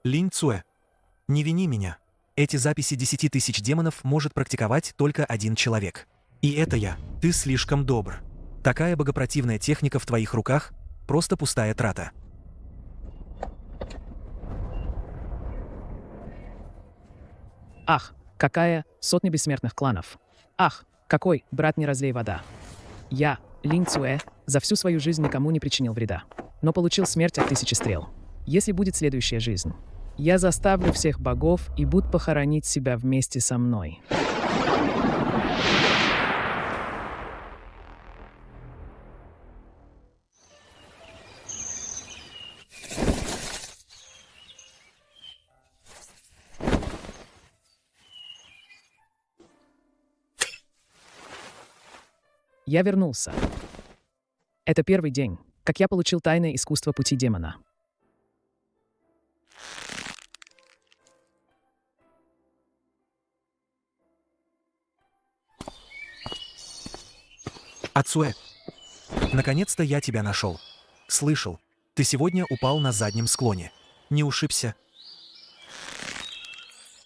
Линь Цуэ, не вини меня. Эти записи 10 тысяч демонов может практиковать только один человек. И это я. Ты слишком добр. Такая богопротивная техника в твоих руках – просто пустая трата. Ах, какая сотня бессмертных кланов. Ах, какой, брат, не разлей вода. Я, Линь Цуэ, за всю свою жизнь никому не причинил вреда, но получил смерть от 1000 стрел. Если будет следующая жизнь, я заставлю всех богов и Буд похоронить себя вместе со мной. Я вернулся. Это первый день, как я получил тайное искусство пути демона. Ацуэ, наконец-то я тебя нашел. Слышал, ты сегодня упал на заднем склоне. Не ушибся?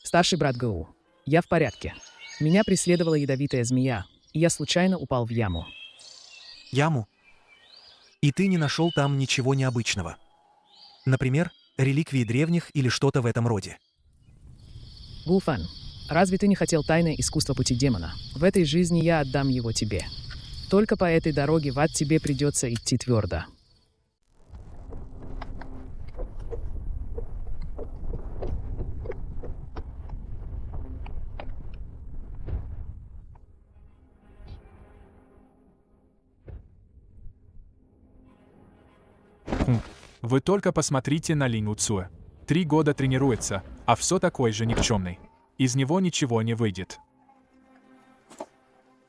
Старший брат ГУ, я в порядке. Меня преследовала ядовитая змея, и я случайно упал в яму. Яму? И ты не нашел там ничего необычного? Например, реликвии древних или что-то в этом роде? Гулфан, разве ты не хотел тайное искусство пути демона? В этой жизни я отдам его тебе. Только по этой дороге в ад тебе придется идти твердо. Вы только посмотрите на Линь Цуэ. 3 года тренируется, а все такой же никчемный. Из него ничего не выйдет.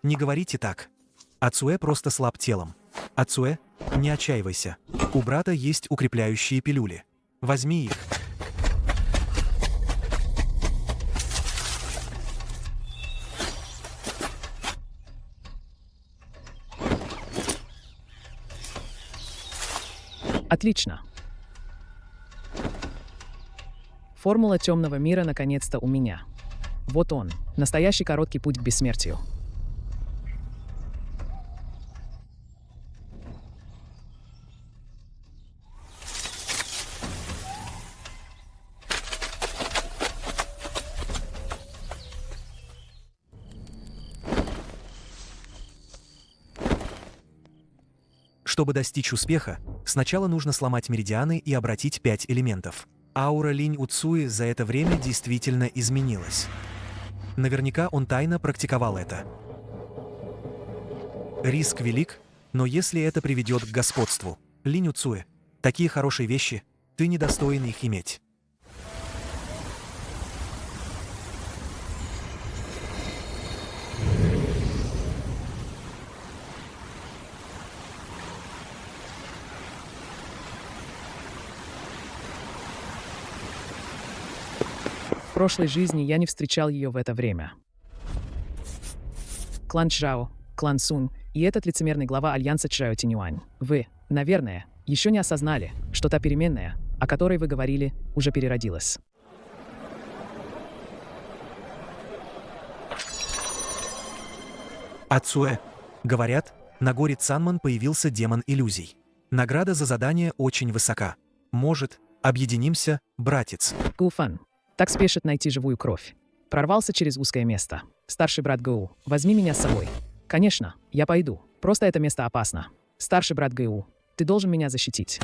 Не говорите так. Ацуэ просто слаб телом. Ацуэ, не отчаивайся. У брата есть укрепляющие пилюли. Возьми их. Отлично. Формула темного мира наконец-то у меня. Вот он, настоящий короткий путь к бессмертию. Чтобы достичь успеха, сначала нужно сломать меридианы и обратить 5 элементов. Аура Линь Уцуи за это время действительно изменилась. Наверняка он тайно практиковал это. Риск велик, но если это приведет к господству, Линь Уцуи, такие хорошие вещи, ты недостоин их иметь. В прошлой жизни я не встречал ее в это время. Клан Чжао, клан Сун и этот лицемерный глава альянса Чжао Тинюань. Вы, наверное, еще не осознали, что та переменная, о которой вы говорили, уже переродилась. Ацуэ, говорят, на горе Цанман появился демон иллюзий. Награда за задание очень высока. Может, объединимся, братец? Гуфан, так спешит найти живую кровь. Прорвался через узкое место. Старший брат ГУ, возьми меня с собой. Конечно, я пойду. Просто это место опасно. Старший брат ГУ, ты должен меня защитить.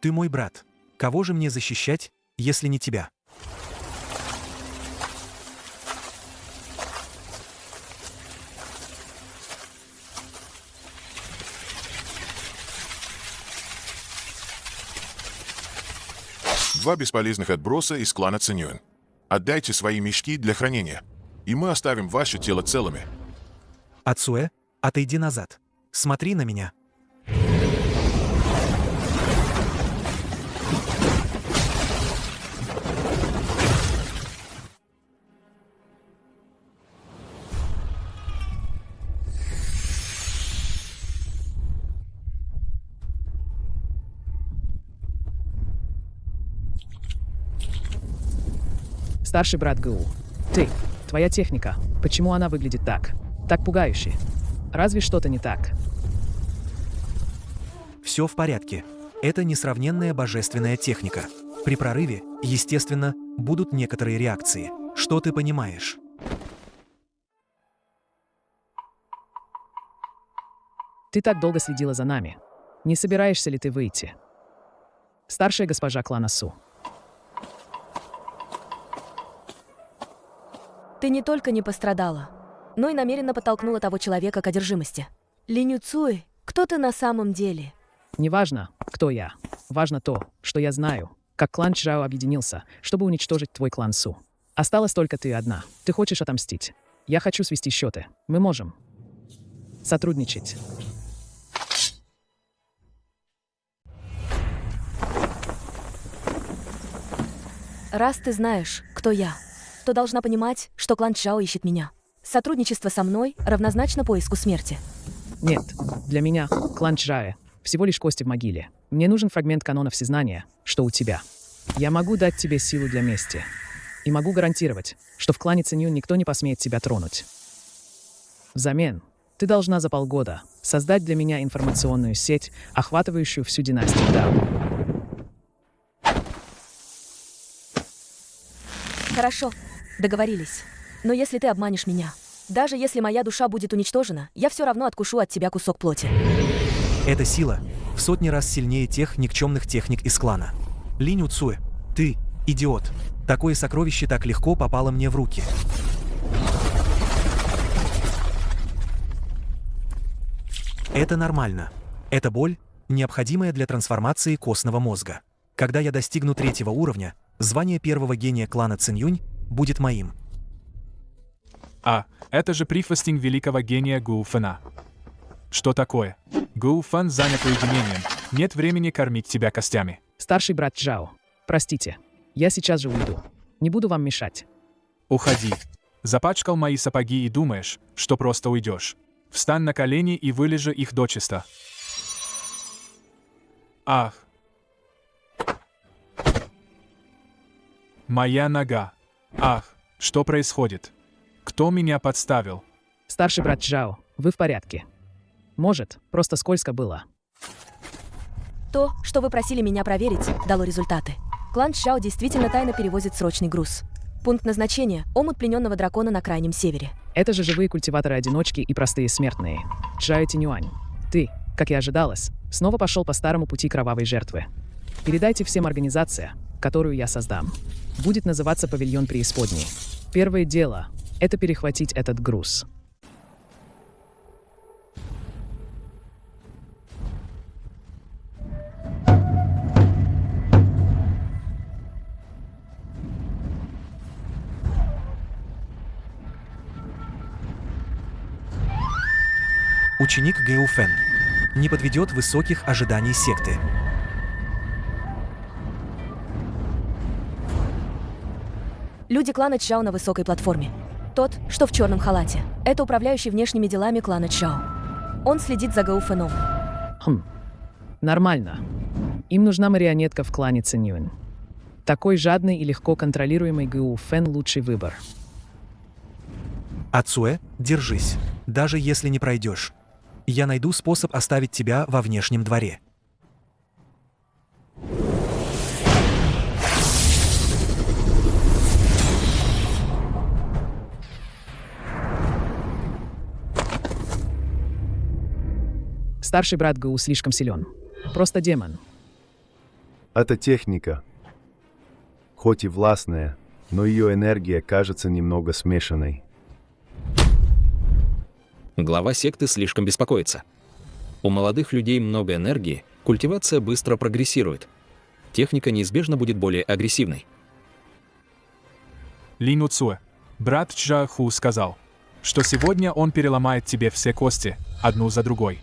Ты мой брат. Кого же мне защищать, если не тебя? Два бесполезных отброса из клана Цинюэн. Отдайте свои мешки для хранения, и мы оставим ваше тело целыми. Ацуэ, отойди назад. Смотри на меня. Старший брат ГУ. Твоя техника. Почему она выглядит так? Так пугающе. Разве что-то не так? Все в порядке. Это несравненная божественная техника. При прорыве, естественно, будут некоторые реакции. Что ты понимаешь? Ты так долго следила за нами. Не собираешься ли ты выйти? Старшая госпожа клана Су. Ты не только не пострадала, но и намеренно подтолкнула того человека к одержимости. Линь Цуэ, кто ты на самом деле? Неважно, кто я. Важно то, что я знаю, как клан Чжао объединился, чтобы уничтожить твой клан Су. Осталась только ты одна. Ты хочешь отомстить. Я хочу свести счеты. Мы можем сотрудничать. Раз ты знаешь, кто я, то должна понимать, что клан Чжао ищет меня. Сотрудничество со мной равнозначно поиску смерти. Нет, для меня клан Чжао всего лишь кости в могиле. Мне нужен фрагмент канона всезнания, что у тебя. Я могу дать тебе силу для мести. И могу гарантировать, что в клане Цинюнь никто не посмеет тебя тронуть. Взамен, ты должна за полгода создать для меня информационную сеть, охватывающую всю династию Дао. Хорошо, договорились. Но если ты обманешь меня, даже если моя душа будет уничтожена, я все равно откушу от тебя кусок плоти. Эта сила в сотни раз сильнее тех никчемных техник из клана. Линь Цуэ, ты идиот. Такое сокровище так легко попало мне в руки. Это нормально. Это боль, необходимая для трансформации костного мозга. Когда я достигну 3-го уровня, звание первого гения клана Цинюнь будет моим. Это же прихвостень великого гения Гу Фэна. Что такое? Гу Фэн занят уединением. Нет времени кормить тебя костями. Старший брат Чжао, простите, я сейчас же уйду. Не буду вам мешать. Уходи. Запачкал мои сапоги и думаешь, что просто уйдешь. Встань на колени и вылежи их дочисто. Ах. Моя нога. Ах, что происходит? Кто меня подставил? Старший брат Чжао, вы в порядке? Может, просто скользко было. То, что вы просили меня проверить, дало результаты. Клан Чжао действительно тайно перевозит срочный груз. Пункт назначения – омут плененного дракона на крайнем севере. Это же живые культиваторы-одиночки и простые смертные. Чжао Тинюань, ты, как и ожидалось, снова пошел по старому пути кровавой жертвы. Передайте всем организация, которую я создам. Будет называться «Павильон преисподней». Первое дело – это перехватить этот груз. Ученик Гэу Фэн не подведет высоких ожиданий секты. Люди клана Чжао на высокой платформе. Тот, что в черном халате, это управляющий внешними делами клана Чжао. Он следит за Гэу Фэном. Нормально. Им нужна марионетка в клане Цинюнь. Такой жадный и легко контролируемый Гэу Фэн – лучший выбор. Цуэ, держись, даже если не пройдешь. Я найду способ оставить тебя во внешнем дворе. Старший брат Гу слишком силен. Просто демон. Это техника. Хоть и властная, но ее энергия кажется немного смешанной. Глава секты слишком беспокоится. У молодых людей много энергии, культивация быстро прогрессирует. Техника неизбежно будет более агрессивной. Линь Цуэ, брат Чжао Ху сказал, что сегодня он переломает тебе все кости, одну за другой.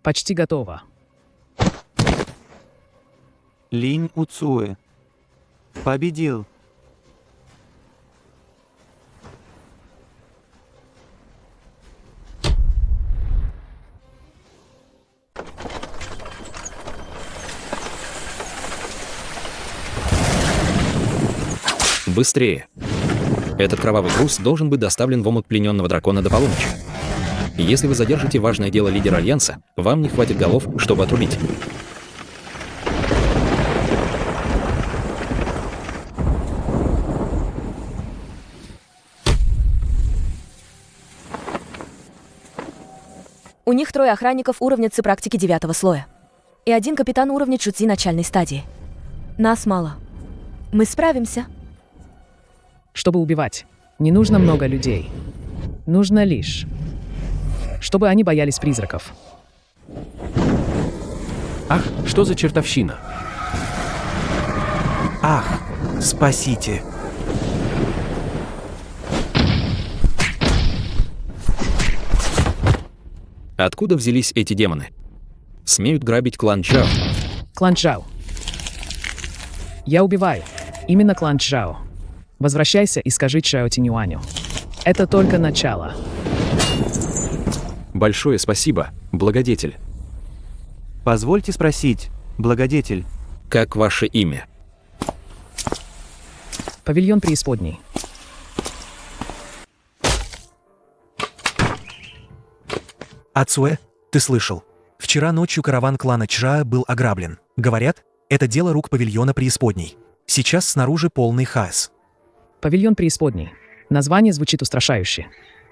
Почти готово. Линь Цуэ победил. Быстрее. Этот кровавый груз должен быть доставлен в омут плененного дракона до полуночи. Если вы задержите важное дело лидера Альянса, вам не хватит голов, чтобы отрубить. У них 3 охранников уровня Ци практики 9-го слоя. И 1 капитан уровня Чудзи начальной стадии. Нас мало. Мы справимся. Чтобы убивать, не нужно много людей. Нужно лишь, чтобы они боялись призраков. Ах, что за чертовщина? Ах, спасите. Откуда взялись эти демоны? Смеют грабить клан Чжао. Клан Чжао. Я убиваю. Именно клан Чжао. Возвращайся и скажи Чжао Тинюаню. Это только начало. Большое спасибо, благодетель. Позвольте спросить, благодетель, Как ваше имя? Павильон преисподней. Ацуэ, ты слышал? Вчера ночью караван клана Чжао был ограблен. Говорят, это дело рук павильона преисподней. Сейчас снаружи полный хаос. Павильон преисподней. Название звучит устрашающе.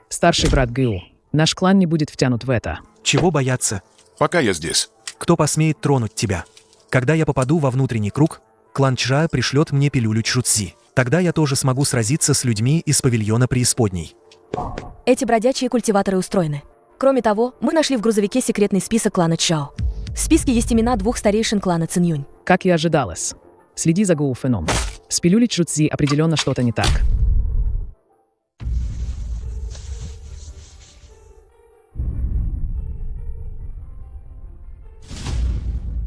Старший брат Гю. Наш клан не будет втянут в это. Чего бояться? Пока я здесь. Кто посмеет тронуть тебя? Когда я попаду во внутренний круг, клан Чжао пришлет мне пилюлю Чжуцзи. Тогда я тоже смогу сразиться с людьми из павильона преисподней. Эти бродячие культиваторы устроены. Кроме того, мы нашли в грузовике секретный список клана Чжао. В списке есть имена 2 старейшин клана Цинюнь. Как и ожидалось. Следи за Гу Феном. С пилюлей Чжуцзи определенно что-то не так.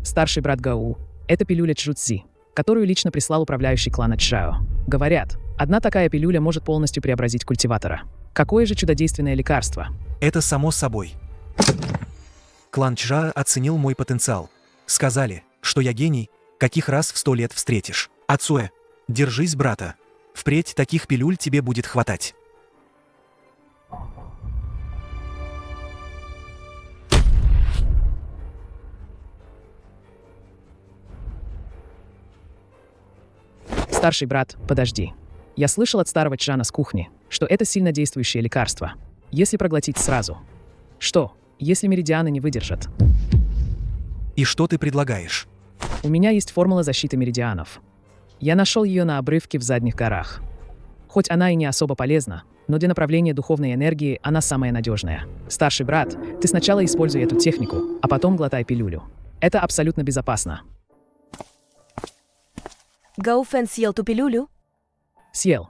Старший брат Гау – это пилюля Чжуцзи, которую лично прислал управляющий клана Чжао. Говорят, одна такая пилюля может полностью преобразить культиватора. Какое же чудодейственное лекарство? Это само собой. Клан Чжао оценил мой потенциал. Сказали, что я гений, каких раз в 100 лет встретишь. Ацуэ, держись, брата. Впредь таких пилюль тебе будет хватать. Старший брат, подожди. Я слышал от старого Чжана с кухни, что это сильно действующее лекарство. Если проглотить сразу. Что, если меридианы не выдержат? И что ты предлагаешь? У меня есть формула защиты меридианов. Я нашел ее на обрывке в задних горах. Хоть она и не особо полезна, но для направления духовной энергии она самая надежная. Старший брат, ты сначала используй эту технику, а потом глотай пилюлю. Это абсолютно безопасно. Гао Фэн съел ту пилюлю? Съел.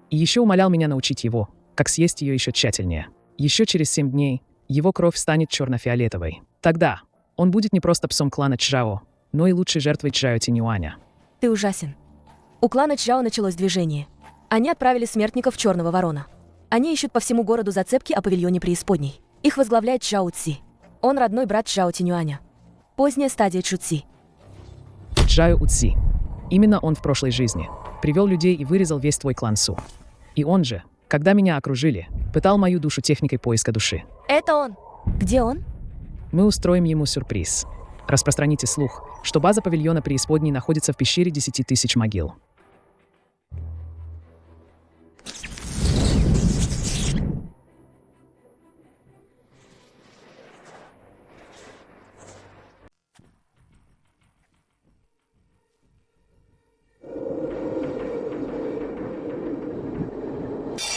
И еще умолял меня научить его, как съесть ее еще тщательнее. Еще через 7 дней его кровь станет черно-фиолетовой. Тогда он будет не просто псом клана Чжао, но и лучшей жертвой Чжао Тинюаня. Ты ужасен. У клана Чжао началось движение. Они отправили смертников в Черного Ворона. Они ищут по всему городу зацепки о павильоне преисподней. Их возглавляет Чжао Ци. Он родной брат Чжао Тинюаня. Поздняя стадия Чуци. Чжао Уци. Именно он в прошлой жизни привел людей и вырезал весь твой клан Су. И он же, когда меня окружили, пытал мою душу техникой поиска души. Это он. Где он? Мы устроим ему сюрприз. Распространите слух, что база павильона преисподней находится в пещере 10 тысяч могил.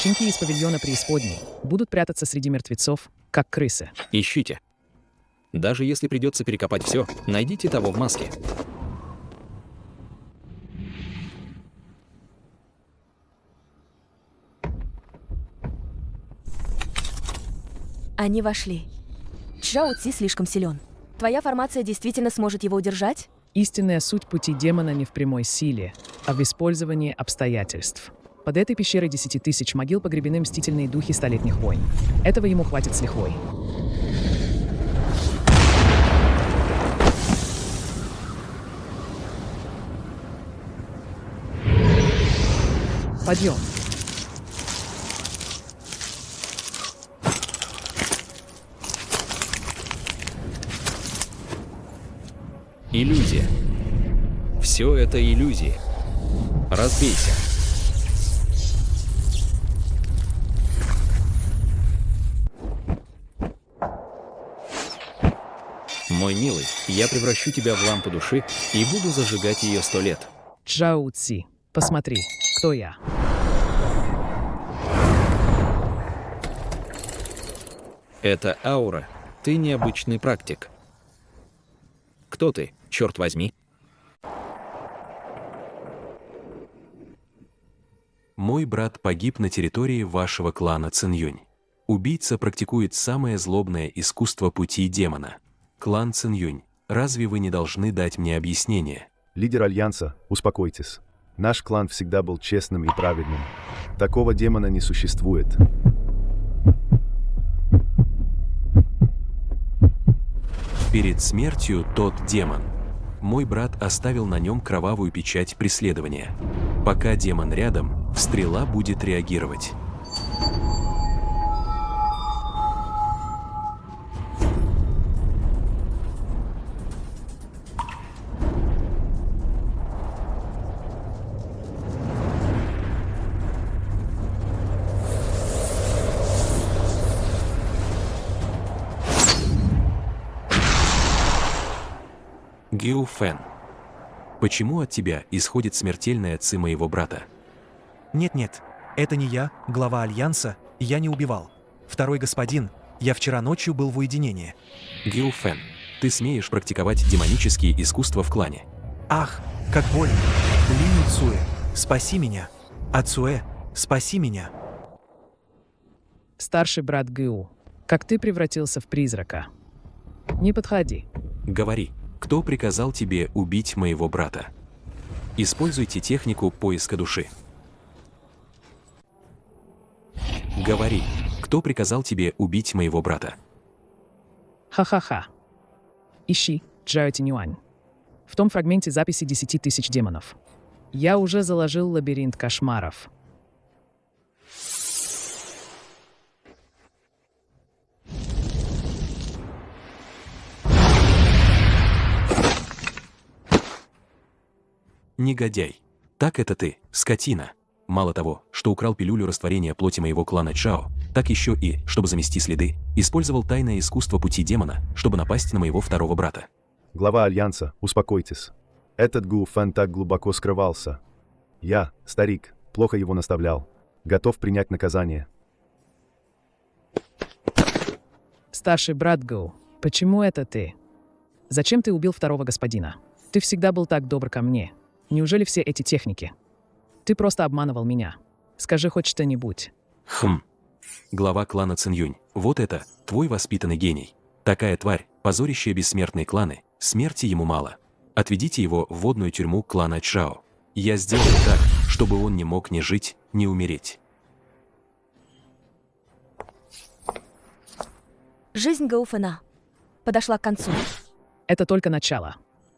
Щенки из павильона преисподней будут прятаться среди мертвецов, как крысы. Ищите. Даже если придется перекопать все, найдите того в маске. Они вошли. Чжао Ци слишком силен. Твоя формация действительно сможет его удержать? Истинная суть пути демона не в прямой силе, а в использовании обстоятельств. Под этой пещерой 10 тысяч могил погребены мстительные духи столетних войн. Этого ему хватит с лихвой. Подъем. Иллюзия. Все это иллюзии. Разбейся. Мой милый, я превращу тебя в лампу души и буду зажигать ее 100 лет. Чжао Ци, посмотри, кто я. Это аура. Ты необычный практик. Кто ты, черт возьми? Мой брат погиб на территории вашего клана Циньюнь. Убийца практикует самое злобное искусство пути демона. Клан Циньюнь, разве вы не должны дать мне объяснение? Лидер Альянса, успокойтесь. Наш клан всегда был честным и праведным. Такого демона не существует. Перед смертью тот демон. Мой брат оставил на нем кровавую печать преследования. Пока демон рядом, стрела будет реагировать. Гиу Фэн, почему от тебя исходит смертельная ци моего брата? Нет-нет, это не я, глава Альянса, я не убивал. Второй господин, я вчера ночью был в уединении. Гиу Фэн, ты смеешь практиковать демонические искусства в клане? Ах, как больно. Линь Цуэ, спаси меня. Ацуэ, спаси меня. Старший брат Гю, как ты превратился в призрака? Не подходи. Говори, кто приказал тебе убить моего брата? Используйте технику поиска души. Говори, кто приказал тебе убить моего брата? Ха-ха-ха. Ищи Чжао Тинюань. В том фрагменте записи 10 тысяч демонов. Я уже заложил лабиринт кошмаров. Негодяй. Так это ты, скотина. Мало того, что украл пилюлю растворения плоти моего клана Чао, так еще и, чтобы замести следы, использовал тайное искусство пути демона, чтобы напасть на моего второго брата. Глава Альянса, успокойтесь. Этот Гу Фэн так глубоко скрывался. Я, старик, плохо его наставлял. Готов принять наказание. Старший брат Гу, почему это ты? Зачем ты убил второго господина? Ты всегда был так добр ко мне. Неужели все эти техники? Ты просто обманывал меня. Скажи хоть что-нибудь. Глава клана Циньюнь, вот это, твой воспитанный гений. Такая тварь, позорящая бессмертные кланы, смерти ему мало. Отведите его в водную тюрьму клана Чжао. Я сделаю так, чтобы он не мог ни жить, ни умереть. Жизнь Гу Фэна подошла к концу. Это только начало.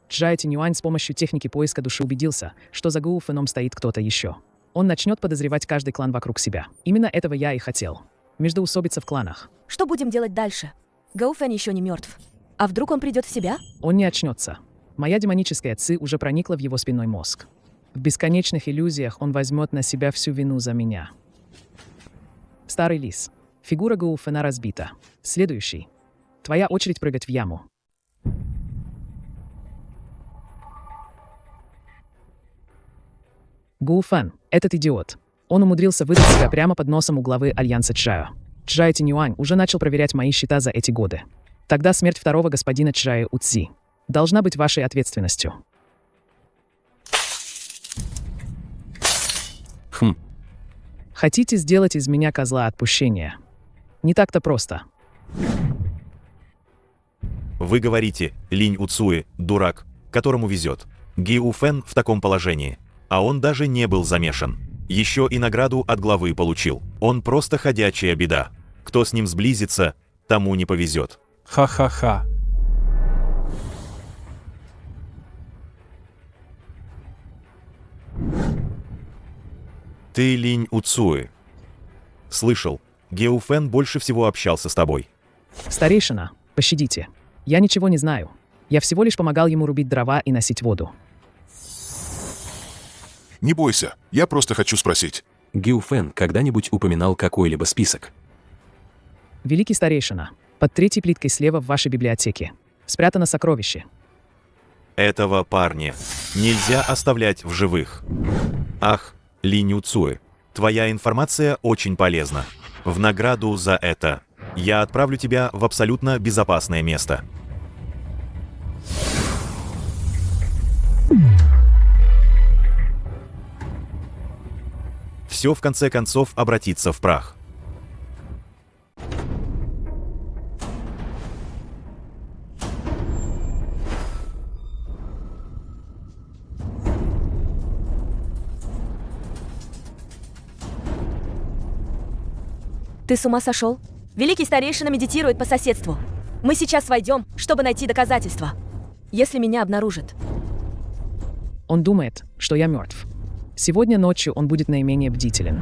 Чжао Тинюань с помощью техники поиска души убедился, что за Гу Фэном стоит кто-то еще. Он начнет подозревать каждый клан вокруг себя. Именно этого я и хотел. Междоусобица в кланах. Что будем делать дальше? Гу Фэн еще не мертв. А вдруг он придет в себя? Он не очнется. Моя демоническая ци уже проникла в его спинной мозг. В бесконечных иллюзиях он возьмет на себя всю вину за меня. Старый лис. Фигура Гу Фэна разбита. Следующий. Твоя очередь прыгать в яму. Гу Фэн, этот идиот. Он умудрился выдать себя прямо под носом у главы Альянса Чжао. Чжао Тинюань уже начал проверять мои счета за эти годы. Тогда смерть второго господина Чжао Уцзи должна быть вашей ответственностью. Хотите сделать из меня козла отпущения? Не так-то просто. Вы говорите, Линь Уцуэ – дурак, которому везет. Гиу Фэн в таком положении. А он даже не был замешан. Еще и награду от главы получил. Он просто ходячая беда. Кто с ним сблизится, тому не повезет. Ха-ха-ха. Ты Линь Уцуэ. Слышал, Геуфэн больше всего общался с тобой. Старейшина, пощадите. Я ничего не знаю. Я всего лишь помогал ему рубить дрова и носить воду. Не бойся, я просто хочу спросить. Геуфэн когда-нибудь упоминал какой-либо список? Великий старейшина, под третьей плиткой слева в вашей библиотеке спрятано сокровище. Этого парня нельзя оставлять в живых. Ах, Линь Уцуэ, твоя информация очень полезна. В награду за это я отправлю тебя в абсолютно безопасное место. Все в конце концов обратится в прах. Ты с ума сошел? Великий старейшина медитирует по соседству. Мы сейчас войдем, чтобы найти доказательства. Если меня обнаружат. Он думает, что я мертв. Сегодня ночью он будет наименее бдителен.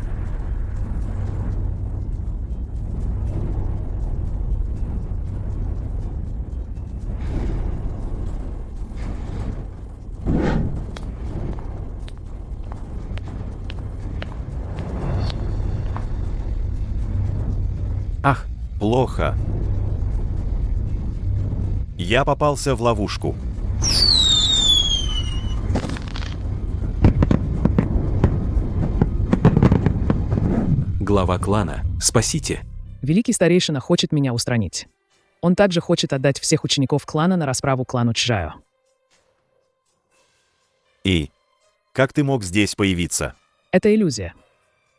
Ах, Плохо. Я попался в ловушку. Глава клана, спасите. Великий старейшина хочет меня устранить. Он также хочет отдать всех учеников клана на расправу клану Чжао. И как ты мог здесь появиться? Это иллюзия.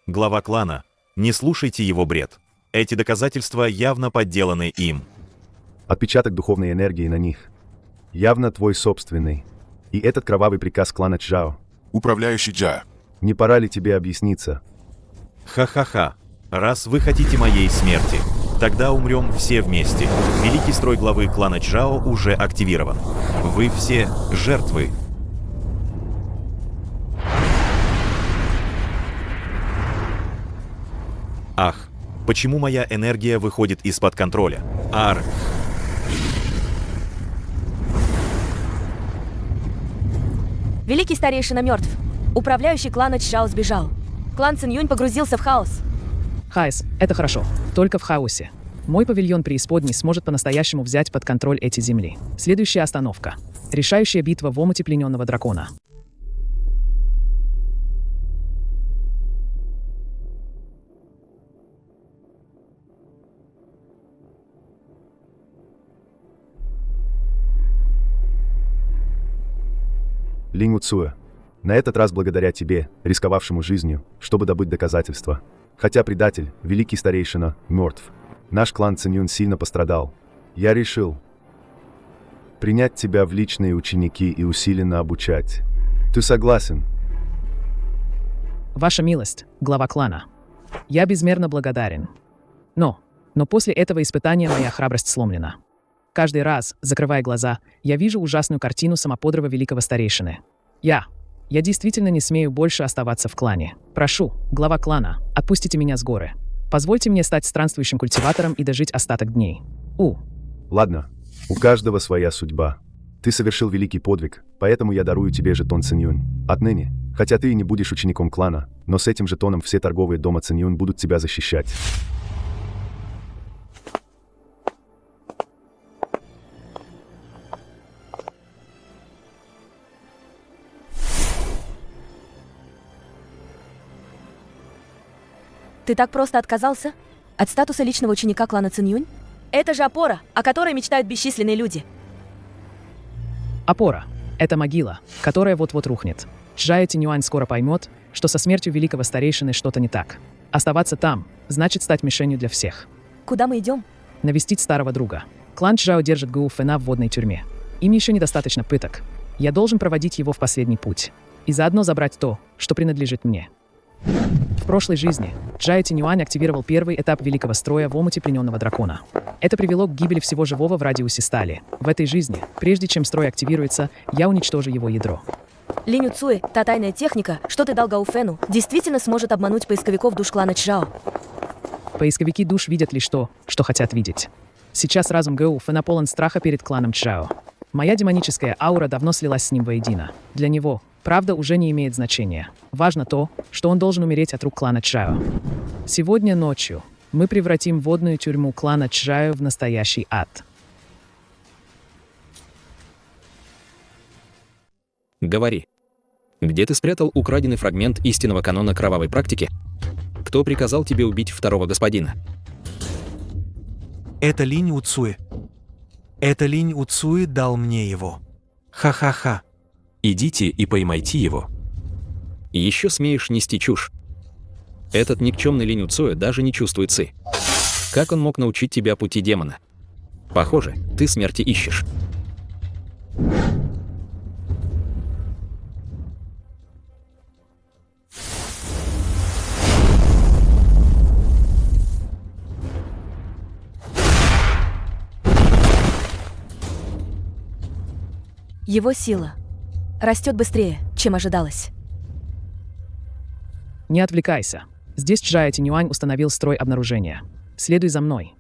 Глава клана, не слушайте его бред. Эти доказательства явно подделаны им. Отпечаток духовной энергии на них. Явно твой собственный. И этот кровавый приказ клана Чжао. Управляющий Джа. Не пора ли тебе объясниться? Ха-ха-ха. Раз вы хотите моей смерти, тогда умрем все вместе. Великий строй главы клана Чжао уже активирован. Вы все жертвы. Ах, почему моя энергия выходит из-под контроля? Ар. Великий старейшина мертв. Управляющий клана Чжао сбежал. Клан Циньюнь погрузился в хаос. Хайс, это хорошо. Только в хаосе. Мой павильон преисподней сможет по-настоящему взять под контроль эти земли. Следующая остановка. Решающая битва в омуте плененного дракона. Линь Уцуэ, на этот раз благодаря тебе, рисковавшему жизнью, чтобы добыть доказательства. Хотя предатель, великий старейшина, мертв. Наш клан Циньюнь сильно пострадал. Я решил принять тебя в личные ученики и усиленно обучать. Ты согласен? Ваша милость, глава клана. Я безмерно благодарен. Но после этого испытания моя храбрость сломлена. Каждый раз, закрывая глаза, я вижу ужасную картину самоподрыва великого старейшины. Я действительно не смею больше оставаться в клане. Прошу, глава клана, отпустите меня с горы. Позвольте мне стать странствующим культиватором и дожить остаток дней. Ладно, у каждого своя судьба. Ты совершил великий подвиг, поэтому я дарую тебе жетон Циньюнь. Отныне, хотя ты и не будешь учеником клана, но с этим жетоном все торговые дома Циньюнь будут тебя защищать. Ты так просто отказался? От статуса личного ученика клана Циньюнь? Это же опора, о которой мечтают бесчисленные люди. Опора. Это могила, которая вот-вот рухнет. Чжао Тинюань скоро поймет, что со смертью великого старейшины что-то не так. Оставаться там значит стать мишенью для всех. Куда мы идем? Навестить старого друга. Клан Чжао держит Гуфэна в водной тюрьме. Им еще недостаточно пыток. Я должен проводить его в последний путь. И заодно забрать то, что принадлежит мне. В прошлой жизни Чжао Тинюань активировал первый этап великого строя в омуте плененного дракона. Это привело к гибели всего живого в радиусе стали. В этой жизни, прежде чем строй активируется, я уничтожу его ядро. Линь Уцуэ, та тайная техника, что ты дал Гао Фену, действительно сможет обмануть поисковиков душ клана Чжао. Поисковики душ видят лишь то, что хотят видеть. Сейчас разум Гао Фэна полон страха перед кланом Чжао. Моя демоническая аура давно слилась с ним воедино. Для него правда уже не имеет значения. Важно то, что он должен умереть от рук клана Чжао. Сегодня ночью мы превратим водную тюрьму клана Чжао в настоящий ад. Говори. Где ты спрятал украденный фрагмент истинного канона кровавой практики? Кто приказал тебе убить второго господина? Это Линь Уцуэ. Это Линь Уцуэ дал мне его. Ха-ха-ха. Идите и поймайте его. И еще смеешь нести чушь. Этот никчемный Линь Уцуэ даже не чувствует ци. Как он мог научить тебя пути демона? Похоже, ты смерти ищешь. Его сила растет быстрее, чем ожидалось. Не отвлекайся. Здесь Чжао Тинюань установил строй обнаружения. Следуй за мной.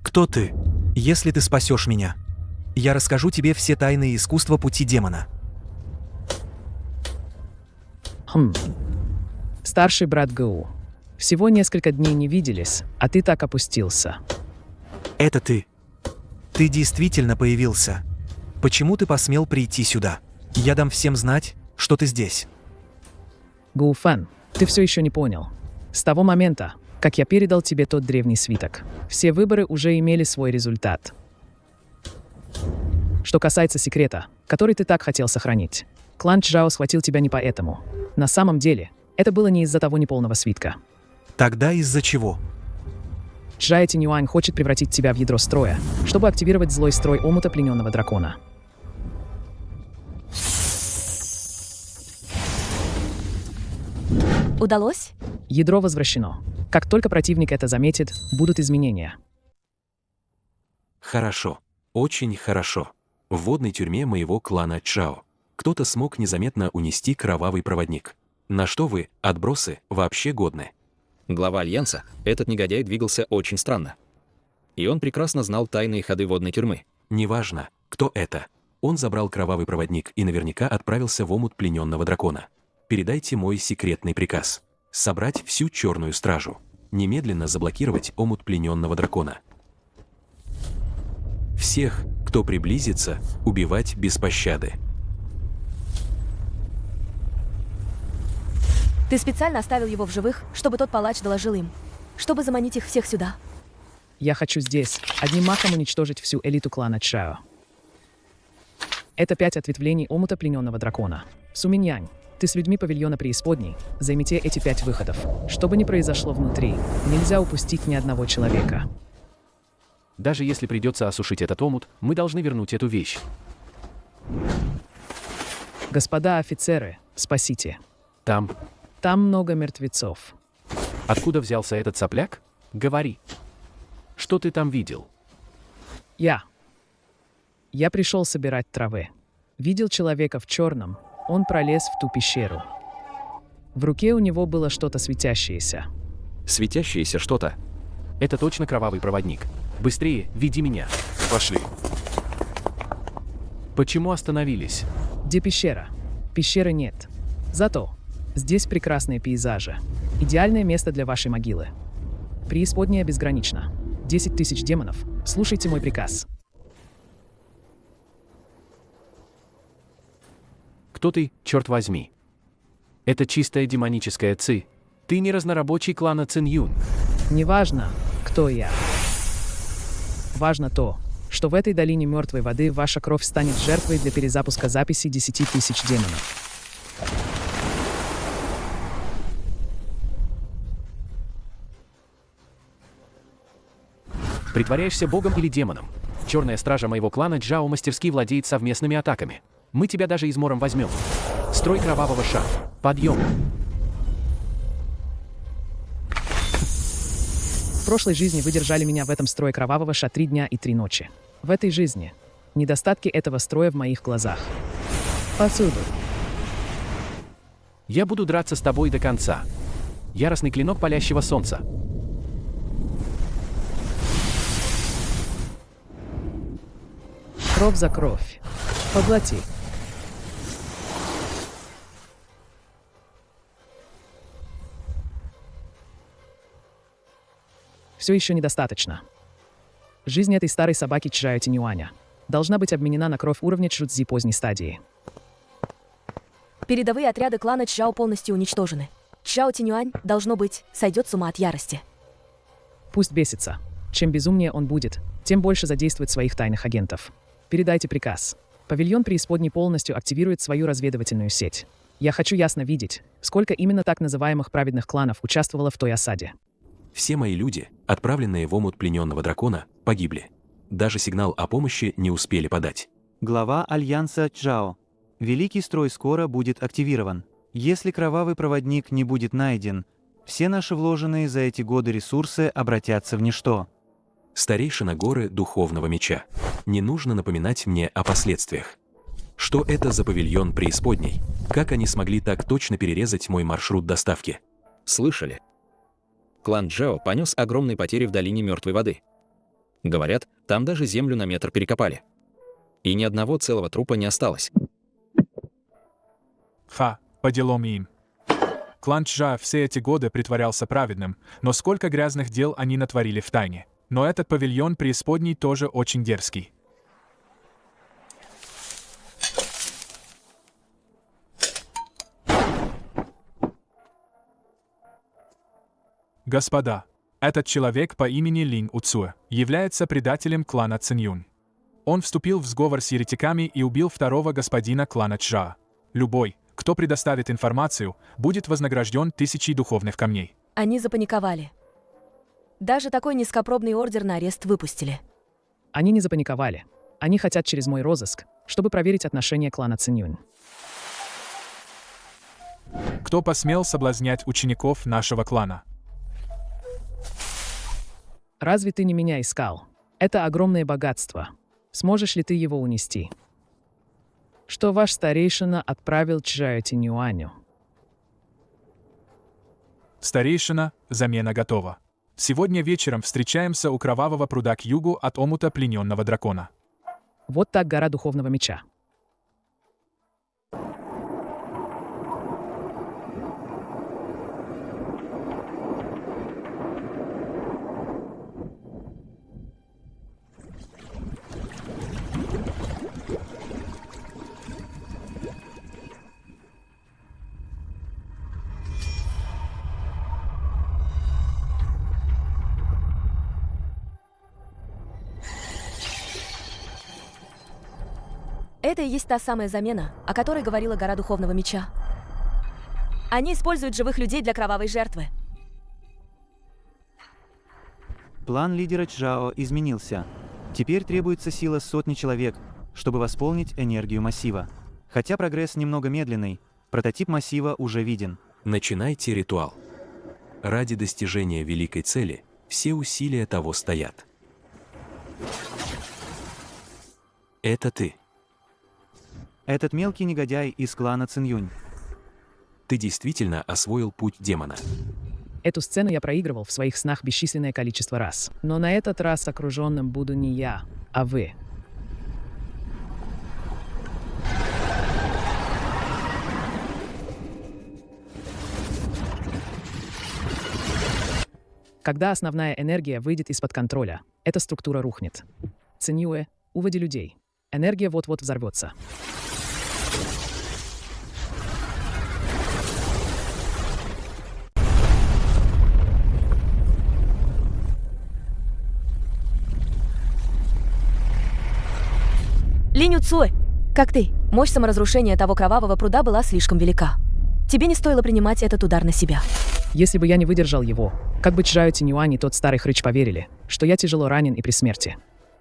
Кто ты? Если ты спасешь меня, я расскажу тебе все тайные искусства пути демона. Старший брат Гао. Всего несколько дней не виделись, а ты так опустился. Это ты. Ты действительно появился. Почему ты посмел прийти сюда? Я дам всем знать, что ты здесь. Гао Фэн, ты все еще не понял. С того момента, как я передал тебе тот древний свиток, все выборы уже имели свой результат. Что касается секрета, который ты так хотел сохранить, клан Чжао схватил тебя не поэтому. На самом деле, это было не из-за того неполного свитка. Тогда из-за чего? Чжао Тинюань хочет превратить тебя в ядро строя, чтобы активировать злой строй омута плененного дракона. Удалось? Ядро возвращено. Как только противник это заметит, будут изменения. Хорошо. Очень хорошо. В водной тюрьме моего клана Чжао кто-то смог незаметно унести кровавый проводник. На что вы, отбросы, вообще годны? Глава Альянса, этот негодяй двигался очень странно. И он прекрасно знал тайные ходы водной тюрьмы. Неважно, кто это. Он забрал кровавый проводник и наверняка отправился в омут плененного дракона. Передайте мой секретный приказ. Собрать всю черную стражу. Немедленно заблокировать омут плененного дракона. Всех, кто приблизится, убивать без пощады. Ты специально оставил его в живых, чтобы тот палач доложил им, чтобы заманить их всех сюда. Я хочу здесь одним махом уничтожить всю элиту клана Чжао. Это 5 ответвлений омута плененного дракона. Суминьянь, ты с людьми павильона преисподней, займите эти 5 выходов. Что бы ни произошло внутри, нельзя упустить ни одного человека. Даже если придется осушить этот омут, мы должны вернуть эту вещь. Господа офицеры, спасите. Там много мертвецов. Откуда взялся этот сопляк? Говори. Что ты там видел? Я пришел собирать травы. Видел человека в черном. Он пролез в ту пещеру. В руке у него было что-то светящееся. Светящееся что-то? Это точно кровавый проводник. Быстрее, веди меня. Пошли. Почему остановились? Где пещера? Пещеры нет. Зато здесь прекрасные пейзажи. Идеальное место для вашей могилы. Преисподняя безгранична. 10 тысяч демонов. Слушайте мой приказ. Кто ты, черт возьми? Это чистая демоническая ци. Ты не разнорабочий клана Цинь-Юнь. Неважно, кто я. Важно то, что в этой долине мертвой воды ваша кровь станет жертвой для перезапуска записи 10 тысяч демонов. Притворяешься богом или демоном? Черная стража моего клана Чжао мастерски владеет совместными атаками. Мы тебя даже измором возьмем. Строй кровавого ша. Подъем. В прошлой жизни вы держали меня в этом строе кровавого ша 3 дня и 3 ночи. В этой жизни недостатки этого строя в моих глазах. Повсюду. Я буду драться с тобой до конца. Яростный клинок палящего солнца. Кровь за кровь. Поглоти. Все еще недостаточно. Жизнь этой старой собаки Чжао Тинюаня должна быть обменена на кровь уровня Чжуцзи поздней стадии. Передовые отряды клана Чжао полностью уничтожены. Чжао Тинюань, должно быть, сойдет с ума от ярости. Пусть бесится. Чем безумнее он будет, тем больше задействует своих тайных агентов. Передайте приказ. Павильон преисподней полностью активирует свою разведывательную сеть. Я хочу ясно видеть, сколько именно так называемых праведных кланов участвовало в той осаде. Все мои люди, отправленные в омут плененного дракона, погибли. Даже сигнал о помощи не успели подать. Глава Альянса Чжао. Великий строй скоро будет активирован. Если кровавый проводник не будет найден, все наши вложенные за эти годы ресурсы обратятся в ничто. Старейшина горы Духовного Меча. Не нужно напоминать мне о последствиях. Что это за павильон преисподней? Как они смогли так точно перерезать мой маршрут доставки? Слышали? Клан Чжао понес огромные потери в долине Мертвой воды. Говорят, там даже землю на метр перекопали. И ни одного целого трупа не осталось. Ха, по делам им. Клан Чжао все эти годы притворялся праведным, но сколько грязных дел они натворили в тайне. Но этот павильон преисподней тоже очень дерзкий. Господа, этот человек по имени Линь Уцуэ является предателем клана Цинюнь. Он вступил в сговор с еретиками и убил второго господина клана Чжао. Любой, кто предоставит информацию, будет вознагражден 1000 духовных камней. Они запаниковали. Даже такой низкопробный ордер на арест выпустили. Они не запаниковали. Они хотят через мой розыск, чтобы проверить отношение клана Цинюнь. Кто посмел соблазнять учеников нашего клана? Разве ты не меня искал? Это огромное богатство. Сможешь ли ты его унести? Что ваш старейшина отправил Чжао Тинюаню? Старейшина, замена готова. Сегодня вечером встречаемся у Кровавого пруда к югу от омута плененного дракона. Вот так гора Духовного Меча. Это и есть та самая замена, о которой говорила гора Духовного Меча. Они используют живых людей для кровавой жертвы. План лидера Чжао изменился. Теперь требуется сила сотни человек, чтобы восполнить энергию массива. Хотя прогресс немного медленный, прототип массива уже виден. Начинайте ритуал. Ради достижения великой цели все усилия того стоят. Это ты. Этот мелкий негодяй из клана Цинюнь. Ты действительно освоил путь демона. Эту сцену я проигрывал в своих снах бесчисленное количество раз. Но на этот раз окруженным буду не я, а вы. Когда основная энергия выйдет из-под контроля, эта структура рухнет. Цинюэ, уводи людей. Энергия вот-вот взорвется. Линь Уцуэ, как ты? Мощь саморазрушения того кровавого пруда была слишком велика. Тебе не стоило принимать этот удар на себя. Если бы я не выдержал его, как бы Чжао Тинюань и тот старый хрыч поверили, что я тяжело ранен и при смерти.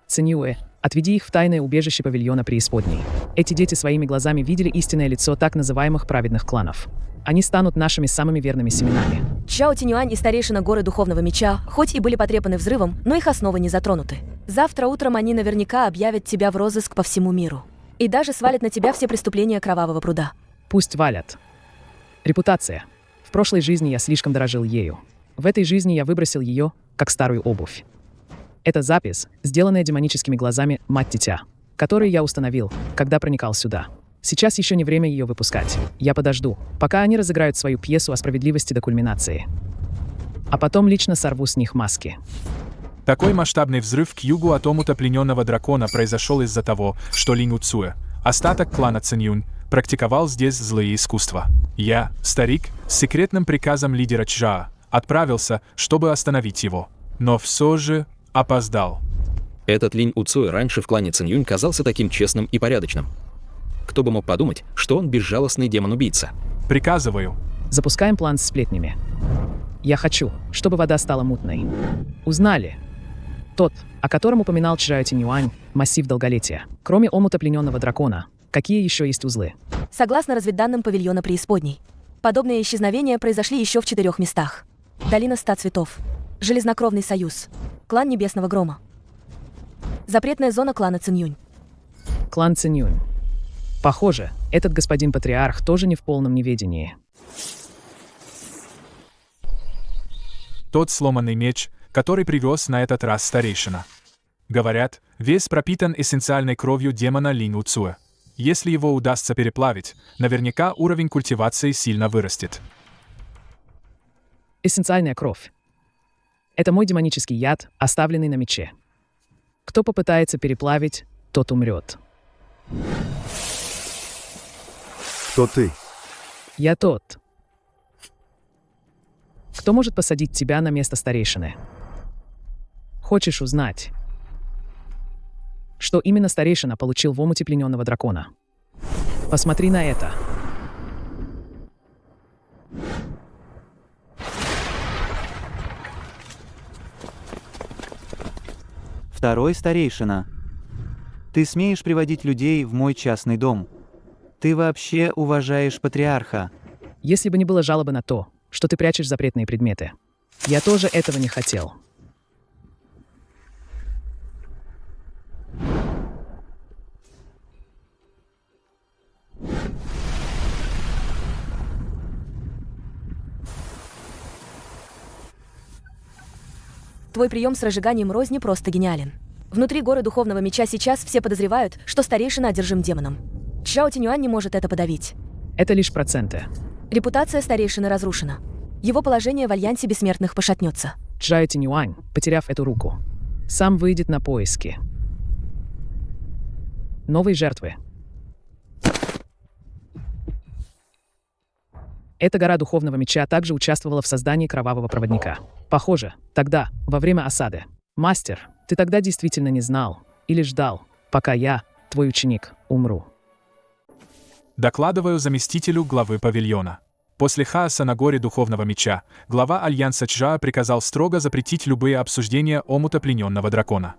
Цинюэ, Отведи их в тайное убежище павильона преисподней. Эти дети своими глазами видели истинное лицо так называемых праведных кланов. Они станут нашими самыми верными семенами. Чжао Тинюань и старейшина горы Духовного Меча, хоть и были потрепаны взрывом, но их основы не затронуты. Завтра утром они наверняка объявят тебя в розыск по всему миру. И даже свалят на тебя все преступления Кровавого пруда. Пусть валят. Репутация. В прошлой жизни я слишком дорожил ею. В этой жизни я выбросил ее, как старую обувь. Это запись, сделанная демоническими глазами мать-дитя, которую я установил, когда проникал сюда. Сейчас еще не время ее выпускать. Я подожду, пока они разыграют свою пьесу о справедливости до кульминации. А потом лично сорву с них маски. Такой масштабный взрыв к югу от омута плененного дракона произошел из-за того, что Линь Уцуэ, остаток клана Цинюнь, практиковал здесь злые искусства. Я, старик, с секретным приказом лидера Чжао, отправился, чтобы остановить его. Но все же опоздал. Этот Линь Уцуэ раньше в клане Цинюнь казался таким честным и порядочным. Кто бы мог подумать, что он безжалостный демон-убийца. Приказываю. Запускаем план с сплетнями. Я хочу, чтобы вода стала мутной. Узнали? Тот, о котором упоминал Чжао Тинюань, массив долголетия. Кроме омута плененного дракона, какие еще есть узлы? Согласно разведданным павильона преисподней, подобные исчезновения произошли еще в 4 местах. Долина 100 цветов. Железнокровный союз. Клан Небесного Грома. Запретная зона клана Цинюнь. Клан Цинюнь. Похоже, этот господин патриарх тоже не в полном неведении. Тот сломанный меч, который привез на этот раз старейшина. Говорят, весь пропитан эссенциальной кровью демона Линь Уцуэ. Если его удастся переплавить, наверняка уровень культивации сильно вырастет. Эссенциальная кровь. Это мой демонический яд, оставленный на мече. Кто попытается переплавить, тот умрет. Кто ты? Я тот. Кто может посадить тебя на место старейшины? Хочешь узнать, что именно старейшина получил в омуте плененного дракона? Посмотри на это. Второй старейшина. Ты смеешь приводить людей в мой частный дом? Ты вообще уважаешь патриарха? Если бы не было жалобы на то, что ты прячешь запретные предметы. Я тоже этого не хотел. Твой прием с разжиганием розни просто гениален. Внутри горы Духовного Меча сейчас все подозревают, что старейшина одержим демоном. Чжао Тинюань не может это подавить. Это лишь проценты. Репутация старейшины разрушена. Его положение в Альянсе Бессмертных пошатнется. Чжао Тинюань, потеряв эту руку, сам выйдет на поиски новой жертвы. Эта гора Духовного Меча также участвовала в создании Кровавого Проводника. Похоже, тогда, во время осады. Мастер, ты тогда действительно не знал или ждал, пока я, твой ученик, умру. Докладываю заместителю главы павильона. После хаоса на горе Духовного Меча, глава Альянса Чжао приказал строго запретить любые обсуждения омута плененного дракона.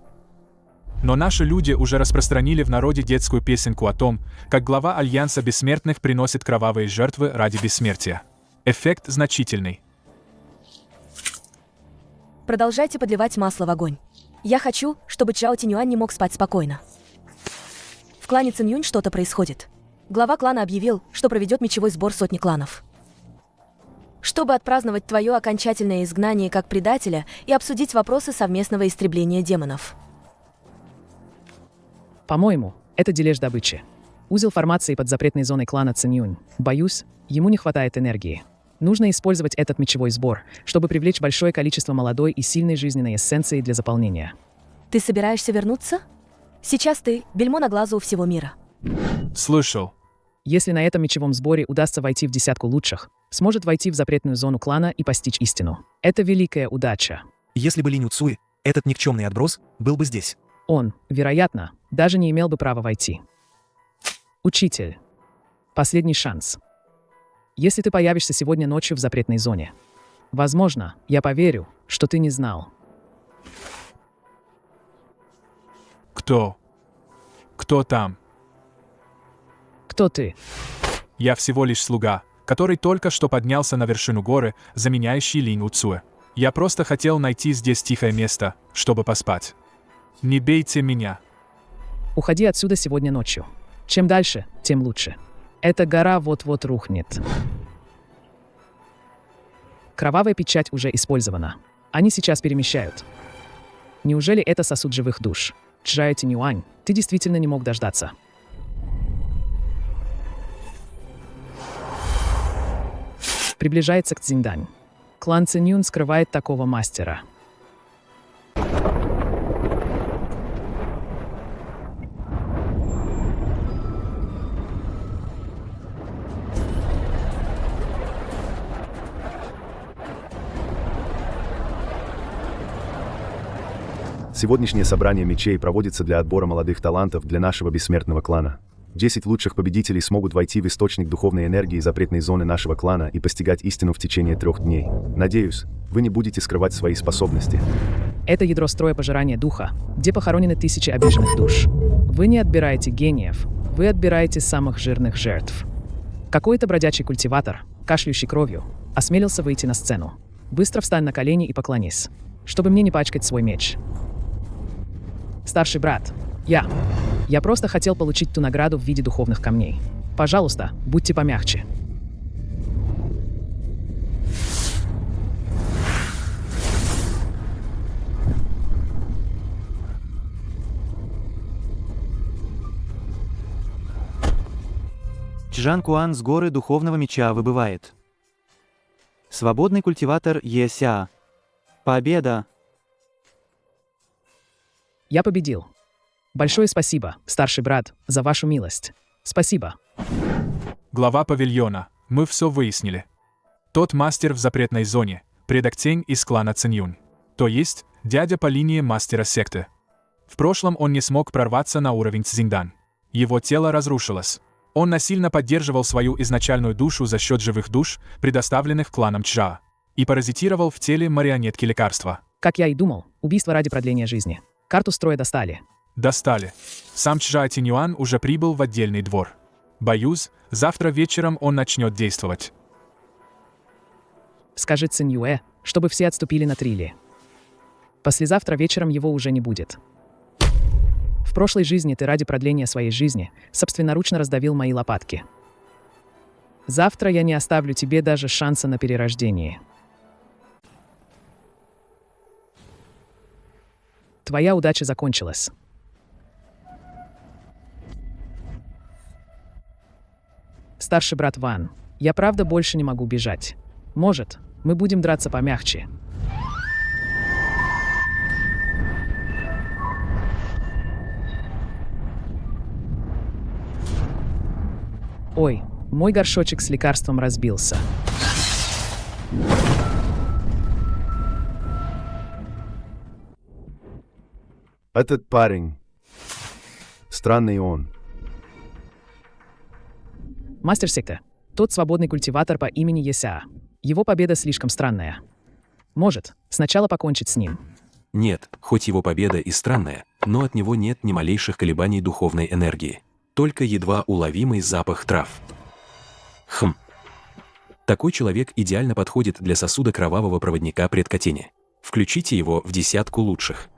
Но наши люди уже распространили в народе детскую песенку о том, как глава Альянса Бессмертных приносит кровавые жертвы ради бессмертия. Эффект значительный. Продолжайте подливать масло в огонь. Я хочу, чтобы Чжао Тинюань не мог спать спокойно. В клане Цинюнь что-то происходит. Глава клана объявил, что проведет мечевой сбор сотни кланов. Чтобы отпраздновать твое окончательное изгнание как предателя и обсудить вопросы совместного истребления демонов. По-моему, это дележ добычи. Узел формации под запретной зоной клана Цинюнь. Боюсь, ему не хватает энергии. Нужно использовать этот мечевой сбор, чтобы привлечь большое количество молодой и сильной жизненной эссенции для заполнения. Ты собираешься вернуться? Сейчас ты — бельмо на глазу у всего мира. Слышал. Если на этом мечевом сборе удастся войти в 10 лучших, сможет войти в запретную зону клана и постичь истину. Это великая удача. Если бы Линь Уцуэ, этот никчемный отброс, был бы здесь. Он, вероятно, даже не имел бы права войти. Учитель. Последний шанс. Если ты появишься сегодня ночью в запретной зоне, возможно, я поверю, что ты не знал. Кто? Кто там? Кто ты? Я всего лишь слуга, который только что поднялся на вершину горы, заменяющий Линь Уцуэ. Я просто хотел найти здесь тихое место, чтобы поспать. Не бейте меня. Уходи отсюда сегодня ночью. Чем дальше, тем лучше. Эта гора вот-вот рухнет. Кровавая печать уже использована. Они сейчас перемещают. Неужели это сосуд живых душ? Чжао Тинюань, ты действительно не мог дождаться. Приближается к Цзиньдань. Клан Цинюн скрывает такого мастера. Сегодняшнее собрание мечей проводится для отбора молодых талантов для нашего бессмертного клана. 10 лучших победителей смогут войти в источник духовной энергии запретной зоны нашего клана и постигать истину в течение 3 дней. Надеюсь, вы не будете скрывать свои способности. Это ядро строя пожирания духа, где похоронены тысячи обиженных душ. Вы не отбираете гениев, вы отбираете самых жирных жертв. Какой-то бродячий культиватор, кашляющий кровью, осмелился выйти на сцену. Быстро встань на колени и поклонись, чтобы мне не пачкать свой меч. Старший брат, я просто хотел получить ту награду в виде духовных камней. Пожалуйста, будьте помягче. Чжан Куан с горы духовного меча выбывает. Свободный культиватор Еся. Победа! Я победил. Большое спасибо, старший брат, за вашу милость. Спасибо. Глава павильона. Мы все выяснили. Тот мастер в запретной зоне, предок Тень из клана Цинюнь. То есть, дядя по линии мастера секты. В прошлом он не смог прорваться на уровень Цзиньдан. Его тело разрушилось. Он насильно поддерживал свою изначальную душу за счет живых душ, предоставленных кланом Чжа, и паразитировал в теле марионетки лекарства. Как я и думал, убийство ради продления жизни. Карту строя достали. Достали. Сам Чжао Тинюань уже прибыл в отдельный двор. Боюсь, завтра вечером он начнет действовать. Скажи Цинь-Юэ, чтобы все отступили на 3 ли. Послезавтра вечером его уже не будет. В прошлой жизни ты ради продления своей жизни собственноручно раздавил мои лопатки. Завтра я не оставлю тебе даже шанса на перерождение. Твоя удача закончилась. Старший брат Ван, я правда больше не могу бежать. Может, мы будем драться помягче. Ой, мой горшочек с лекарством разбился. Этот парень. Странный он. Мастер секты. Тот свободный культиватор по имени Еся. Его победа слишком странная. Может, сначала покончить с ним. Нет, хоть его победа и странная, но от него нет ни малейших колебаний духовной энергии. Только едва уловимый запах трав. Такой человек идеально подходит для сосуда кровавого проводника предка Тени. Включите его в 10 лучших.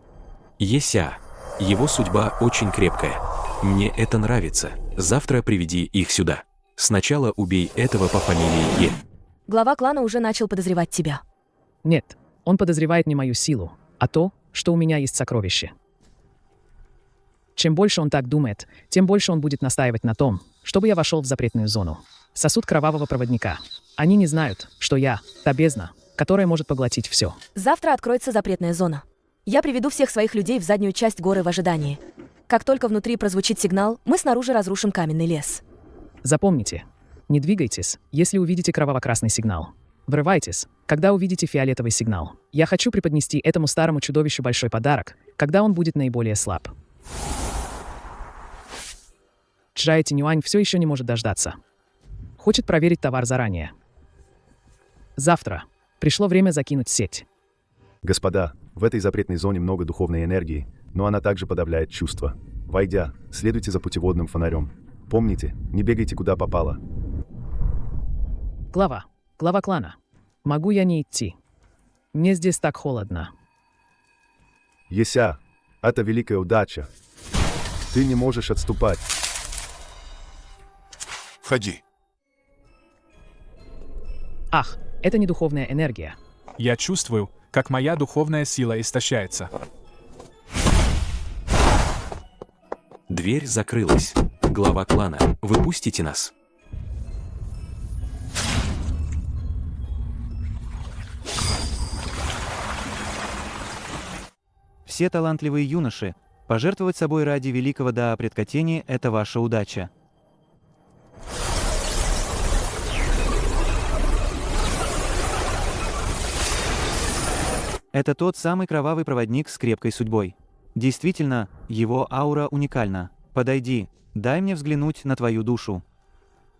Еся. Его судьба очень крепкая. Мне это нравится. Завтра приведи их сюда. Сначала убей этого по фамилии Е. Глава клана уже начал подозревать тебя. Нет, он подозревает не мою силу, а то, что у меня есть сокровище. Чем больше он так думает, тем больше он будет настаивать на том, чтобы я вошел в запретную зону. Сосуд кровавого проводника. Они не знают, что я — та бездна, которая может поглотить все. Завтра откроется запретная зона. Я приведу всех своих людей в заднюю часть горы в ожидании. Как только внутри прозвучит сигнал, мы снаружи разрушим каменный лес. Запомните, не двигайтесь, если увидите кроваво-красный сигнал. Врывайтесь, когда увидите фиолетовый сигнал. Я хочу преподнести этому старому чудовищу большой подарок, когда он будет наиболее слаб. Чжао Тинюань все еще не может дождаться. Хочет проверить товар заранее. Завтра. Пришло время закинуть сеть. Господа, в этой запретной зоне много духовной энергии, но она также подавляет чувства. Войдя, следуйте за путеводным фонарем. Помните, не бегайте куда попало. Глава клана. Могу я не идти? Мне здесь так холодно. Еся, это великая удача. Ты не можешь отступать. Входи. Ах, это не духовная энергия. Я чувствую, как моя духовная сила истощается. Дверь закрылась. Глава клана, выпустите нас. Все талантливые юноши, пожертвовать собой ради великого Даа Предкотени – это ваша удача. Это тот самый кровавый проводник с крепкой судьбой. Действительно, его аура уникальна. Подойди, дай мне взглянуть на твою душу.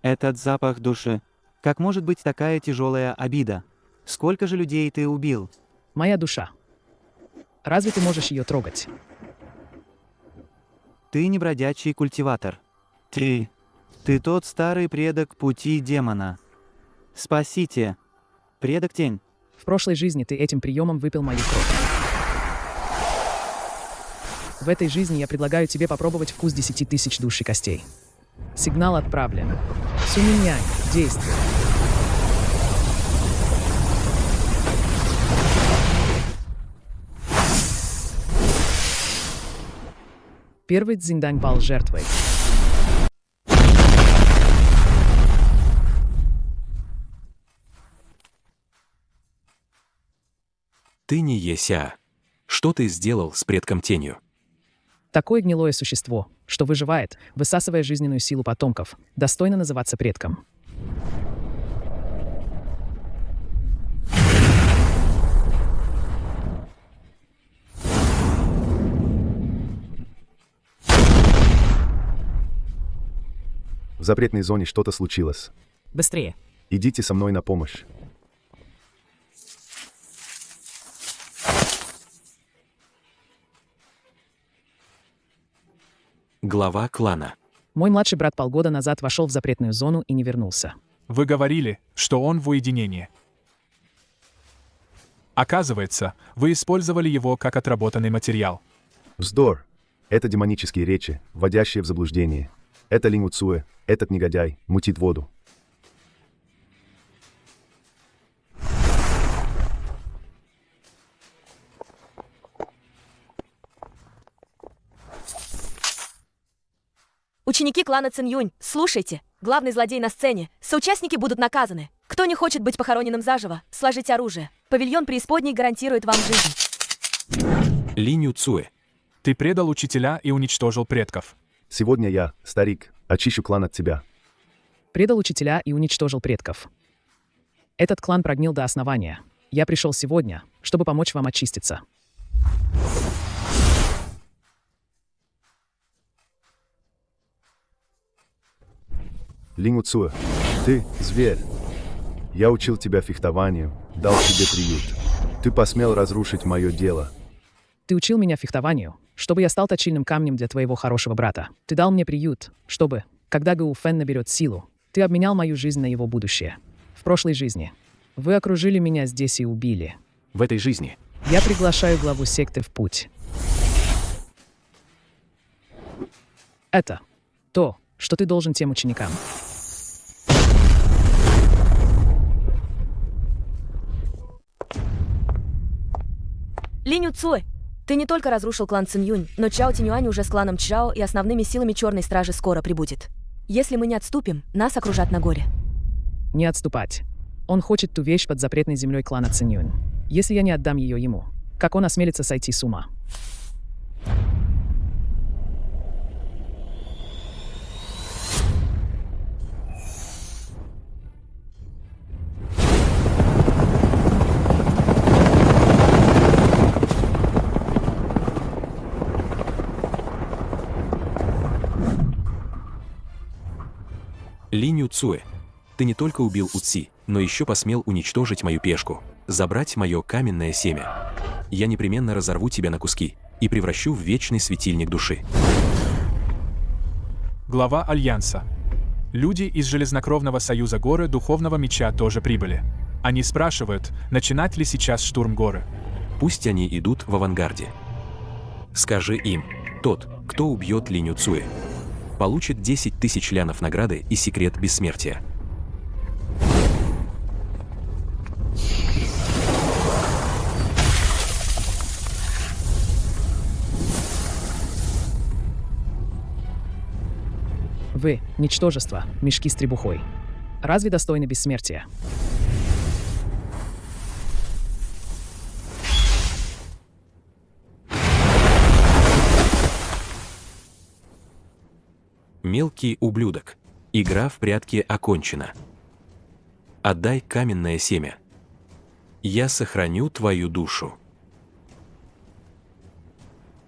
Этот запах души. Как может быть такая тяжелая обида? Сколько же людей ты убил? Моя душа. Разве ты можешь ее трогать? Ты не бродячий культиватор. Ты тот старый предок пути демона. Спасите. Предок Тень. В прошлой жизни ты этим приемом выпил мою кровь. В этой жизни я предлагаю тебе попробовать вкус 10 тысяч душ и костей. Сигнал отправлен. Суминянь, действуй. Первый Цзиньдань пал жертвой. Ты не Еся. Что ты сделал с предком Тенью? Такое гнилое существо, что выживает, высасывая жизненную силу потомков, достойно называться предком. В запретной зоне что-то случилось. Быстрее. Идите со мной на помощь. Глава клана. Мой младший брат полгода назад вошел в запретную зону и не вернулся. Вы говорили, что он в уединении. Оказывается, вы использовали его как отработанный материал. Вздор. Это демонические речи, вводящие в заблуждение. Это Линь Уцуэ, этот негодяй, мутит воду. Ученики клана Цинь-Юнь, слушайте. Главный злодей на сцене. Соучастники будут наказаны. Кто не хочет быть похороненным заживо, сложите оружие. Павильон преисподней гарантирует вам жизнь. Линь Уцуэ. Ты предал учителя и уничтожил предков. Сегодня я, старик, очищу клан от тебя. Предал учителя и уничтожил предков. Этот клан прогнил до основания. Я пришел сегодня, чтобы помочь вам очиститься. Линь Уцуэ, ты зверь. Я учил тебя фехтованию, дал тебе приют. Ты посмел разрушить мое дело. Ты учил меня фехтованию, чтобы я стал точильным камнем для твоего хорошего брата. Ты дал мне приют, чтобы, когда Гу Фэн наберет силу, ты обменял мою жизнь на его будущее. В прошлой жизни вы окружили меня здесь и убили. В этой жизни Я приглашаю главу секты в путь. Это то, что ты должен тем ученикам. Линь Уцуэ, ты не только разрушил клан Цинь-Юнь, но Чао Тинюань уже с кланом Чжао и основными силами Черной Стражи скоро прибудет. Если мы не отступим, нас окружат на горе. Не отступать. Он хочет ту вещь под запретной землей клана Цинь-Юнь. Если я не отдам ее ему, как он осмелится сойти с ума? Линь Уцуэ. Ты не только убил Уци, но еще посмел уничтожить мою пешку, забрать мое каменное семя. Я непременно разорву тебя на куски и превращу в вечный светильник души. глава Альянса. Люди из Железнокровного союза горы Духовного Меча тоже прибыли. Они спрашивают, начинать ли сейчас штурм горы. Пусть они идут в авангарде. Скажи им, тот, кто убьет Линь Уцуэ, получит 10 тысяч лянов награды и секрет бессмертия. Вы – ничтожество, мешки с требухой. Разве достойны бессмертия? Мелкий ублюдок. Игра в прятки окончена. Отдай каменное семя. Я сохраню твою душу.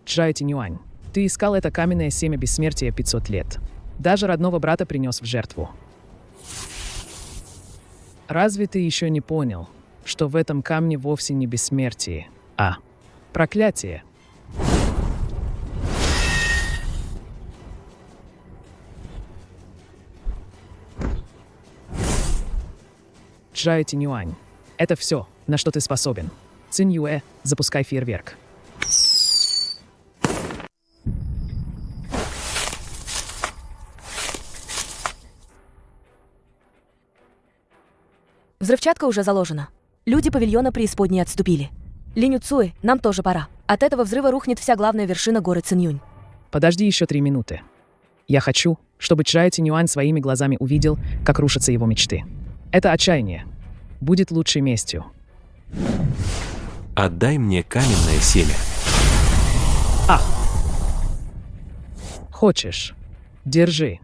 Чжао Тинюань, ты искал это каменное семя бессмертия 500 лет. Даже родного брата принес в жертву. Разве ты еще не понял, что в этом камне вовсе не бессмертие, а проклятие? Чжао Тинюань, это все, на что ты способен. Цинь Юэ, запускай фейерверк. Взрывчатка уже заложена. Люди павильона преисподней отступили. Линь Уцуэ, нам тоже пора. От этого взрыва рухнет вся главная вершина горы Цинюнь. Подожди еще 3 минуты. Я хочу, чтобы Чжао Тинюань своими глазами увидел, как рушатся его мечты. Это отчаяние будет лучшей местью. Отдай мне каменное семя. Ах! Хочешь? Держи.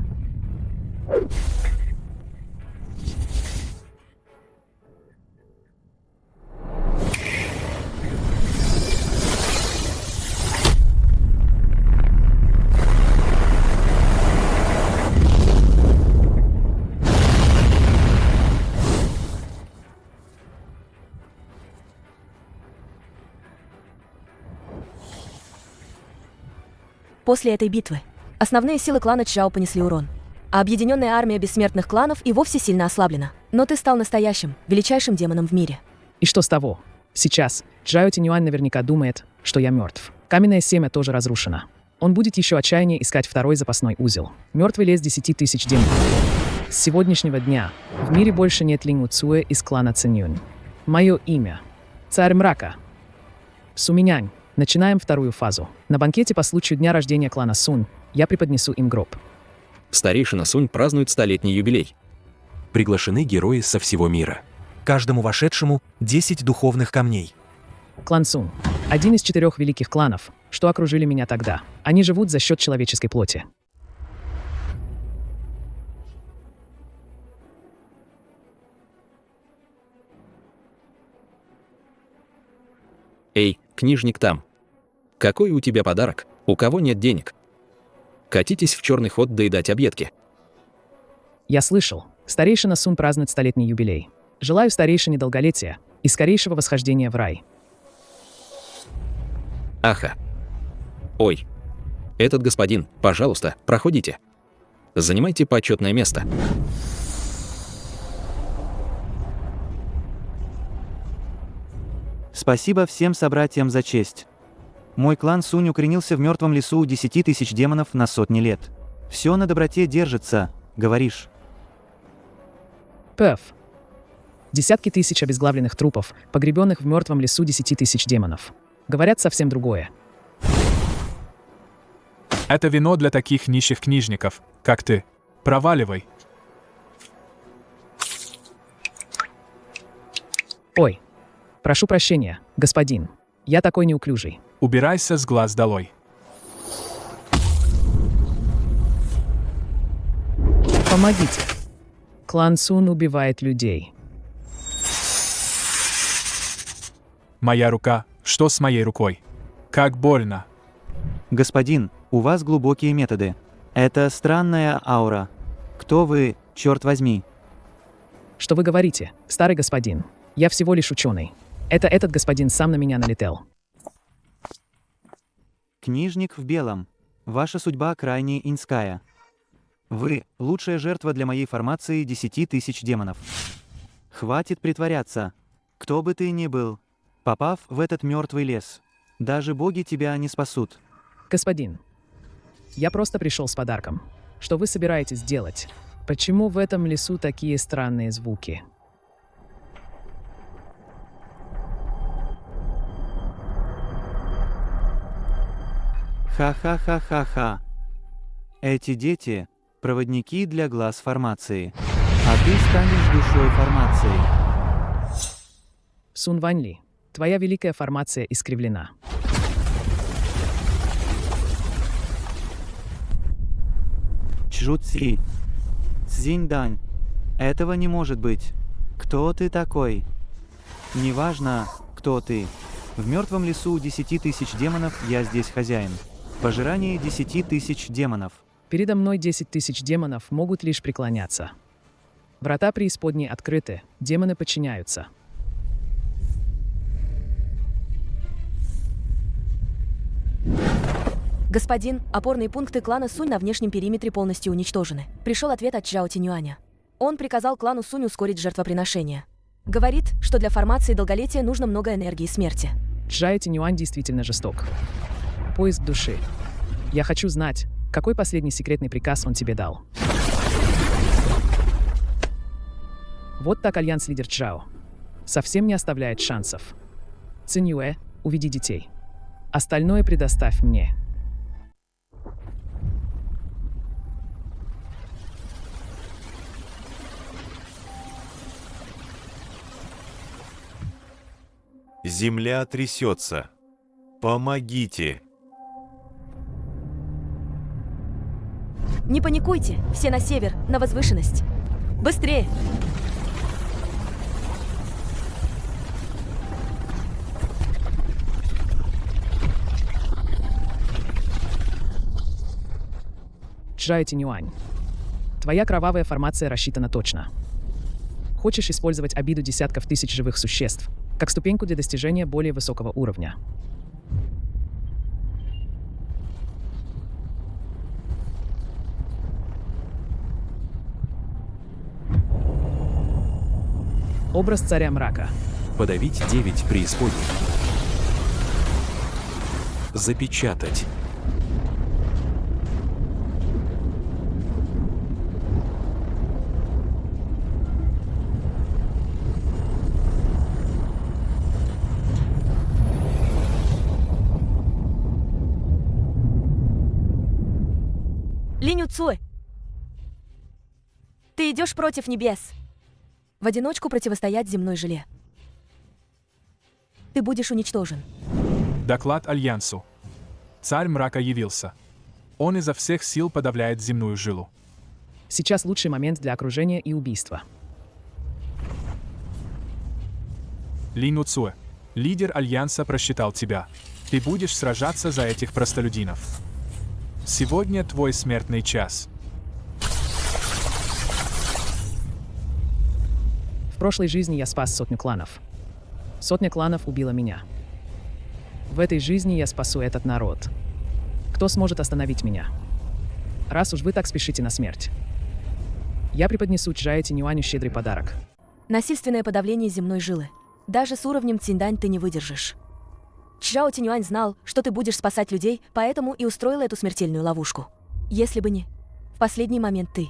После этой битвы основные силы клана Чжао понесли урон, а объединенная армия бессмертных кланов и вовсе сильно ослаблена. Но ты стал настоящим, величайшим демоном в мире. И что с того? Сейчас Чжао Тинюань наверняка думает, что я мертв. Каменное семя тоже разрушено. Он будет еще отчаяннее искать второй запасной узел. Мертвый лес 10 тысяч демонов. С сегодняшнего дня в мире больше нет Линь Уцуэ из клана Цинюнь. Мое имя – Царь Мрака. Суминянь. Начинаем вторую фазу. На банкете по случаю дня рождения клана Сунь я преподнесу им гроб. Старейшина Сунь празднует 100-летний юбилей. Приглашены герои со всего мира. Каждому вошедшему 10 духовных камней. Клан Сунь – один из 4 великих кланов, что окружили меня тогда. Они живут за счет человеческой плоти. Эй, книжник там. Какой у тебя подарок? У кого нет денег? Катитесь в черный ход доедать объедки. Я слышал, старейшина Сунь празднует 100-летний юбилей. Желаю старейшине долголетия и скорейшего восхождения в рай. Аха. Ой. Этот господин, пожалуйста, проходите. Занимайте почетное место. Спасибо всем собратьям за честь. Мой клан Сунь укоренился в мертвом лесу у 10 тысяч демонов на сотни лет. Все на доброте держится, говоришь. Пф. Десятки тысяч обезглавленных трупов, погребенных в мертвом лесу 10 тысяч демонов. Говорят совсем другое. Это вино для таких нищих книжников, как ты. Проваливай. Ой. Прошу прощения, господин. Я такой неуклюжий. Убирайся с глаз долой. Помогите. Клан Сунь убивает людей. Моя рука. Что с моей рукой? Как больно. Господин, у вас глубокие методы. Это странная аура. Кто вы, черт возьми? Что вы говорите, старый господин? Я всего лишь ученый. Это этот господин сам на меня налетел. Книжник в белом. Ваша судьба крайне инская. Вы – лучшая жертва для моей формации 10 тысяч демонов. Хватит притворяться. Кто бы ты ни был, попав в этот мертвый лес, даже боги тебя не спасут. Господин, я просто пришел с подарком. Что вы собираетесь делать? Почему в этом лесу такие странные звуки? Ха-ха-ха-ха-ха. Эти дети – проводники для глаз формации. А ты станешь душой формации. Сун Ваньли, твоя великая формация искривлена. Чжуци. Цзиньдань. Этого не может быть. Кто ты такой? Неважно, кто ты. В мертвом лесу 10 тысяч демонов я здесь хозяин. Пожирание 10 тысяч демонов. Передо мной 10 тысяч демонов могут лишь преклоняться. Врата преисподней открыты, демоны подчиняются. Господин, опорные пункты клана Сунь на внешнем периметре полностью уничтожены. Пришел ответ от Чжао Тинюаня. Он приказал клану Сунь ускорить жертвоприношение. Говорит, что для формации долголетия нужно много энергии смерти. Чжао Тинюань действительно жесток. Поиск души. Я хочу знать, какой последний секретный приказ он тебе дал. Вот так альянс-лидер Чжао. Совсем не оставляет шансов. Циньюэ, уведи детей. Остальное предоставь мне. Земля трясется. Помогите. Не паникуйте, все на север, на возвышенность. Быстрее! Чжао Тинюань. Твоя кровавая формация рассчитана точно. Хочешь использовать обиду десятков тысяч живых существ как ступеньку для достижения более высокого уровня. Образ царя мрака. Подавить 9 преисподней. Запечатать. Линь Уцуэ! Ты идешь против небес. В одиночку противостоять земной желе. Ты будешь уничтожен. Доклад Альянсу. Царь мрака явился. Он изо всех сил подавляет земную жилу. Сейчас лучший момент для окружения и убийства. Линь Уцуэ, лидер Альянса просчитал тебя. Ты будешь сражаться за этих простолюдинов. Сегодня твой смертный час. В прошлой жизни я спас 100 кланов. 100 кланов убила меня. В этой жизни я спасу этот народ. Кто сможет остановить меня? Раз уж вы так спешите на смерть. Я преподнесу Чжао Тинюаню щедрый подарок. Насильственное подавление земной жилы. Даже с уровнем Циньдань ты не выдержишь. Чжао Тинюань знал, что ты будешь спасать людей, поэтому и устроил эту смертельную ловушку. Если бы не в последний момент ты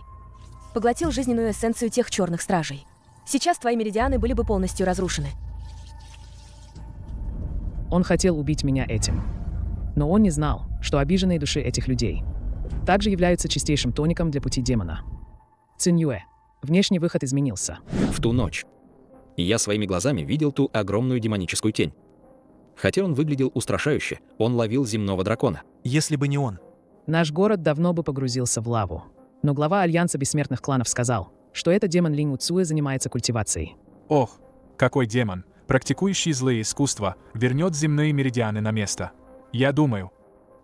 поглотил жизненную эссенцию тех черных стражей. Сейчас твои меридианы были бы полностью разрушены. Он хотел убить меня этим. Но он не знал, что обиженные души этих людей также являются чистейшим тоником для пути демона. Циньюэ, внешний выход изменился. В ту ночь я своими глазами видел ту огромную демоническую тень. Хотя он выглядел устрашающе, он ловил земного дракона. Если бы не он. Наш город давно бы погрузился в лаву. Но глава Альянса Бессмертных Кланов сказал, что этот демон Линь Уцуэ занимается культивацией. Ох, какой демон, практикующий злые искусства, вернет земные меридианы на место. Я думаю,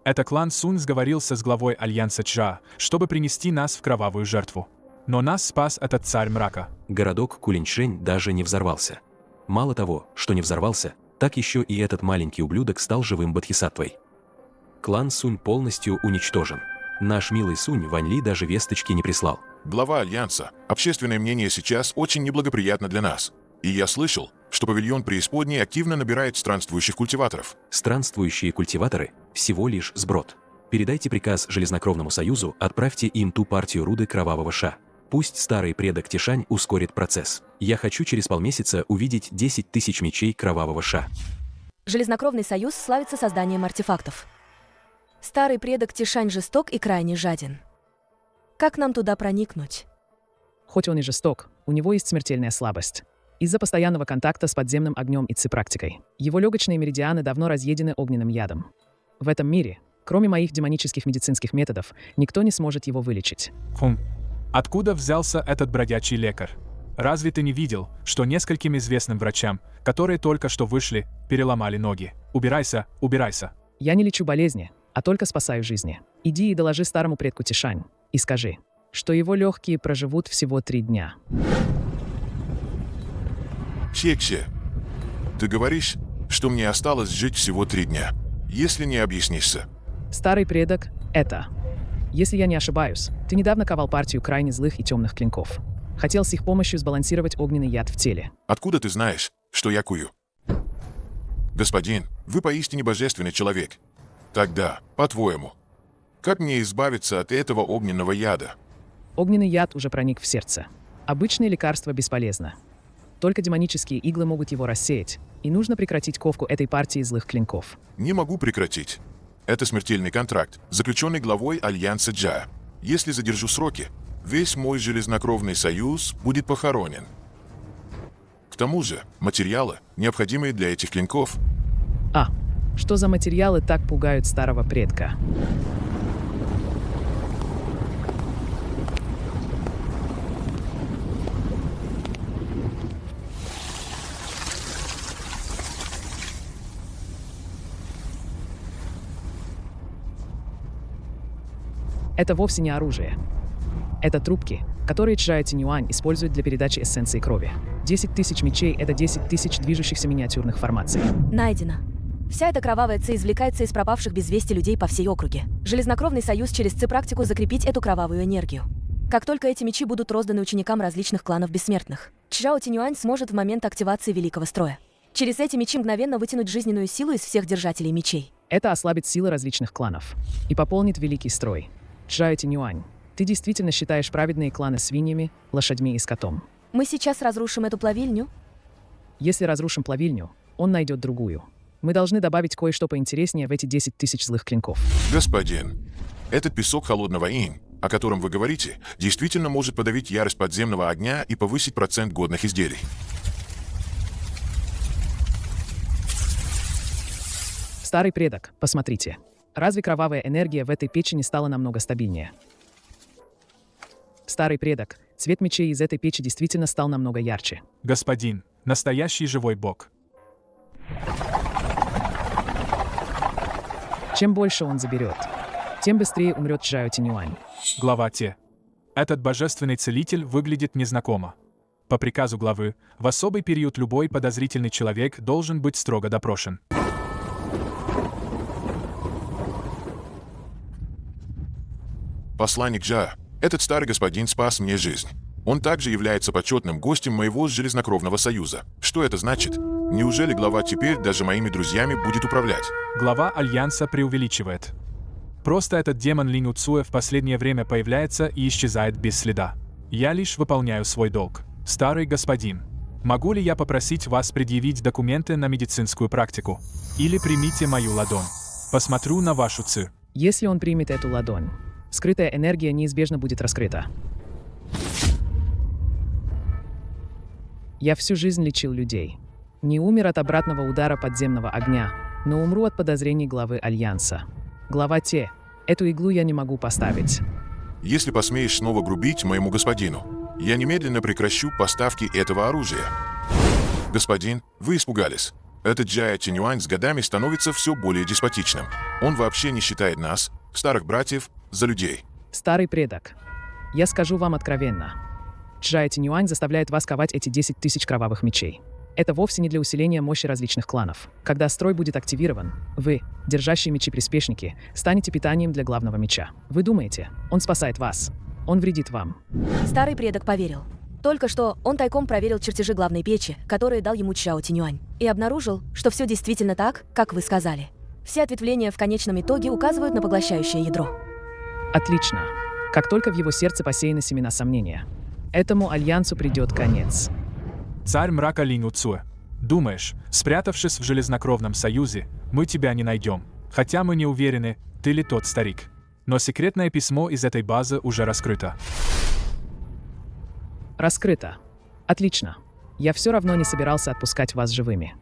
это клан Сунь сговорился с главой Альянса Чжа, чтобы принести нас в кровавую жертву. Но нас спас этот царь мрака. Городок Кулиньшень даже не взорвался. Мало того, что не взорвался, так еще и этот маленький ублюдок стал живым бодхисаттвой. Клан Сунь полностью уничтожен. Наш милый Сунь Ваньли даже весточки не прислал. Глава Альянса, общественное мнение сейчас очень неблагоприятно для нас. И я слышал, что павильон преисподней активно набирает странствующих культиваторов. Странствующие культиваторы – всего лишь сброд. Передайте приказ Железнокровному союзу, отправьте им ту партию руды Кровавого Ша. Пусть старый предок Тишань ускорит процесс. Я хочу через полмесяца увидеть 10 тысяч мечей Кровавого Ша. Железнокровный союз славится созданием артефактов. Старый предок Тишань жесток и крайне жаден. Как нам туда проникнуть? Хоть он и жесток, у него есть смертельная слабость. Из-за постоянного контакта с подземным огнем и ци-практикой. Его легочные меридианы давно разъедены огненным ядом. В этом мире, кроме моих демонических медицинских методов, никто не сможет его вылечить. Откуда взялся этот бродячий лекарь? Разве ты не видел, что нескольким известным врачам, которые только что вышли, переломали ноги? Убирайся, убирайся. Я не лечу болезни, а только спасаю жизни. Иди и доложи старому предку Тишань и скажи, что его легкие проживут всего 3 дня. Чексе, ты говоришь, что мне осталось жить всего 3 дня, если не объяснишься. Старый предок — это... Если я не ошибаюсь, ты недавно ковал партию крайне злых и темных клинков. Хотел с их помощью сбалансировать огненный яд в теле. Откуда ты знаешь, что я кую? Господин, вы поистине божественный человек. Тогда, по-твоему, как мне избавиться от этого огненного яда? Огненный яд уже проник в сердце. Обычные лекарства бесполезны. Только демонические иглы могут его рассеять, и нужно прекратить ковку этой партии злых клинков. Не могу прекратить. Это смертельный контракт, заключенный главой Альянса Джа. Если задержу сроки, весь мой железнокровный союз будет похоронен. К тому же, материалы, необходимые для этих клинков... Что за материалы так пугают старого предка? Это вовсе не оружие. Это трубки, которые Чжао Тинюань использует для передачи эссенции крови. 10 тысяч мечей — это 10 тысяч движущихся миниатюрных формаций. Найдено. Вся эта кровавая ци извлекается из пропавших без вести людей по всей округе. Железнокровный союз через ци-практику закрепить эту кровавую энергию. Как только эти мечи будут розданы ученикам различных кланов бессмертных, Чжао Тинюань сможет в момент активации Великого Строя через эти мечи мгновенно вытянуть жизненную силу из всех держателей мечей. Это ослабит силы различных кланов и пополнит Великий Строй. Чжао Тинюань, ты действительно считаешь праведные кланы свиньями, лошадьми и скотом? Мы сейчас разрушим эту плавильню? Если разрушим плавильню, он найдет другую. Мы должны добавить кое-что поинтереснее в эти 10 тысяч злых клинков. Господин, этот песок холодного инь, о котором вы говорите, действительно может подавить ярость подземного огня и повысить процент годных изделий. Старый предок, посмотрите. Разве кровавая энергия в этой печи не стала намного стабильнее? Старый предок, цвет мечей из этой печи действительно стал намного ярче. Господин, настоящий живой бог. Чем больше он заберет, тем быстрее умрет Чжао Тинюань. Глава Те. Этот божественный целитель выглядит незнакомо. По приказу главы, в особый период любой подозрительный человек должен быть строго допрошен. Посланник Джа, этот старый господин спас мне жизнь. Он также является почетным гостем моего железнокровного союза. Что это значит? Неужели глава теперь даже моими друзьями будет управлять? Глава Альянса преувеличивает. Просто этот демон Линь Уцуэ в последнее время появляется и исчезает без следа. Я лишь выполняю свой долг. Старый господин, могу ли я попросить вас предъявить документы на медицинскую практику? Или примите мою ладонь. Посмотрю на вашу ци. Если он примет эту ладонь, скрытая энергия неизбежно будет раскрыта. Я всю жизнь лечил людей. Не умер от обратного удара подземного огня, но умру от подозрений главы Альянса. Глава Те, эту иглу я не могу поставить. Если посмеешь снова грубить моему господину, я немедленно прекращу поставки этого оружия. Господин, вы испугались. Этот Чжао Тинюань с годами становится все более деспотичным. Он вообще не считает нас, старых братьев, за людей. Старый предок, я скажу вам откровенно. Чжао Тинюань заставляет вас ковать эти 10 тысяч кровавых мечей. Это вовсе не для усиления мощи различных кланов. Когда строй будет активирован, вы, держащие мечи-приспешники, станете питанием для главного меча. Вы думаете, он спасает вас? Он вредит вам. Старый предок поверил. Только что он тайком проверил чертежи главной печи, которые дал ему Чжао Тинюань, и обнаружил, что все действительно так, как вы сказали. Все ответвления в конечном итоге указывают на поглощающее ядро. Отлично. Как только в его сердце посеяны семена сомнения, этому альянсу придет конец. Царь мрака Линь Уцуэ. Думаешь, спрятавшись в Железнокровном союзе, мы тебя не найдем. Хотя мы не уверены, ты ли тот старик. Но секретное письмо из этой базы уже раскрыто. Раскрыто. Отлично. Я все равно не собирался отпускать вас живыми.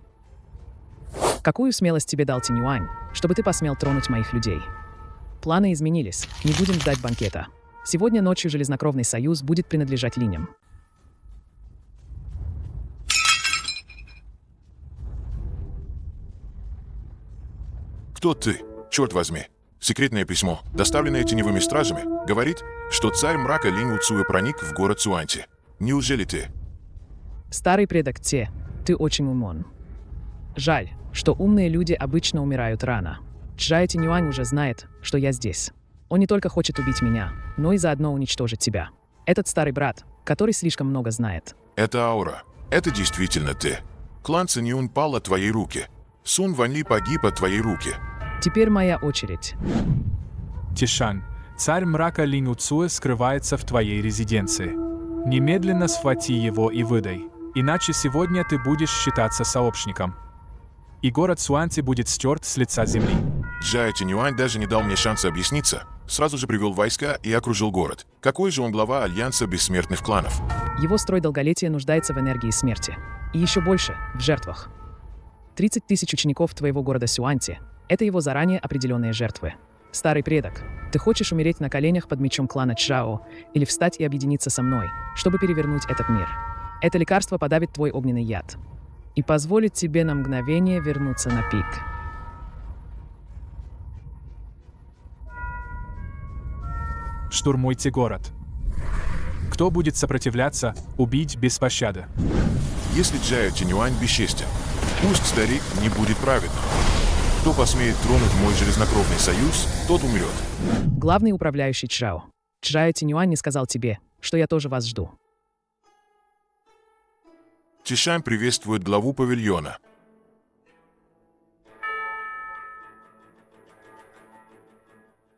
Какую смелость тебе дал Тинюань, чтобы ты посмел тронуть моих людей? Планы изменились. Не будем ждать банкета. Сегодня ночью Железнокровный союз будет принадлежать Линям. Кто ты? Черт возьми. Секретное письмо, доставленное теневыми стражами, говорит, что царь мрака Линь Уцуэ проник в город Цюаньти. Неужели ты? Старый предок Те, ты очень умен. Жаль, что умные люди обычно умирают рано. Чжао Тинюань уже знает, что я здесь. Он не только хочет убить меня, но и заодно уничтожить тебя. Этот старый брат, который слишком много знает. Это аура. Это действительно ты. Клан Циньюнь пал от твоей руки. Сун Ванли погиб от твоей руки. Теперь моя очередь. Тишан, царь мрака Линь Уцуэ скрывается в твоей резиденции. Немедленно схвати его и выдай, иначе сегодня ты будешь считаться сообщником. И город Цюаньти будет стерт с лица земли. Чжао Тинюань даже не дал мне шанса объясниться. Сразу же привел войска и окружил город. Какой же он глава Альянса Бессмертных Кланов? Его строй долголетия нуждается в энергии смерти. И еще больше – в жертвах. 30 тысяч учеников твоего города Цюаньти – это его заранее определенные жертвы. Старый предок, ты хочешь умереть на коленях под мечом клана Чжао или встать и объединиться со мной, чтобы перевернуть этот мир? Это лекарство подавит твой огненный яд и позволит тебе на мгновение вернуться на пик. Штурмуйте город. Кто будет сопротивляться, убить без пощады. Если Чжао Тинюань бесчестен, пусть старик не будет праведным. Кто посмеет тронуть мой Железнокровный союз, тот умрет. Главный управляющий Чжао. Чжао Тинюань не сказал тебе, что я тоже вас жду. Тишань приветствует главу павильона.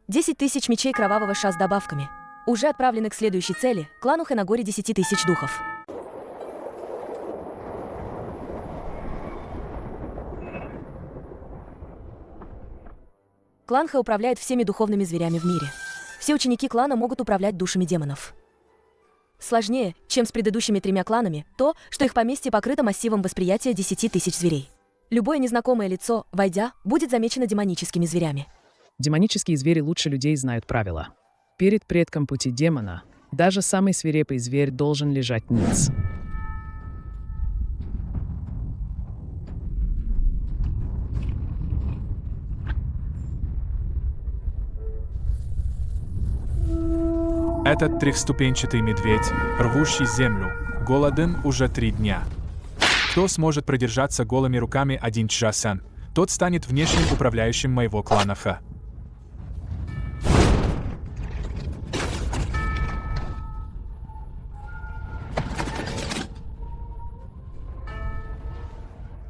«10 тысяч мечей кровавого ша с добавками. Уже отправлены к следующей цели, клану Хэнагори 10 тысяч духов». Клан Хэ управляет всеми духовными зверями в мире. Все ученики клана могут управлять душами демонов. Сложнее, чем с предыдущими 3 кланами, то, что их поместье покрыто массивом восприятия 10 тысяч зверей. Любое незнакомое лицо, войдя, будет замечено демоническими зверями. Демонические звери лучше людей знают правила. Перед предком пути демона даже самый свирепый зверь должен лежать ниц. Этот трехступенчатый медведь, рвущий землю, голоден уже 3 дня. Кто сможет продержаться голыми руками 1 час, тот станет внешним управляющим моего клана Хэ.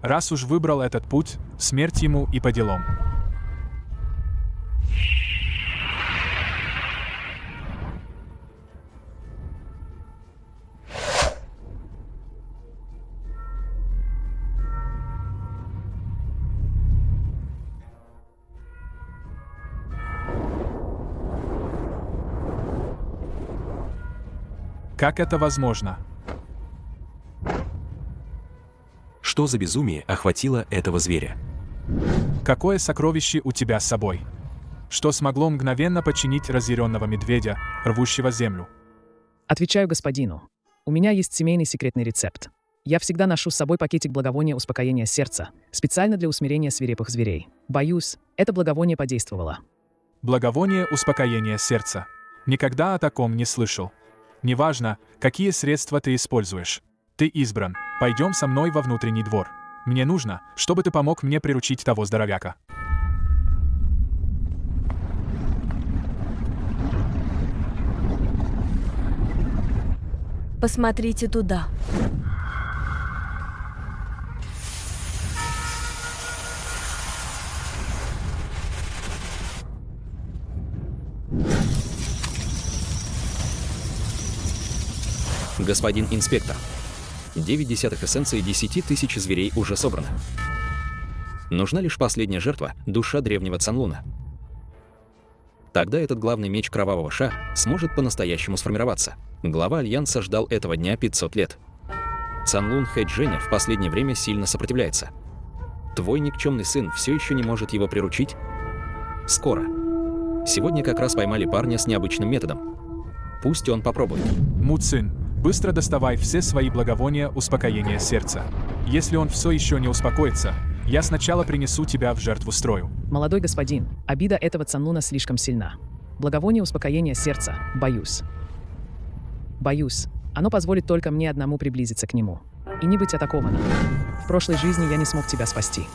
Раз уж выбрал этот путь, смерть ему и по делам. Как это возможно? Что за безумие охватило этого зверя? Какое сокровище у тебя с собой? Что смогло мгновенно подчинить разъяренного медведя, рвущего землю? Отвечаю господину. У меня есть семейный секретный рецепт. Я всегда ношу с собой пакетик благовония успокоения сердца, специально для усмирения свирепых зверей. Боюсь, это благовоние подействовало. Благовоние успокоения сердца. Никогда о таком не слышал. Неважно, какие средства ты используешь. Ты избран. Пойдем со мной во внутренний двор. Мне нужно, чтобы ты помог мне приручить того здоровяка. Посмотрите туда. Господин инспектор, 9/10 эссенции 10 тысяч зверей уже собрано. Нужна лишь последняя жертва, душа древнего Цанлуна. Тогда этот главный меч Кровавого Ша сможет по-настоящему сформироваться. Глава Альянса ждал этого дня 500 лет. Цанлун Хэджэня в последнее время сильно сопротивляется. Твой никчемный сын все еще не может его приручить? Скоро. Сегодня как раз поймали парня с необычным методом. Пусть он попробует. Муцин, быстро доставай все свои благовония успокоения сердца. Если он все еще не успокоится, я сначала принесу тебя в жертву строю. Молодой господин, обида этого Цанлуна слишком сильна. Благовоние успокоения сердца, боюсь. Боюсь, оно позволит только мне одному приблизиться к нему. И не быть атакованным. В прошлой жизни я не смог тебя спасти.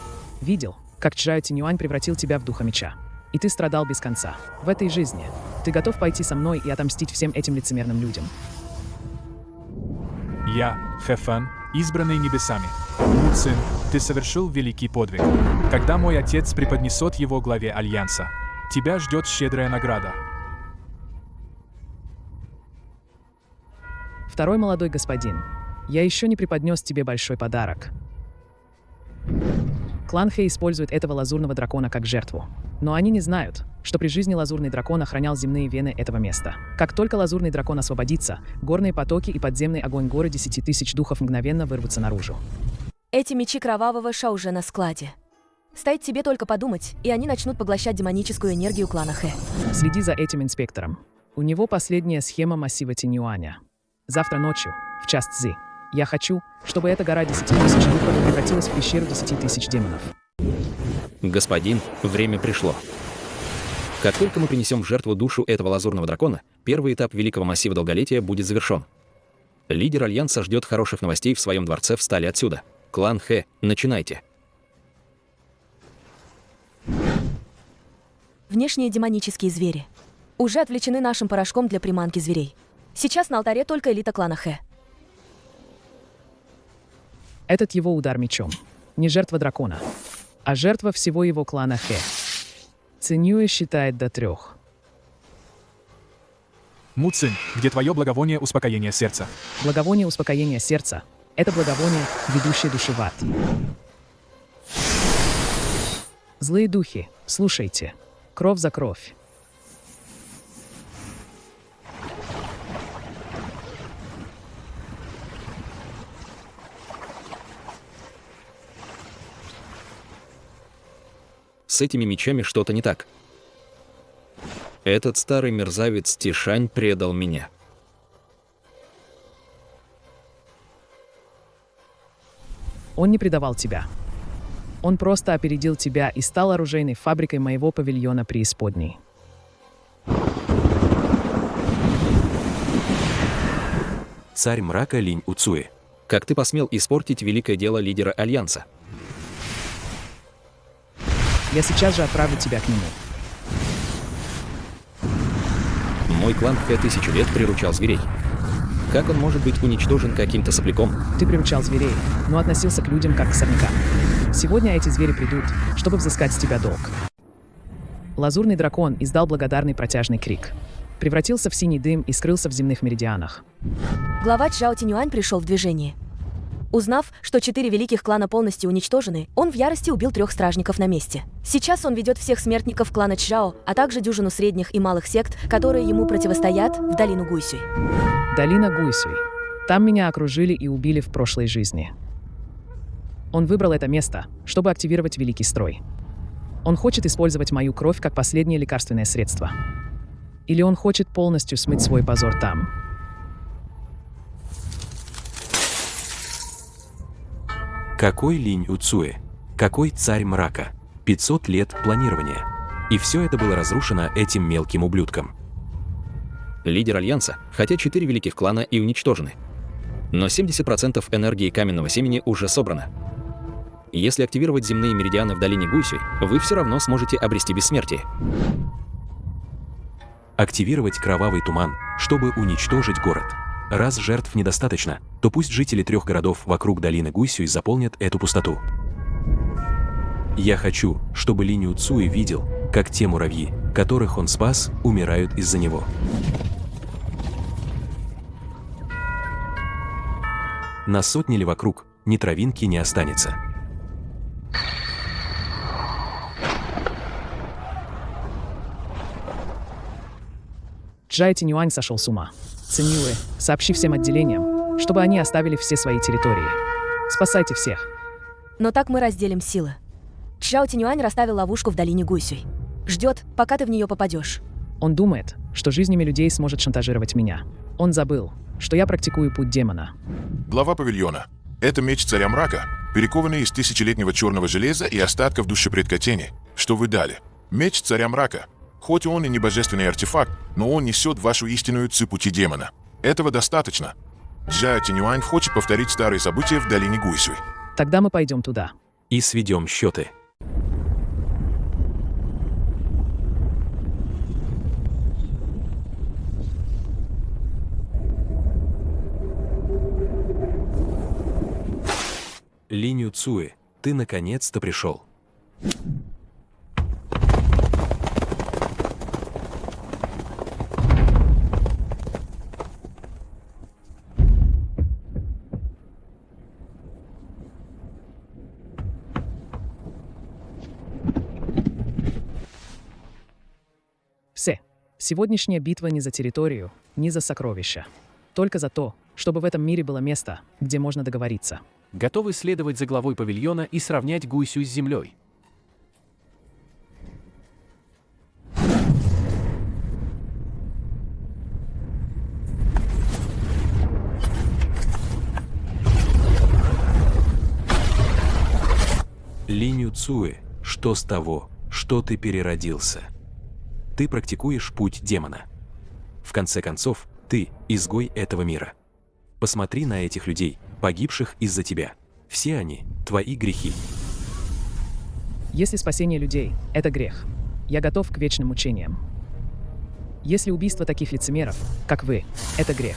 Видел, как Чжао Тинюань превратил тебя в духа меча. И ты страдал без конца. В этой жизни ты готов пойти со мной и отомстить всем этим лицемерным людям. Я, Хэфэн, избранный небесами. Муцин, ты совершил великий подвиг. Когда мой отец преподнесет его главе Альянса, тебя ждет щедрая награда. Второй молодой господин, я еще не преподнес тебе большой подарок. Клан Хэ использует этого лазурного дракона как жертву. Но они не знают, что при жизни лазурный дракон охранял земные вены этого места. Как только лазурный дракон освободится, горные потоки и подземный огонь горы 10 тысяч духов мгновенно вырвутся наружу. Эти мечи Кровавого Ша уже на складе. Стоит тебе только подумать, и они начнут поглощать демоническую энергию клана Хэ. Следи за этим инспектором. У него последняя схема массива Тинюаня. Завтра ночью, в час Цзи, я хочу, чтобы эта гора 10 тысяч духов превратилась в пещеру 10 тысяч демонов. Господин, время пришло. Как только мы принесем в жертву душу этого лазурного дракона, первый этап Великого Массива Долголетия будет завершен. Лидер Альянса ждет хороших новостей в своем дворце «Встали отсюда». Клан Хэ, начинайте. Внешние демонические звери уже отвлечены нашим порошком для приманки зверей. Сейчас на алтаре только элита клана Хэ. Этот его удар мечом. Не жертва дракона, а жертва всего его клана Хэ. Цинюэ считает до 3. Муцин, где твое благовоние успокоения сердца? Благовоние успокоения сердца – это благовоние, ведущее души в ад. Злые духи, слушайте. Кровь за кровь. С этими мечами что-то не так. Этот старый мерзавец Тишань предал меня. Он не предавал тебя. Он просто опередил тебя и стал оружейной фабрикой моего павильона преисподней. Царь мрака Линь Уцуэ. Как ты посмел испортить великое дело лидера Альянса? Я сейчас же отправлю тебя к нему. Мой клан Хэ 1000 лет приручал зверей. Как он может быть уничтожен каким-то сопляком? Ты приручал зверей, но относился к людям как к сорнякам. Сегодня эти звери придут, чтобы взыскать с тебя долг. Лазурный дракон издал благодарный протяжный крик. Превратился в синий дым и скрылся в земных меридианах. Глава Чжао Тинюань пришел в движение. Узнав, что 4 великих клана полностью уничтожены, он в ярости убил 3 стражников на месте. Сейчас он ведет всех смертников клана Чжао, а также дюжину средних и малых сект, которые ему противостоят, в долину Гуйсюй. Долина Гуйсюй. Там меня окружили и убили в прошлой жизни. Он выбрал это место, чтобы активировать Великий Строй. Он хочет использовать мою кровь как последнее лекарственное средство. Или он хочет полностью смыть свой позор там. Какой Линь Уцуэ? Какой царь мрака? 500 лет планирования. И все это было разрушено этим мелким ублюдком. Лидер Альянса, хотя 4 великих клана и уничтожены. Но 70% энергии каменного семени уже собрано. Если активировать земные меридианы в долине Гуйсюй, вы все равно сможете обрести бессмертие. Активировать кровавый туман, чтобы уничтожить город. Раз жертв недостаточно, то пусть жители 3 городов вокруг долины Гуйсюй заполнят эту пустоту. Я хочу, чтобы Линь Уцуэ видел, как те муравьи, которых он спас, умирают из-за него. На сотни ли вокруг, ни травинки не останется. Джай Тинюань сошел с ума. Цинь-Юэ, сообщи всем отделениям, чтобы они оставили все свои территории. Спасайте всех. Но так мы разделим силы. Чжао Тинюань расставил ловушку в долине Гуйсюй. Ждет, пока ты в нее попадешь. Он думает, что жизнями людей сможет шантажировать меня. Он забыл, что я практикую путь демона. Глава павильона. Это меч царя мрака, перекованный из тысячелетнего черного железа и остатков души предка тени, что вы дали. Меч царя мрака. Хоть он и не божественный артефакт, но он несет вашу истинную ци пути демона. Этого достаточно. Джао Тинюань хочет повторить старые события в долине Гуйсюй. Тогда мы пойдем туда. И сведем счеты. Линь Уцуэ, ты наконец-то пришел. Все. Сегодняшняя битва не за территорию, не за сокровища. Только за то, чтобы в этом мире было место, где можно договориться. Готовы следовать за главой павильона и сравнять Гуйсюй с землей. Линь Уцуэ, что с того, что ты переродился? Ты практикуешь путь демона. В конце концов, ты изгой этого мира. Посмотри на этих людей, погибших из-за тебя. Все они – твои грехи. Если спасение людей – это грех, я готов к вечным мучениям. Если убийство таких лицемеров, как вы, это грех,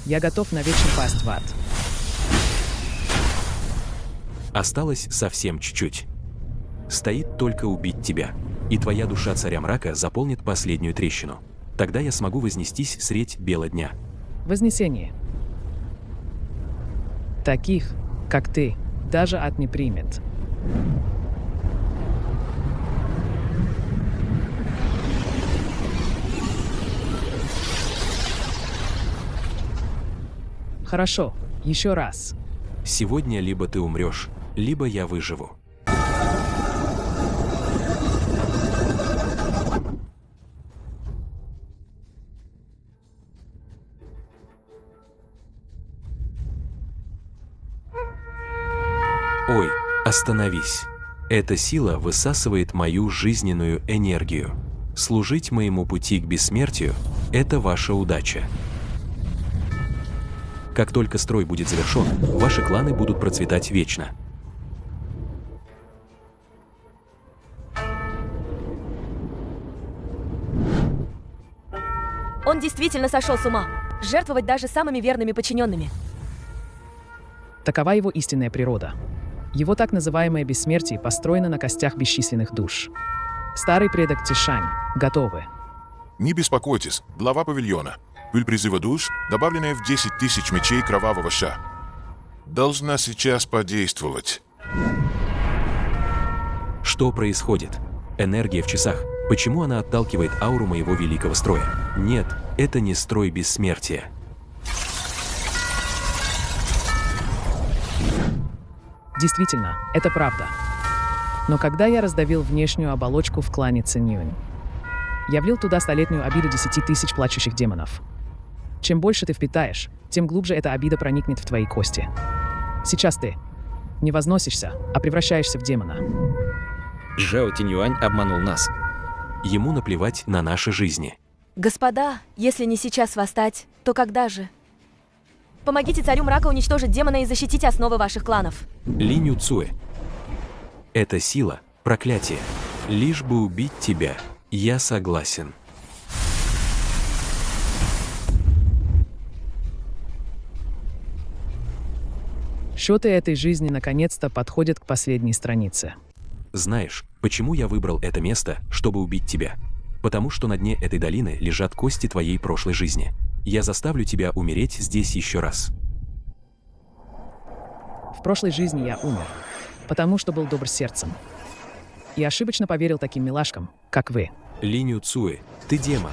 я готов навечно пасть в ад. Осталось совсем чуть-чуть. Стоит только убить тебя, и твоя душа царя мрака заполнит последнюю трещину. Тогда я смогу вознестись средь бела дня. Вознесение. Таких, как ты, даже ад не примет. Хорошо, еще раз. Сегодня либо ты умрешь, либо я выживу. Ой, остановись. Эта сила высасывает мою жизненную энергию. Служить моему пути к бессмертию – это ваша удача. Как только строй будет завершен, ваши кланы будут процветать вечно. Он действительно сошел с ума. Жертвовать даже самыми верными подчиненными. Такова его истинная природа. Его так называемое бессмертие построено на костях бесчисленных душ. Старый предок Тишань, готовы. Не беспокойтесь, глава павильона. Пыль призыва душ, добавленная в 10 тысяч мечей кровавого ша, должна сейчас подействовать. Что происходит? Энергия в часах. Почему она отталкивает ауру моего великого строя? Нет, это не строй бессмертия. Действительно, это правда. Но когда я раздавил внешнюю оболочку в клане Цинь-Юнь, я влил туда столетнюю обиду 10 тысяч плачущих демонов. Чем больше ты впитаешь, тем глубже эта обида проникнет в твои кости. Сейчас ты не возносишься, а превращаешься в демона. Джао Тинюань обманул нас. Ему наплевать на наши жизни. Господа, если не сейчас восстать, то когда же? Помогите царю мрака уничтожить демона и защитите основы ваших кланов. Линь Уцуэ. Это сила, проклятие. Лишь бы убить тебя. Я согласен. Счеты этой жизни наконец-то подходят к последней странице. Знаешь, почему я выбрал это место, чтобы убить тебя? Потому что на дне этой долины лежат кости твоей прошлой жизни. Я заставлю тебя умереть здесь еще раз. В прошлой жизни я умер, потому что был добр сердцем. И ошибочно поверил таким милашкам, как вы. Линь Уцуэ, ты демон.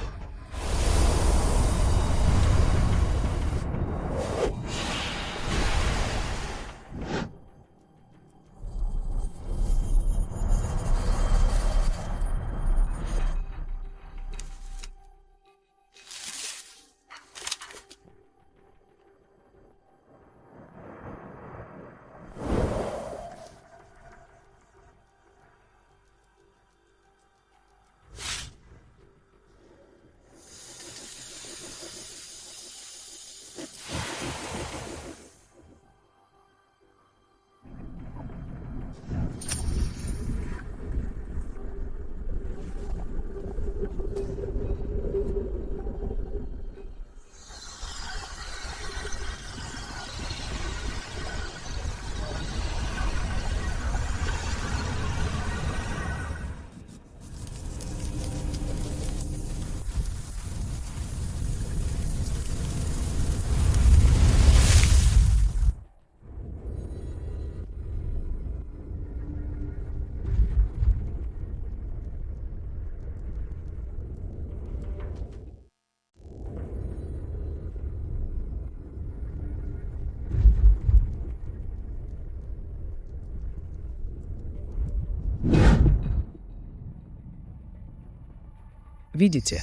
Видите?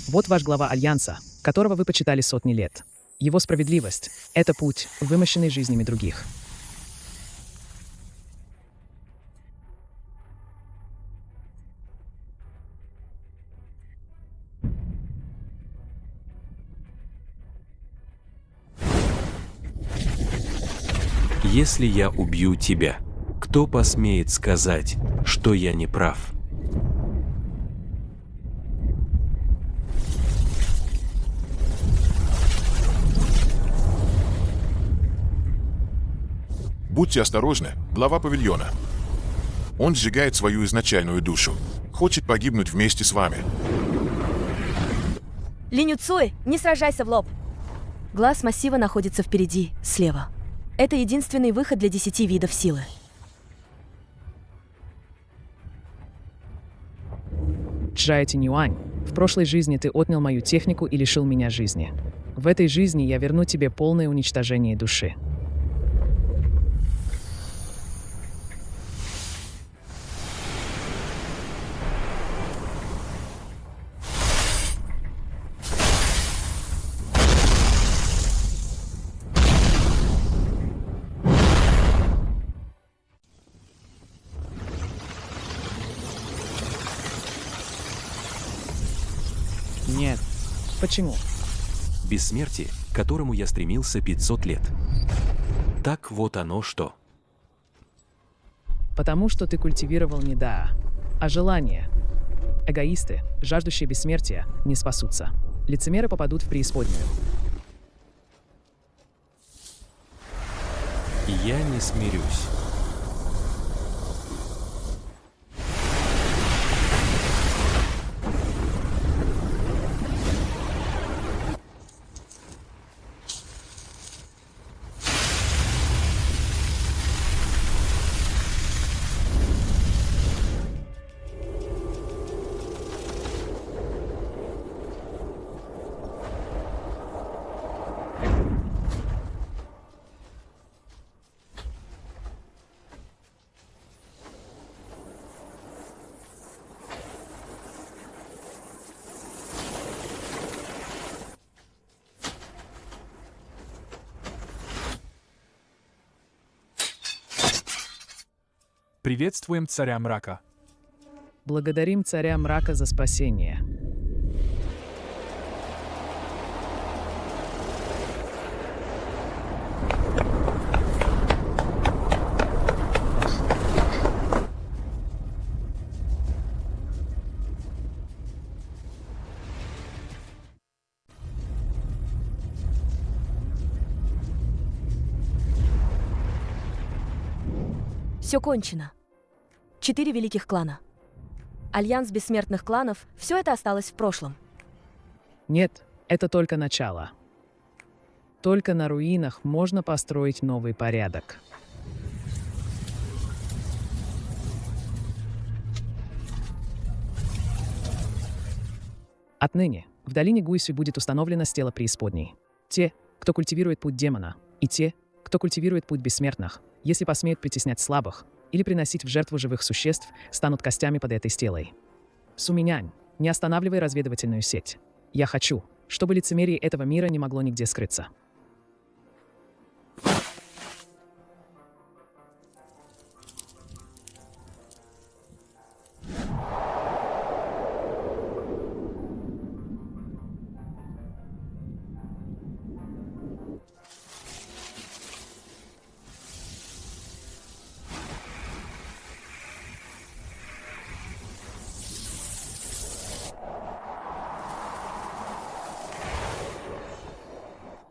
Вот ваш глава Альянса, которого вы почитали сотни лет. Его справедливость — это путь, вымощенный жизнями других. Если я убью тебя, кто посмеет сказать, что я не прав? Будьте осторожны, глава павильона. Он сжигает свою изначальную душу. Хочет погибнуть вместе с вами. Линь Уцуэ, не сражайся в лоб. Глаз массива находится впереди, слева. Это единственный выход для 10 видов силы. Чжао Тиньюань, в прошлой жизни ты отнял мою технику и лишил меня жизни. В этой жизни я верну тебе полное уничтожение души. Нет. Почему? Бессмертие, к которому я стремился 500 лет. Так вот оно что. Потому что ты культивировал не да, а желание. Эгоисты, жаждущие бессмертия, не спасутся. Лицемеры попадут в преисподнюю. Я не смирюсь. Приветствуем царя мрака. Благодарим царя мрака за спасение. Все кончено. 4 великих клана. Альянс бессмертных кланов, все это осталось в прошлом. Нет, это только начало. Только на руинах можно построить новый порядок. Отныне в долине Гуйсю будет установлена стела преисподней. Те, кто культивирует путь демона, и те, кто культивирует путь бессмертных, если посмеют притеснять слабых или приносить в жертву живых существ, станут костями под этой стелой. Суминянь, не останавливай разведывательную сеть. Я хочу, чтобы лицемерие этого мира не могло нигде скрыться.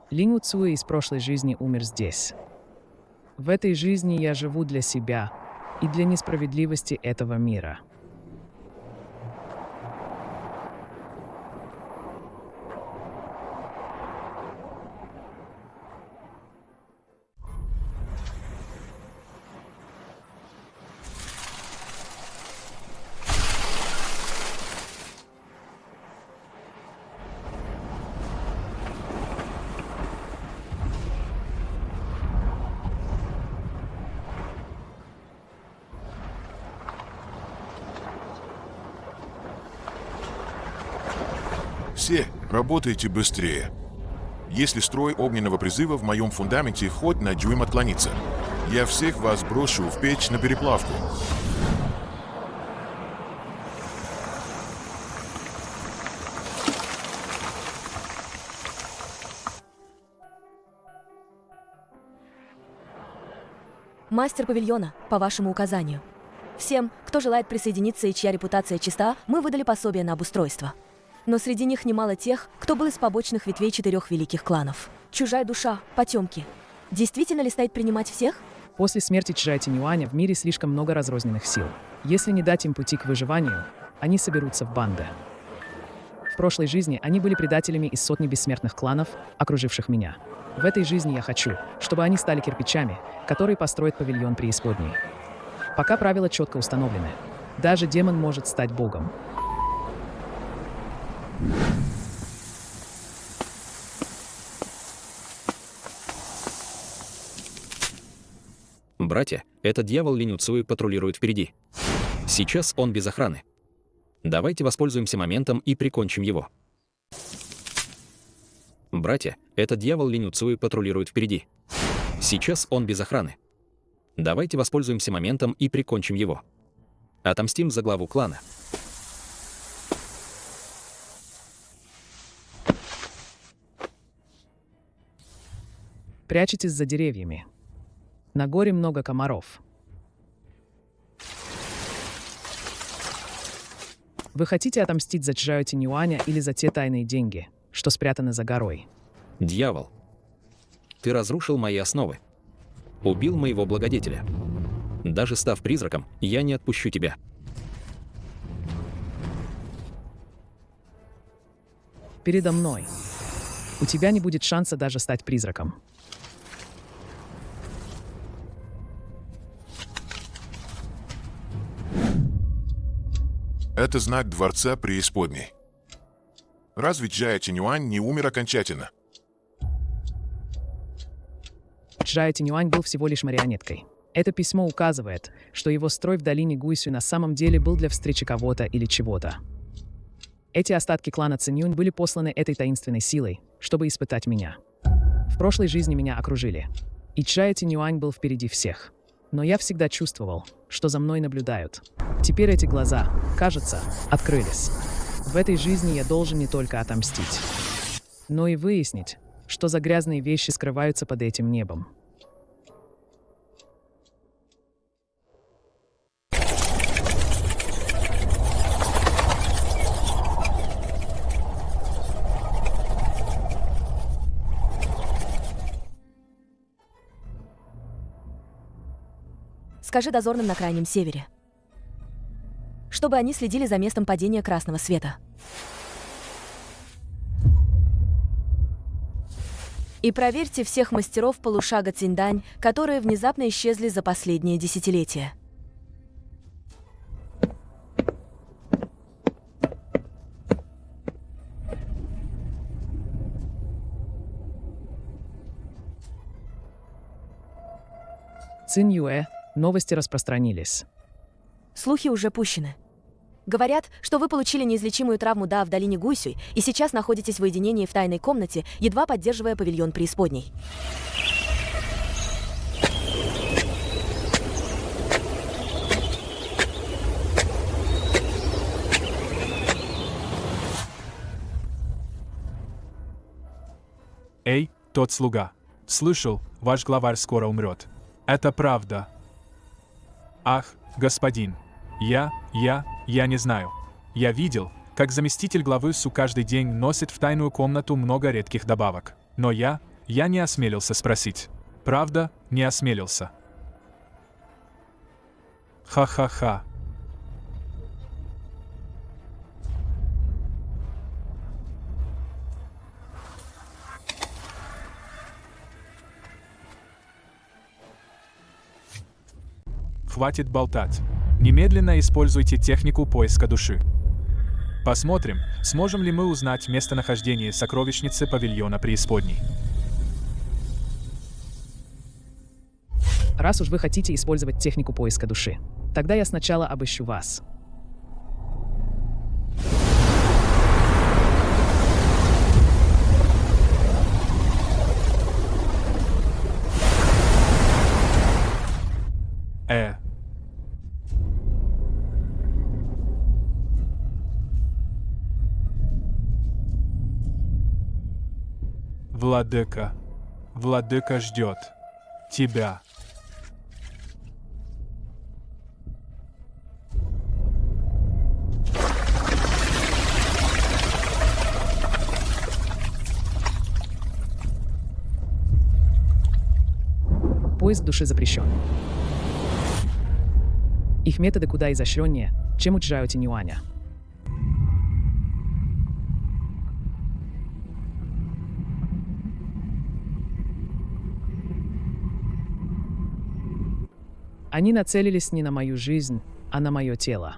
Линь Уцуэ из прошлой жизни умер здесь. В этой жизни я живу для себя и для несправедливости этого мира. Все работайте быстрее. Если строй огненного призыва в моем фундаменте хоть на дюйм отклонится, я всех вас брошу в печь на переплавку. Мастер павильона, по вашему указанию. Всем, кто желает присоединиться и чья репутация чиста, мы выдали пособие на обустройство. Но среди них немало тех, кто был из побочных ветвей 4 великих кланов. Чужая душа, потемки. Действительно ли стоит принимать всех? После смерти Чжая Тинюаня в мире слишком много разрозненных сил. Если не дать им пути к выживанию, они соберутся в банды. В прошлой жизни они были предателями из сотни бессмертных кланов, окруживших меня. В этой жизни я хочу, чтобы они стали кирпичами, которые построят павильон преисподней. Пока правила четко установлены. Даже демон может стать богом. Братья, этот дьявол Линь Уцуэ патрулирует впереди. Сейчас он без охраны. Давайте воспользуемся моментом и прикончим его. Братья, этот дьявол Линь Уцуэ патрулирует впереди. Сейчас он без охраны. Давайте воспользуемся моментом и прикончим его. Отомстим за главу клана. Прячетесь за деревьями. На горе много комаров. Вы хотите отомстить за Чжао Тинюаня или за те тайные деньги, что спрятаны за горой? Дьявол, ты разрушил мои основы. Убил моего благодетеля. Даже став призраком, я не отпущу тебя. Передо мной. У тебя не будет шанса даже стать призраком. Это знак Дворца Преисподней. Разве Чжая Тинюань не умер окончательно? Чжао Тинюань был всего лишь марионеткой. Это письмо указывает, что его строй в долине Гуйсю на самом деле был для встречи кого-то или чего-то. Эти остатки клана Цинюнь были посланы этой таинственной силой, чтобы испытать меня. В прошлой жизни меня окружили, и Чжао Тинюань был впереди всех. Но я всегда чувствовал, что за мной наблюдают. Теперь эти глаза, кажется, открылись. В этой жизни я должен не только отомстить, но и выяснить, что за грязные вещи скрываются под этим небом. Скажи дозорным на крайнем севере, чтобы они следили за местом падения красного света. И проверьте всех мастеров полушага Циньдань, которые внезапно исчезли за последние десятилетия. Цин Юэ, новости распространились. Слухи уже пущены. Говорят, что вы получили неизлечимую травму Да в долине Гуйсюй и сейчас находитесь в уединении в тайной комнате, едва поддерживая павильон преисподней. Эй, тот слуга. Слышал, ваш главарь скоро умрет. Это правда. Ах, господин. Я не знаю. Я видел, как заместитель главы Су каждый день носит в тайную комнату много редких добавок. Но я не осмелился спросить. Правда, не осмелился. Ха-ха-ха. Хватит болтать. Немедленно используйте технику поиска души. Посмотрим, сможем ли мы узнать местонахождение сокровищницы павильона преисподней. Раз уж вы хотите использовать технику поиска души, тогда я сначала обыщу вас. Владыка ждет тебя. Поиск души запрещен. Их методы куда изощреннее, чем у Чжао Тиньюаня. Они нацелились не на мою жизнь, а на мое тело.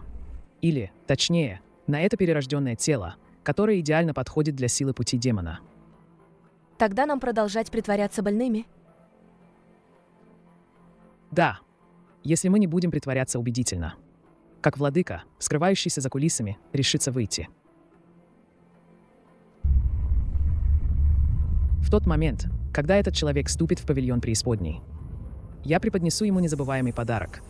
Или, точнее, на это перерожденное тело, которое идеально подходит для силы пути демона. Тогда нам продолжать притворяться больными? Да, если мы не будем притворяться убедительно. Как владыка, скрывающийся за кулисами, решится выйти. В тот момент, когда этот человек ступит в павильон преисподней, я преподнесу ему незабываемый подарок.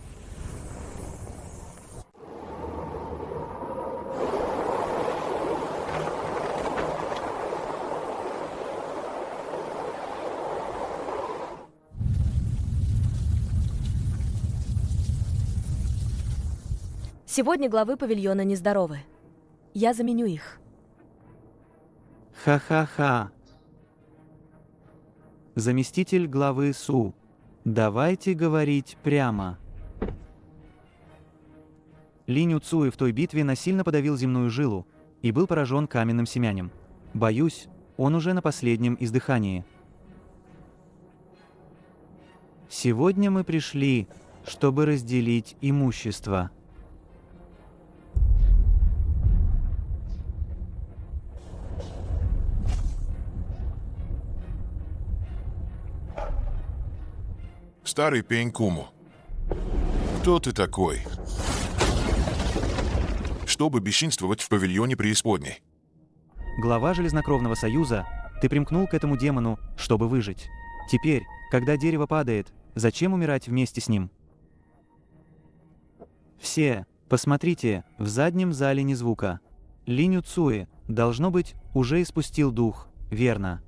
Сегодня главы павильона нездоровы. Я заменю их. Ха-ха-ха. Заместитель главы Су. Давайте говорить прямо. Линь Уцуэ в той битве насильно подавил земную жилу и был поражен каменным семенем. Боюсь, он уже на последнем издыхании. Сегодня мы пришли, чтобы разделить имущество. Старый пень Куму. Кто ты такой? Чтобы бесчинствовать в павильоне преисподней. Глава Железнокровного Союза, ты примкнул к этому демону, чтобы выжить. Теперь, когда дерево падает, зачем умирать вместе с ним? Все, посмотрите, в заднем зале ни звука. Линь Уцуэ, должно быть, уже испустил дух, верно?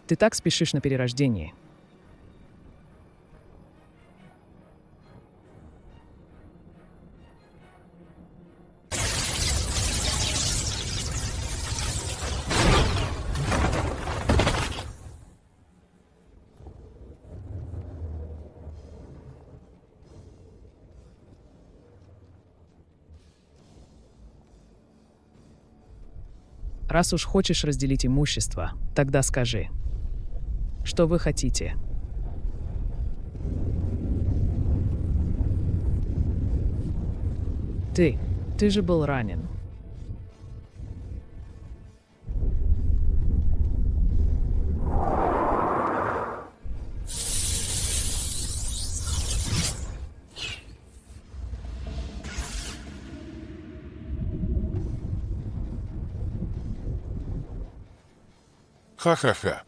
Ты так спешишь на перерождение. Раз уж хочешь разделить имущество, тогда скажи, что вы хотите. Ты же был ранен. Ха-ха-ха.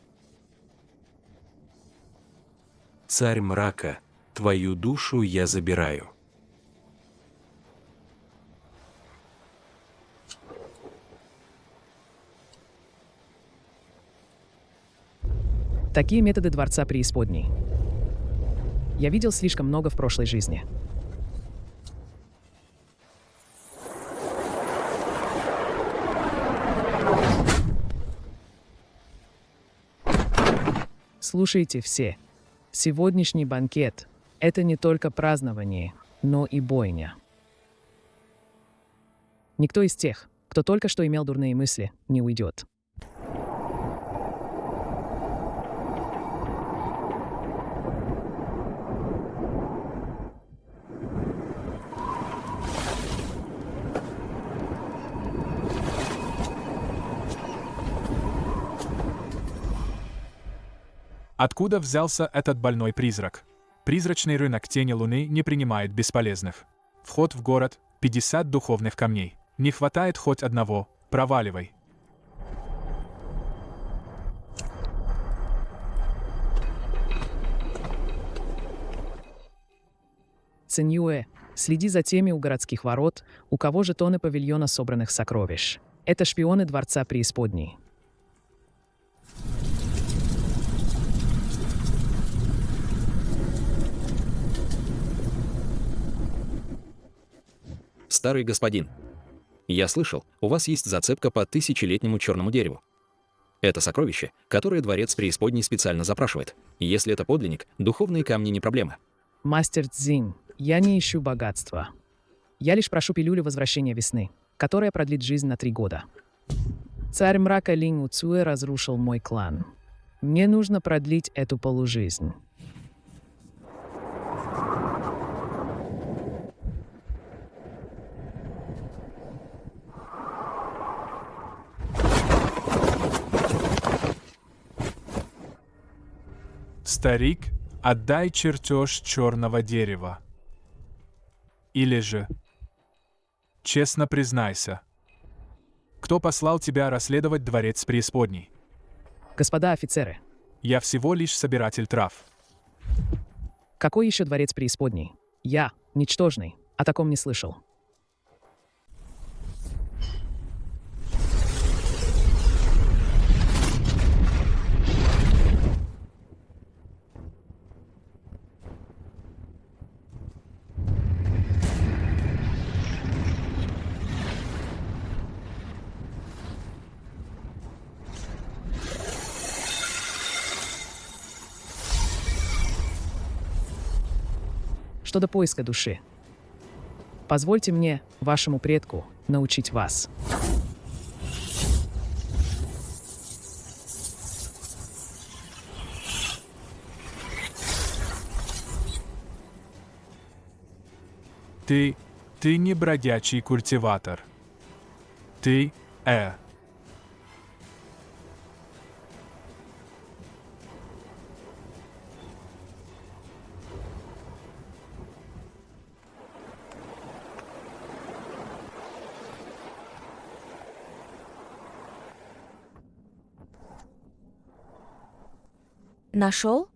Царь мрака, твою душу я забираю. Такие методы Дворца Преисподней. Я видел слишком много в прошлой жизни. Слушайте все. Сегодняшний банкет – это не только празднование, но и бойня. Никто из тех, кто только что имел дурные мысли, не уйдет. Откуда взялся этот больной призрак? Призрачный рынок Тени Луны не принимает бесполезных. Вход в город – 50 духовных камней. Не хватает хоть одного – проваливай. Циньюэ, следи за теми у городских ворот, у кого жетоны павильона собранных сокровищ. Это шпионы Дворца Преисподней. Старый господин, я слышал, у вас есть зацепка по тысячелетнему черному дереву. Это сокровище, которое Дворец Преисподней специально запрашивает. Если это подлинник, духовные камни не проблема. Мастер Цзинь, я не ищу богатства. Я лишь прошу пилюлю возвращения весны, которая продлит жизнь на 3 года. Царь мрака Линь Уцуэ разрушил мой клан. Мне нужно продлить эту полужизнь. Старик, отдай чертеж черного дерева. Или же, честно признайся, кто послал тебя расследовать Дворец Преисподней? Господа офицеры, Я всего лишь собиратель трав. какой еще Дворец Преисподней? Я, ничтожный, о таком не слышал. Что до поиска души. Позвольте мне, вашему предку, научить вас. Ты не бродячий культиватор. Ты Нашел?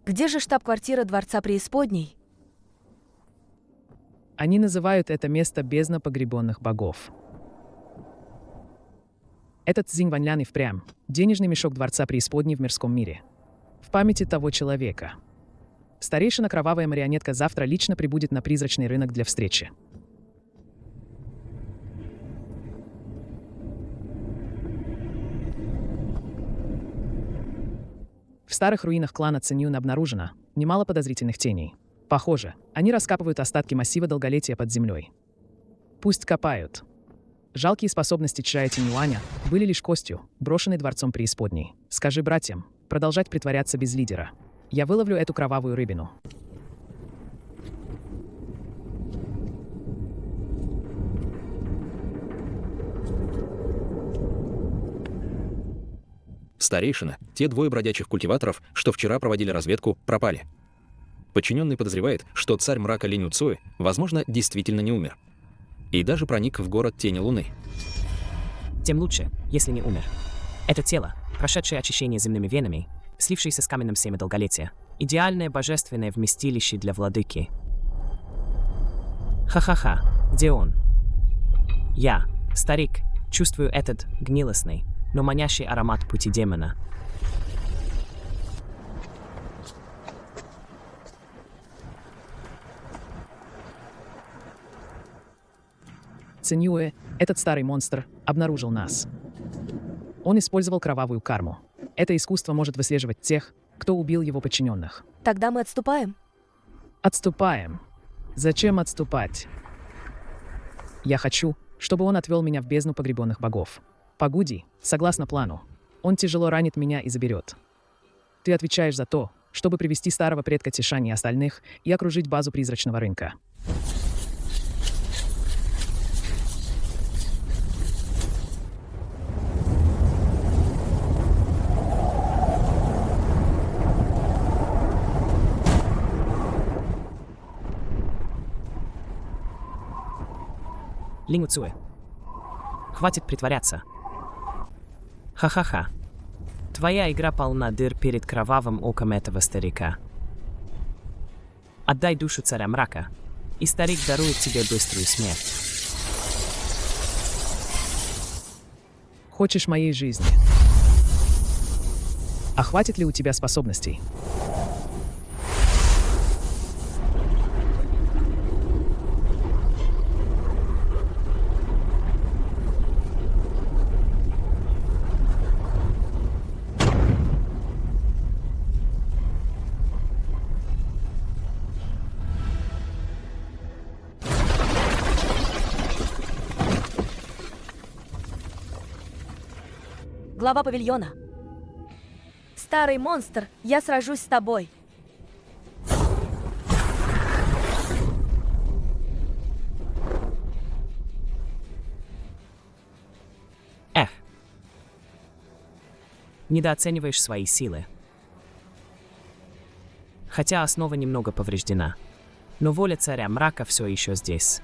Где же штаб-квартира Дворца Преисподней? Они называют это место бездна погребенных богов. Этот Цзинь Ваньлян и впрямь денежный мешок Дворца Преисподней в мирском мире. В памяти того человека. Старейшина Кровавая Марионетка завтра лично прибудет на призрачный рынок для встречи. В старых руинах клана Циньюн обнаружено немало подозрительных теней. Похоже, они раскапывают остатки массива долголетия под землей. Пусть копают. Жалкие способности Чжая Тиньюаня были лишь костью, брошенной дворцом преисподней. Скажи братьям, продолжать притворяться без лидера. Я выловлю эту кровавую рыбину. Старейшина, те двое бродячих культиваторов, что вчера проводили разведку, пропали. Подчиненный подозревает, что царь мрака Линь Уцуэ, возможно, действительно не умер. И даже проник в город Тени Луны. Тем лучше, если не умер. Это тело, прошедшее очищение земными венами, слившееся с каменным семя долголетия. Идеальное божественное вместилище для владыки. Ха-ха-ха, где он? Я, старик, чувствую этот гнилостный, но манящий аромат пути демона. Циньюэ, этот старый монстр, обнаружил нас. Он использовал кровавую карму. Это искусство может выслеживать тех, кто убил его подчиненных. Тогда мы отступаем? Отступаем. Зачем отступать? Я хочу, чтобы он отвел меня в бездну погребенных богов. Пагуди, согласно плану, он тяжело ранит меня и заберет. Ты отвечаешь за то, чтобы привести старого предка Тишани и остальных и окружить базу призрачного рынка. Линь Уцуэ. Хватит притворяться. Ха-ха-ха. Твоя игра полна дыр перед кровавым оком этого старика. Отдай душу царя мрака, и старик дарует тебе быструю смерть. Хочешь моей жизни? А хватит ли у тебя способностей? Глава павильона. Старый монстр, я сражусь с тобой. Эх. Недооцениваешь свои силы. Хотя основа немного повреждена. Но воля царя мрака все еще здесь.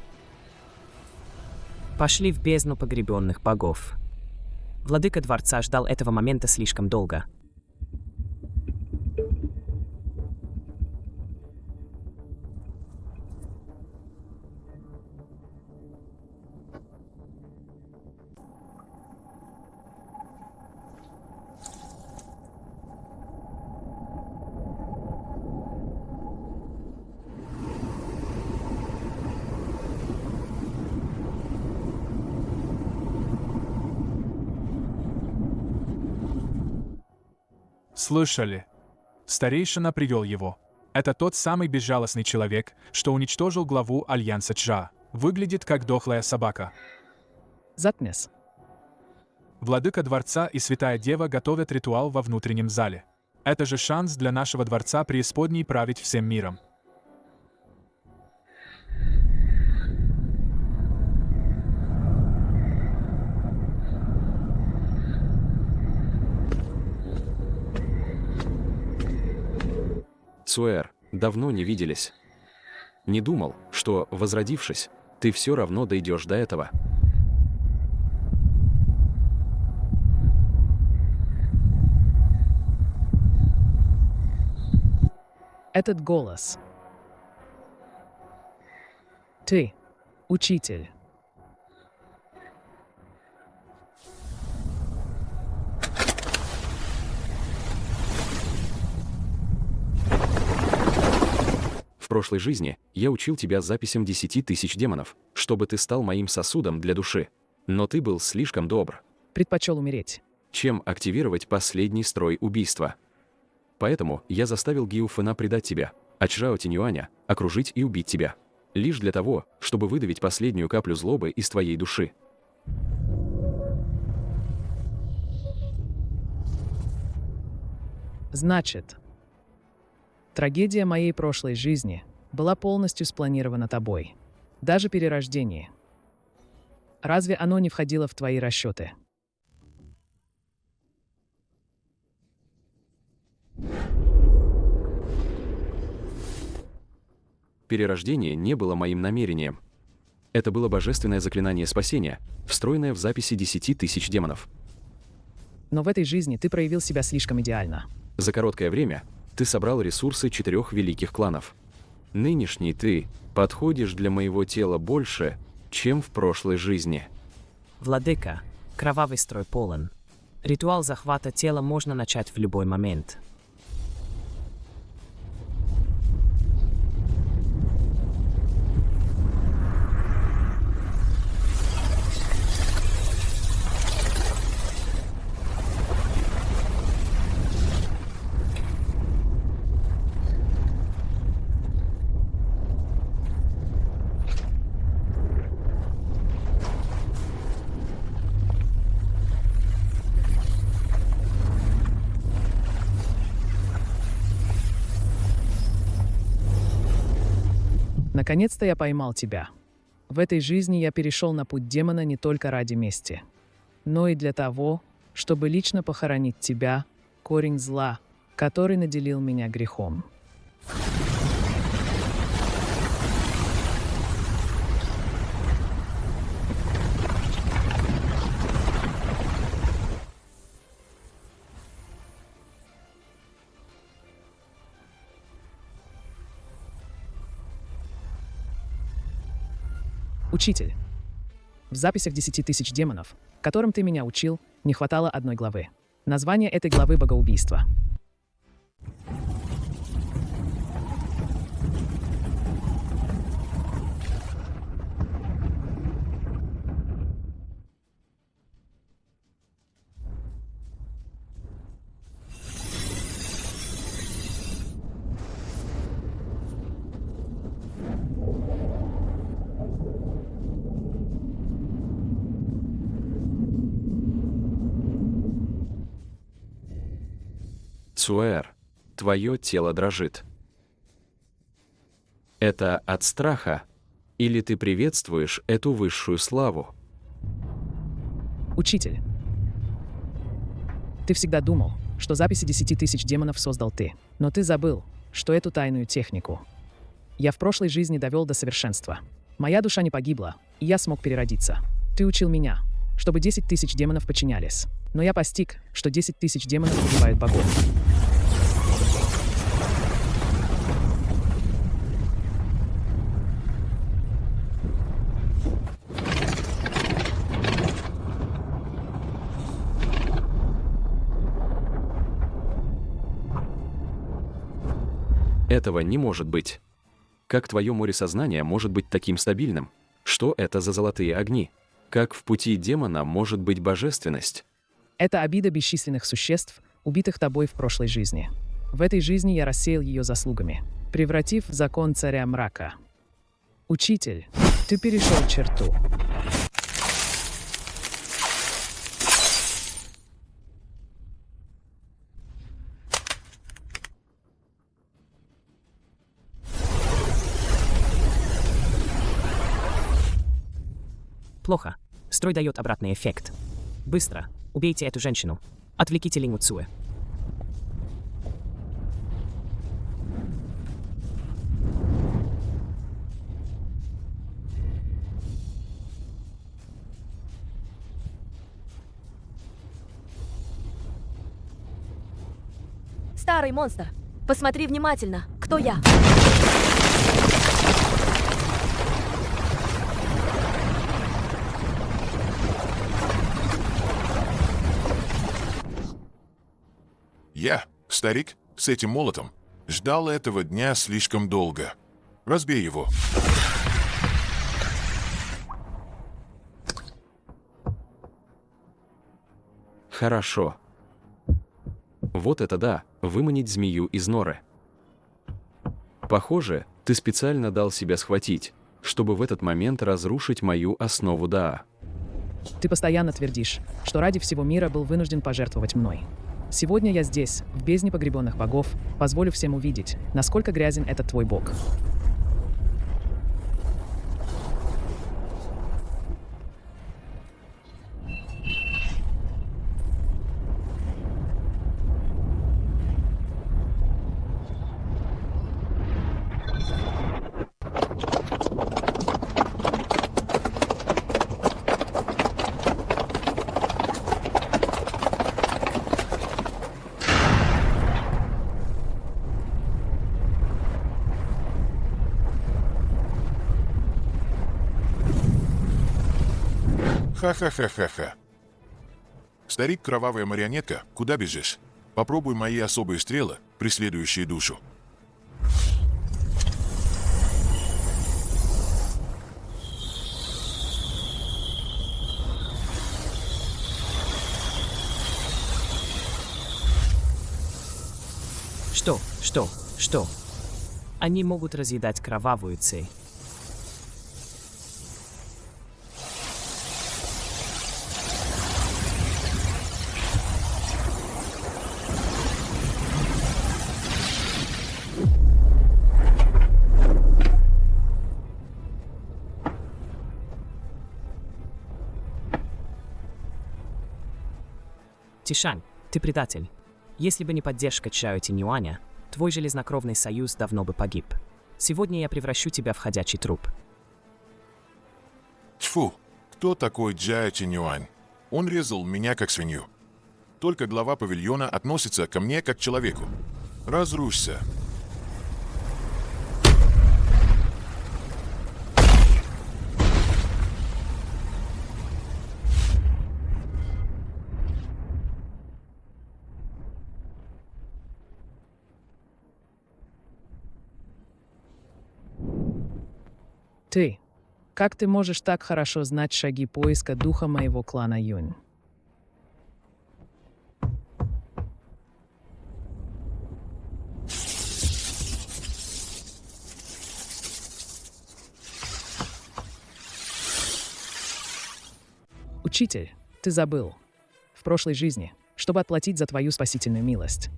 Пошли в бездну погребенных богов. Владыка дворца ждал этого момента слишком долго. Слышали? Старейшина привел его. Это тот самый безжалостный человек, что уничтожил главу Альянса Чжа. Выглядит как дохлая собака. Заткнись. Владыка дворца и Святая Дева готовят ритуал во внутреннем зале. Это же шанс для нашего дворца преисподней править всем миром. Цуэр, давно не виделись. Не думал, что, возродившись, ты все равно дойдешь до этого. Этот голос. Ты, учитель. В прошлой жизни я учил тебя записям 10 тысяч демонов, чтобы ты стал моим сосудом для души. Но ты был слишком добр. Предпочел умереть. Чем активировать последний строй убийства. Поэтому я заставил Гиу Фэна предать тебя, а Чжао Тиньюаня окружить и убить тебя. Лишь для того, чтобы выдавить последнюю каплю злобы из твоей души. Значит, трагедия моей прошлой жизни была полностью спланирована тобой. Даже перерождение. Разве оно не входило в твои расчеты? Перерождение не было моим намерением. Это было божественное заклинание спасения, встроенное в записи 10 тысяч демонов. Но в этой жизни ты проявил себя слишком идеально. За короткое время ты собрал ресурсы 4 великих кланов. Нынешний ты подходишь для моего тела больше, чем в прошлой жизни. Владыка, кровавый строй полон. Ритуал захвата тела можно начать в любой момент. Наконец-то я поймал тебя. В этой жизни я перешел на путь демона не только ради мести, но и для того, чтобы лично похоронить тебя, корень зла, который наделил меня грехом. Учитель, в записях 10 тысяч демонов, которым ты меня учил, не хватало одной главы. Название этой главы — богоубийство. Цуэр, твое тело дрожит. Это от страха? Или ты приветствуешь эту высшую славу? Учитель, ты всегда думал, что записи 10 тысяч демонов создал ты, но ты забыл, что эту тайную технику я в прошлой жизни довел до совершенства. Моя душа не погибла, и я смог переродиться. Ты учил меня, чтобы 10 тысяч демонов подчинялись. Но я постиг, что 10 тысяч демонов убивают богов. Этого не может быть. Как твое море сознания может быть таким стабильным? Что это за золотые огни? Как в пути демона может быть божественность? Это обида бесчисленных существ, убитых тобой в прошлой жизни. В этой жизни я рассеял ее заслугами, превратив в закон царя мрака. Учитель, ты перешел черту. Плохо. Строй дает обратный эффект. Быстро. Убейте эту женщину. Отвлеките Линь Уцуэ. Старый монстр, посмотри внимательно, кто я. Я, старик, с этим молотом, ждал этого дня слишком долго. Разбей его. Хорошо. Вот это да, выманить змею из норы. Похоже, ты специально дал себя схватить, чтобы в этот момент разрушить мою основу Даа. Ты постоянно твердишь, что ради всего мира был вынужден пожертвовать мной. Сегодня я здесь, в бездне погребенных богов, позволю всем увидеть, насколько грязен этот твой бог. Ха-ха-ха-ха-ха. Старик кровавая марионетка, куда бежишь? Попробуй мои особые стрелы, преследующие душу. Что? Они могут разъедать кровавую цель. Тишань, ты предатель. Если бы не поддержка Чжао Тиньюаня, твой железнокровный союз давно бы погиб. Сегодня я превращу тебя в ходячий труп. Тьфу, кто такой Чжао Тиньюань? Он резал меня как свинью. Только глава павильона относится ко мне как к человеку. Разрушься. Ты. Как ты можешь так хорошо знать шаги поиска духа моего клана Юнь? Учитель, ты забыл. В прошлой жизни, чтобы отплатить за твою спасительную милость,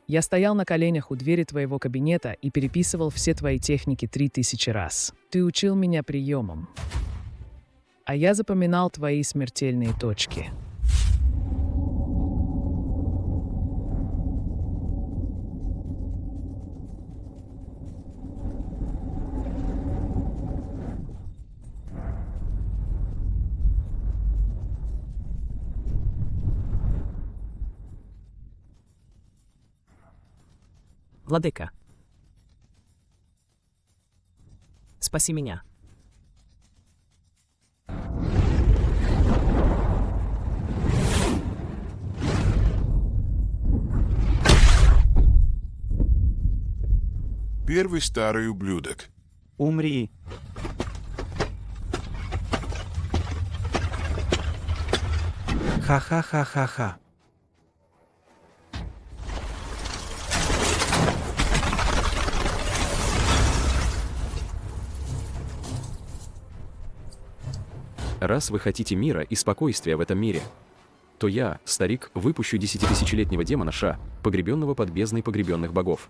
я стоял на коленях у двери твоего кабинета и переписывал все твои техники 3000 раз. Ты учил меня приемам. А я запоминал твои смертельные точки. Владыка, спаси меня. Первый старый ублюдок. Умри. Ха-ха-ха-ха-ха. Раз вы хотите мира и спокойствия в этом мире, то я, старик, выпущу 10-тысячелетнего демона Ша, погребенного под бездной погребенных богов.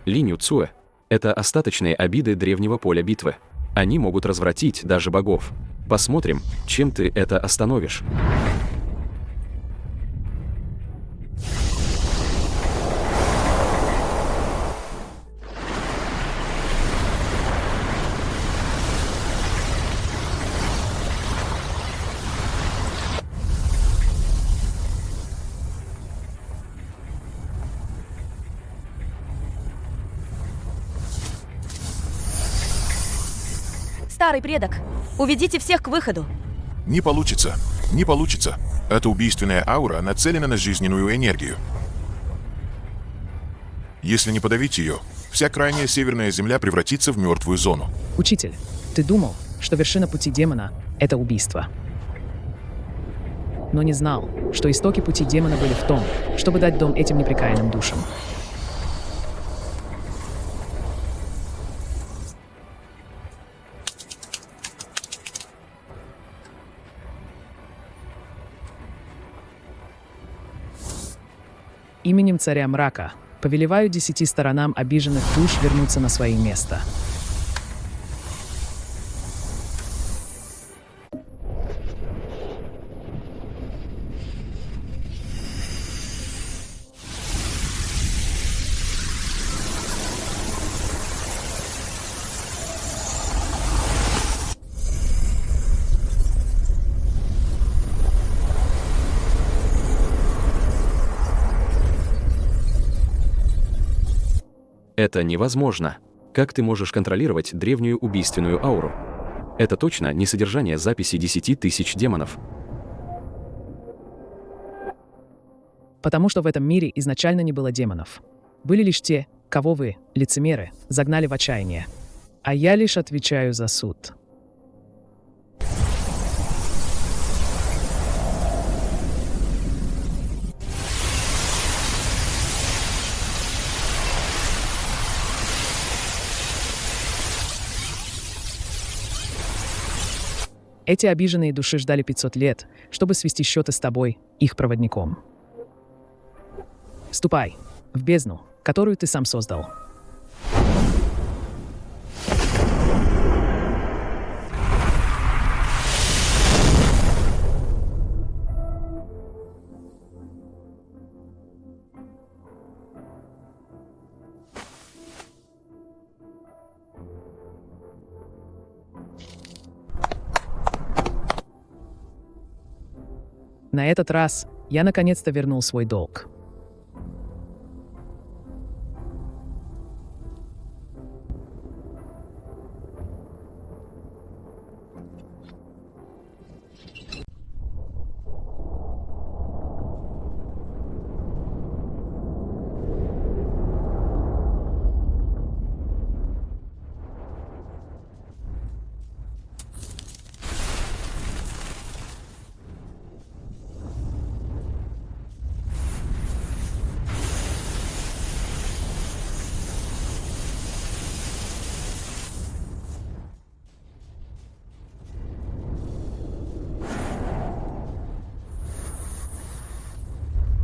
Линь Уцуэ — это остаточные обиды древнего поля битвы. Они могут развратить даже богов. Посмотрим, чем ты это остановишь. старый предок. Уведите всех к выходу. Не получится. Не получится. Эта убийственная аура нацелена на жизненную энергию. Если не подавить ее, вся крайняя северная земля превратится в мертвую зону. Учитель, ты думал, что вершина пути демона — это убийство. Но не знал, что истоки пути демона были в том, чтобы дать дом этим непрекаянным душам. Именем царя мрака повелеваю 10 сторонам обиженных душ вернуться на свои места. Это невозможно. Как ты можешь контролировать древнюю убийственную ауру? Это точно не содержание записи 10 тысяч демонов. Потому что в этом мире изначально не было демонов. Были лишь те, кого вы, лицемеры, загнали в отчаяние. А я лишь отвечаю за суд. Эти обиженные души ждали 500 лет, чтобы свести счеты с тобой, их проводником. Ступай в бездну, которую ты сам создал. На этот раз я наконец-то вернул свой долг.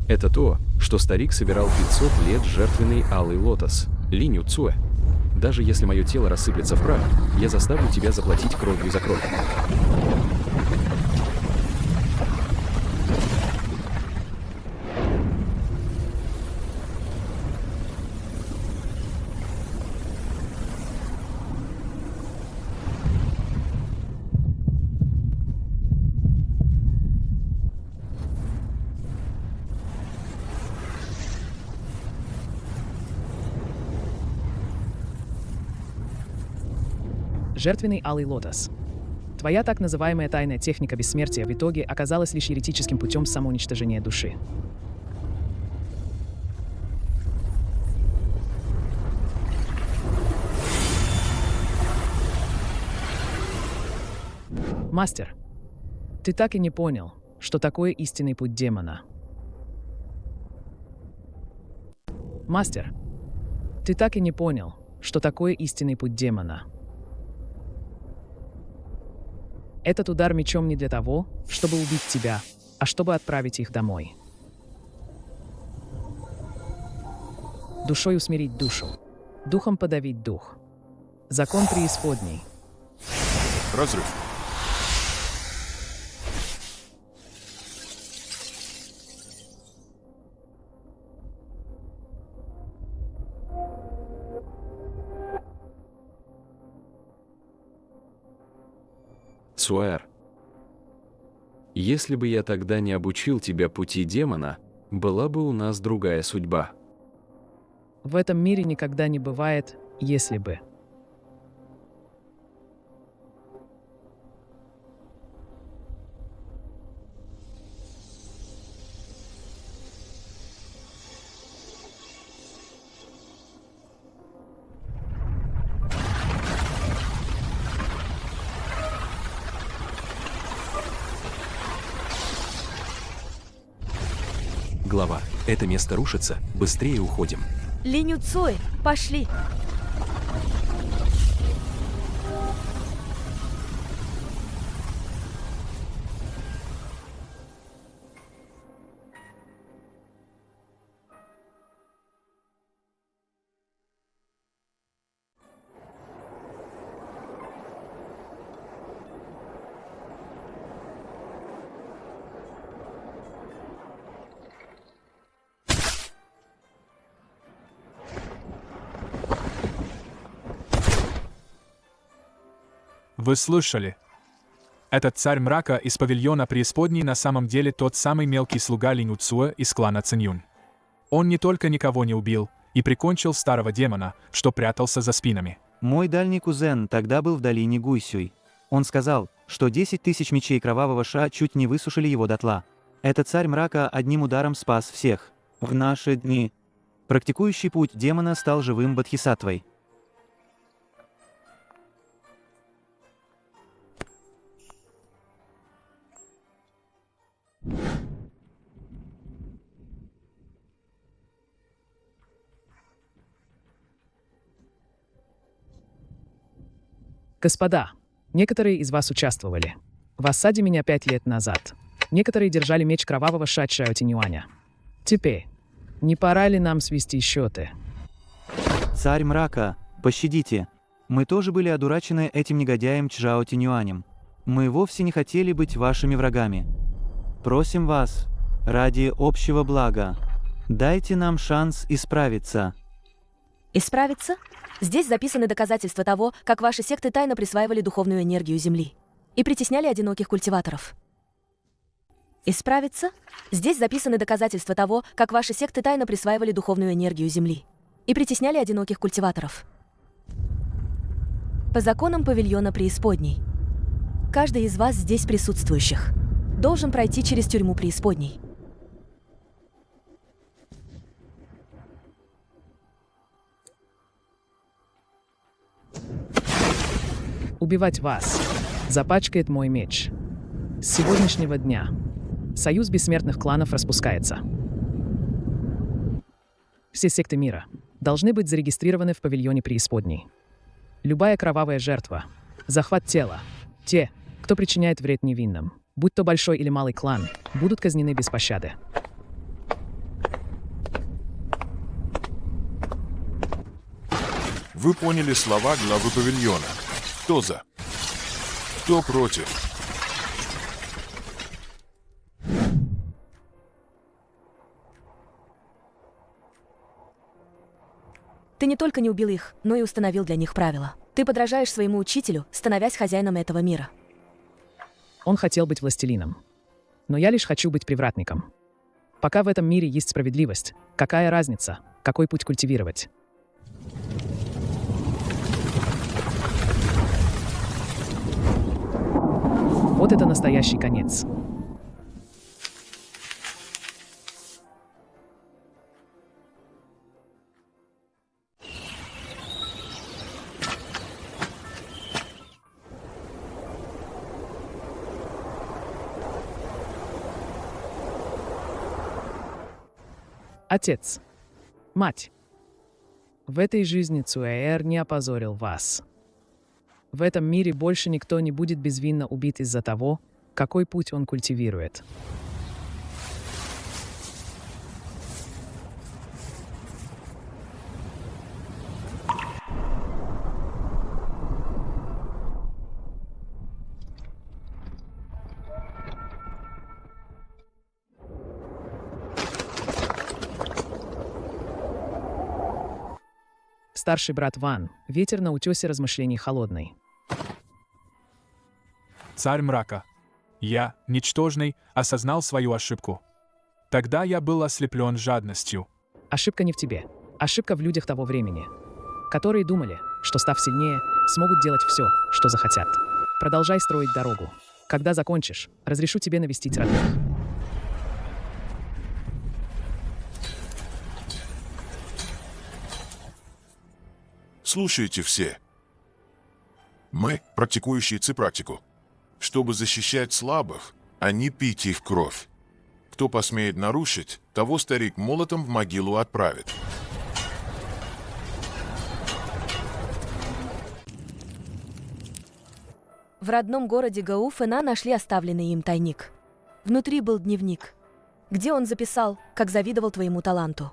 Это то, что старик собирал 500 лет жертвенный алый лотос, Линь Уцуэ. Даже если мое тело рассыплется в прах, я заставлю тебя заплатить кровью за кровь. Жертвенный алый лотос. Твоя так называемая тайная техника бессмертия в итоге оказалась лишь еретическим путем самоуничтожения души. Мастер, ты так и не понял, что такое истинный путь демона. Мастер, ты так и не понял, что такое истинный путь демона. Этот удар мечом не для того, чтобы убить тебя, а чтобы отправить их домой. Душой усмирить душу, духом подавить дух. Закон преисподней. Разрыв. Суэр, если бы я тогда не обучил тебя пути демона, была бы у нас другая судьба. В этом мире никогда не бывает «если бы». глава, это место рушится, быстрее уходим. Линь Уцуэ, пошли! Вы слышали? Этот царь мрака из павильона преисподней на самом деле тот самый мелкий слуга Линь Уцуэ из клана Циньюнь. Он не только никого не убил и прикончил старого демона, что прятался за спинами. Мой дальний кузен тогда был в долине Гуйсюй. Он сказал, что 10 тысяч мечей кровавого Ша чуть не высушили его дотла. Этот царь мрака одним ударом спас всех. В наши дни практикующий путь демона стал живым бодхисаттвой. Господа, некоторые из вас участвовали в осаде меня 5 лет назад. Некоторые держали меч кровавого Ша Чжао Тиньюаня. Теперь, не пора ли нам свести счеты? Царь мрака, пощадите. Мы тоже были одурачены этим негодяем Чжао Тиньюанем. Мы вовсе не хотели быть вашими врагами. Просим вас, ради общего блага, дайте нам шанс исправиться. Исправиться? Здесь записаны доказательства того, как ваши секты тайно присваивали духовную энергию Земли и притесняли одиноких культиваторов. Исправиться? Здесь записаны доказательства того, как ваши секты тайно присваивали духовную энергию Земли и притесняли одиноких культиваторов. По законам павильона преисподней, каждый из вас здесь присутствующих должен пройти через тюрьму преисподней. Убивать вас запачкает мой меч. С сегодняшнего дня Союз бессмертных кланов распускается. Все секты мира должны быть зарегистрированы в павильоне преисподней. Любая кровавая жертва, захват тела, те, кто причиняет вред невинным, будь то большой или малый клан, будут казнены без пощады. Вы поняли слова главы павильона. Кто за? Кто против? Ты не только не убил их, но и установил для них правила. Ты подражаешь своему учителю, становясь хозяином этого мира. Он хотел быть властелином. Но я лишь хочу быть привратником. Пока в этом мире есть справедливость, какая разница, какой путь культивировать? Вот это настоящий конец. Отец, мать, в этой жизни Цуэйэр не опозорил вас. В этом мире больше никто не будет безвинно убит из-за того, какой путь он культивирует. Старший брат Ван, ветер на утесе размышлений холодный. Царь мрака. Я, ничтожный, осознал свою ошибку. Тогда я был ослеплен жадностью. Ошибка не в тебе. Ошибка в людях того времени, которые думали, что, став сильнее, смогут делать все, что захотят. Продолжай строить дорогу. Когда закончишь, разрешу тебе навестить родных. Слушайте все. Мы, практикующие ци-практику, чтобы защищать слабых, а не пить их кровь. Кто посмеет нарушить, того старик молотом в могилу отправит. В родном городе Гауфена нашли оставленный им тайник. Внутри был дневник, где он записал, как завидовал твоему таланту.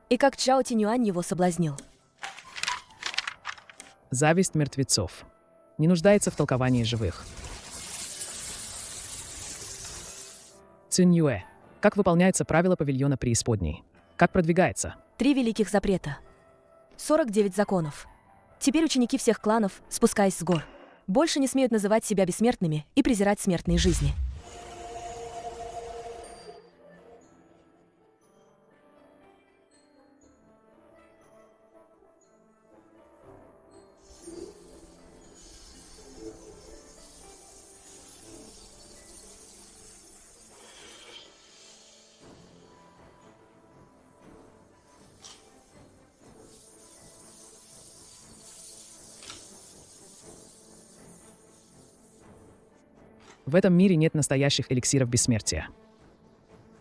И как Чжао Тинюань его соблазнил. Зависть мертвецов. Не нуждается в толковании живых. Цинь-Юэ. Как выполняются правила павильона преисподней? Как продвигается? 3 великих запрета. 49 законов. Теперь ученики всех кланов, спускаясь с гор, больше не смеют называть себя бессмертными и презирать смертные жизни. В этом мире нет настоящих эликсиров бессмертия.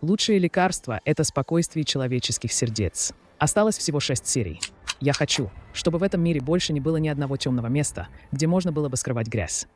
Лучшее лекарство — это спокойствие человеческих сердец. Осталось всего 6 серий. Я хочу, чтобы в этом мире больше не было ни одного темного места, где можно было бы скрывать грязь.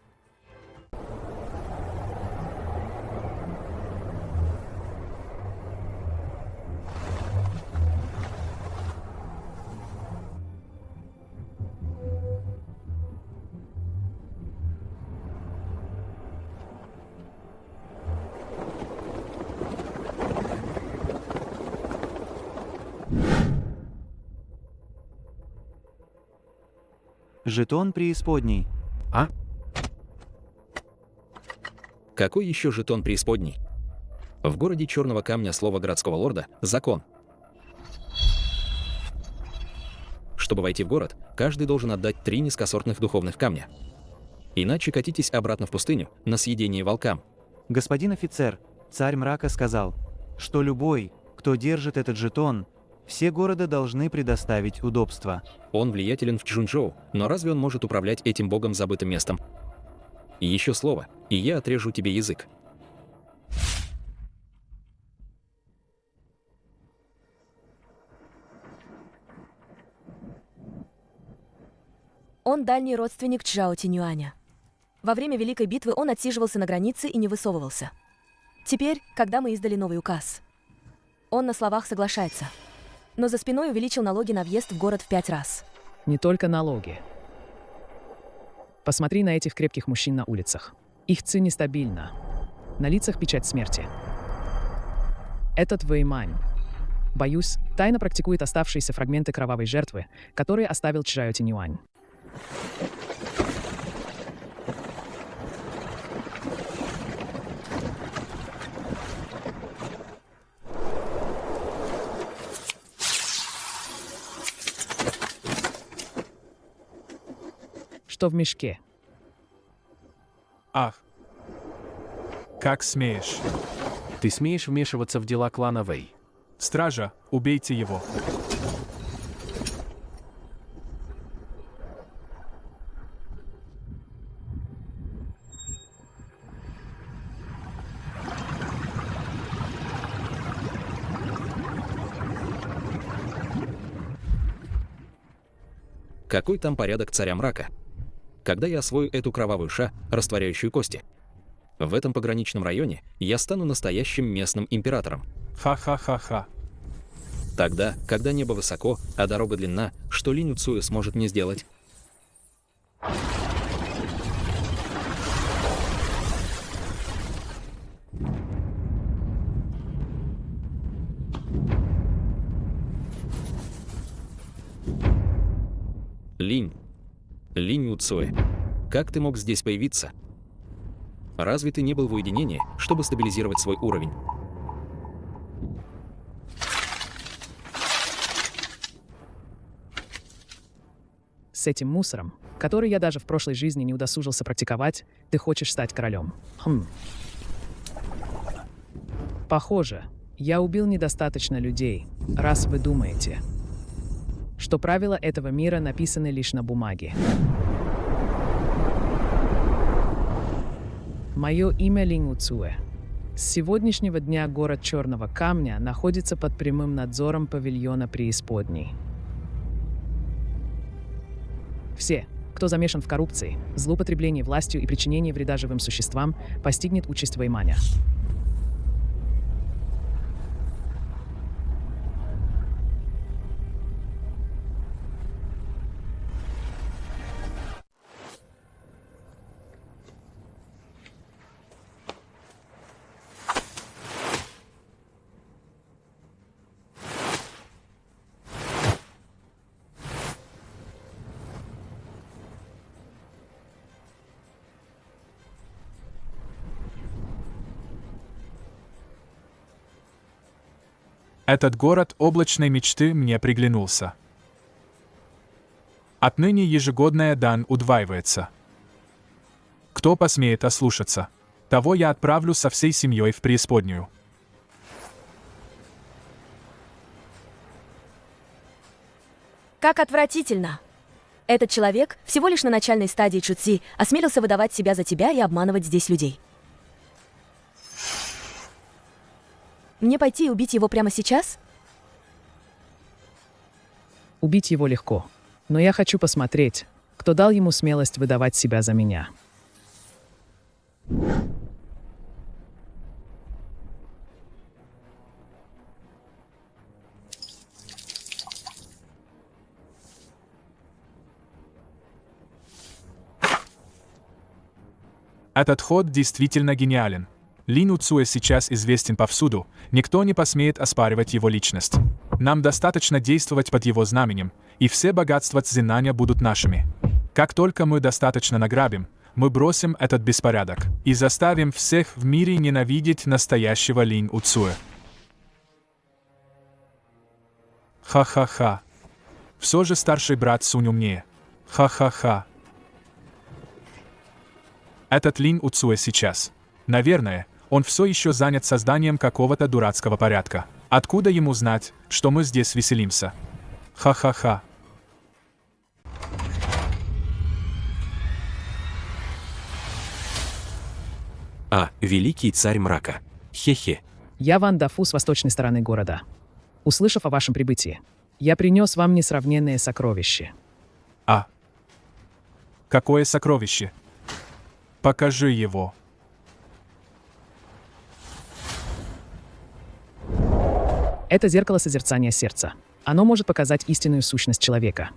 Жетон преисподней. А? Какой еще жетон преисподней? В городе Черного Камня слово городского лорда – закон. Чтобы войти в город, каждый должен отдать 3 низкосортных духовных камня. Иначе катитесь обратно в пустыню на съедение волкам. Господин офицер, царь мрака сказал, что любой, кто держит этот жетон, все города должны предоставить удобства. Он влиятелен в Чжунчжоу, но разве он может управлять этим богом забытым местом? И еще слово, и я отрежу тебе язык. Он дальний родственник Чжао Тинюаня. Во время Великой битвы он отсиживался на границе и не высовывался. Теперь, когда мы издали новый указ, он на словах соглашается. Но за спиной увеличил налоги на въезд в город в 5 раз. Не только налоги. Посмотри на этих крепких мужчин на улицах. Их ци нестабильна. На лицах печать смерти. Этот Вэймань, боюсь, тайно практикует оставшиеся фрагменты кровавой жертвы, которые оставил Чжао Тинюань. Что в мешке? Ах! Как смеешь? Ты смеешь вмешиваться в дела клана Вэй? Стража, убейте его. Какой там порядок царя мрака? Когда я освою эту кровавую ша, растворяющую кости? В этом пограничном районе я стану настоящим местным императором. Ха-ха-ха-ха. Тогда, когда небо высоко, а дорога длинна, что Линь Уцуэ сможет мне сделать? Линь Уцуэ, как ты мог здесь появиться? Разве ты не был в уединении, чтобы стабилизировать свой уровень? С этим мусором, который я даже в прошлой жизни не удосужился практиковать, ты хочешь стать королем. Похоже, я убил недостаточно людей, раз вы думаете, что правила этого мира написаны лишь на бумаге. Мое имя Линь Уцуэ. С сегодняшнего дня город Черного Камня находится под прямым надзором павильона преисподней. Все, кто замешан в коррупции, злоупотреблении властью и причинении вреда живым существам, постигнет участь Вэйманя. Этот город облачной мечты мне приглянулся. Отныне ежегодная дань удваивается. Кто посмеет ослушаться, того я отправлю со всей семьей в преисподнюю. Как отвратительно! Этот человек, всего лишь на начальной стадии Чуци, осмелился выдавать себя за тебя и обманывать здесь людей. Мне пойти и убить его прямо сейчас? Убить его легко, но я хочу посмотреть, кто дал ему смелость выдавать себя за меня. Этот ход действительно гениален. Линь Уцуэ сейчас известен повсюду, никто не посмеет оспаривать его личность. Нам достаточно действовать под его знаменем, и все богатства Цзинаня будут нашими. Как только мы достаточно награбим, мы бросим этот беспорядок и заставим всех в мире ненавидеть настоящего Линь Уцуэ. Ха-ха-ха. Все же старший брат Сунь умнее. Ха-ха-ха. Этот Линь Уцуэ сейчас. Наверное, он все еще занят созданием какого-то дурацкого порядка. Откуда ему знать, что мы здесь веселимся? Ха-ха-ха. А, великий царь мрака. Хе-хе. Я Ван Дафу с восточной стороны города. Услышав о вашем прибытии, я принес вам несравненные сокровища. А. Какое сокровище? Покажи его. Это зеркало созерцания сердца. Оно может показать истинную сущность человека.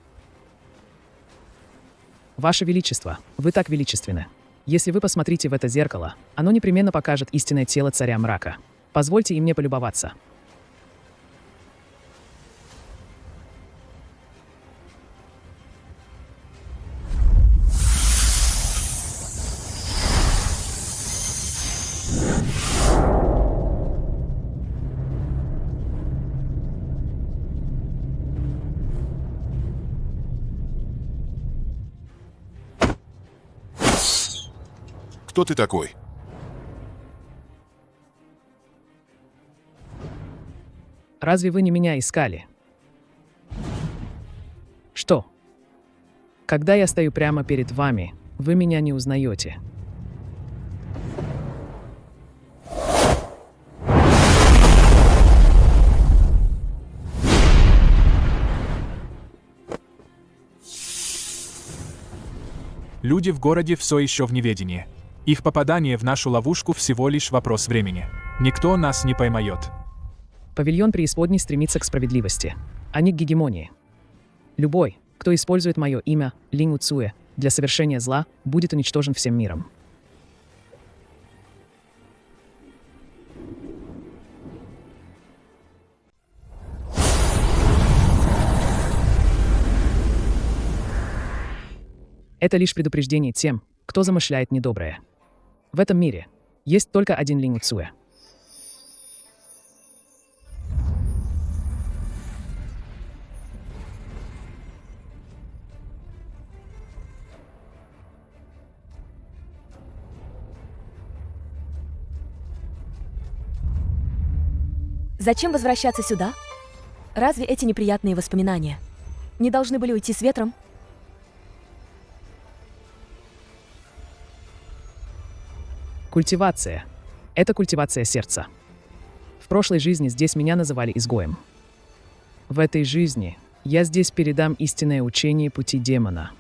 Ваше Величество, вы так величественны. Если вы посмотрите в это зеркало, оно непременно покажет истинное тело царя мрака. Позвольте и мне полюбоваться. Кто ты такой? Разве вы не меня искали? Что? Когда я стою прямо перед вами, вы меня не узнаете. Люди в городе все еще в неведении. Их попадание в нашу ловушку всего лишь вопрос времени. Никто нас не поймает. Павильон преисподней стремится к справедливости, а не к гегемонии. Любой, кто использует мое имя, Линь Уцуэ, для совершения зла, будет уничтожен всем миром. Это лишь предупреждение тем, кто замышляет недоброе. В этом мире есть только один Линь Уцуэ. Зачем возвращаться сюда? Разве эти неприятные воспоминания не должны были уйти с ветром? Культивация Это культивация сердца. В прошлой жизни здесь меня называли изгоем. В этой жизни я здесь передам истинное учение пути демона.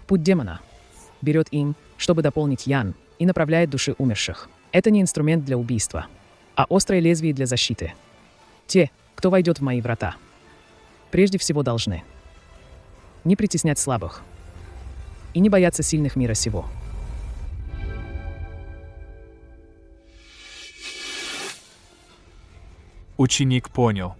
Путь демона берет им, чтобы дополнить ян, и направляет души умерших. Это не инструмент для убийства, а острое лезвие для защиты. Те, кто войдет в мои врата, прежде всего должны не притеснять слабых и не бояться сильных мира сего. Ученик понял.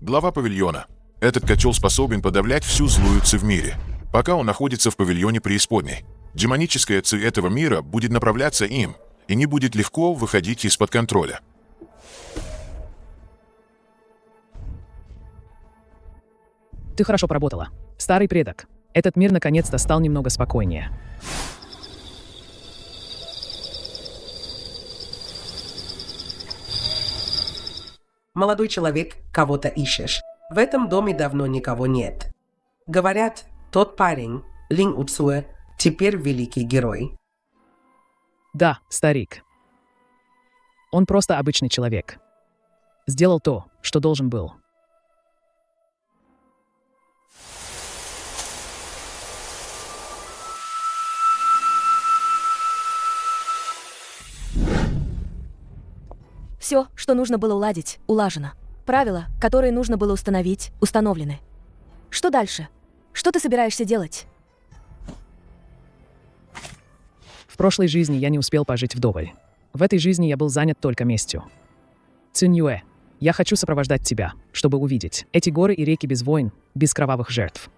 Глава павильона. Этот котел способен подавлять всю злую ци в мире, пока он находится в павильоне преисподней. Демоническая ци этого мира будет направляться им, и не будет легко выходить из-под контроля. Ты хорошо поработала, старый предок. Этот мир наконец-то стал немного спокойнее. Молодой человек, кого-то ищешь. В этом доме давно никого нет. Говорят, тот парень, Линь Уцуэ, теперь великий герой. Да, старик. Он просто обычный человек. Сделал то, что должен был. Все, что нужно было уладить, улажено. Правила, которые нужно было установить, установлены. Что дальше? Что ты собираешься делать? В прошлой жизни я не успел пожить вдоволь. В этой жизни я был занят только местью. Цинь-Юэ, я хочу сопровождать тебя, чтобы увидеть эти горы и реки без войн, без кровавых жертв.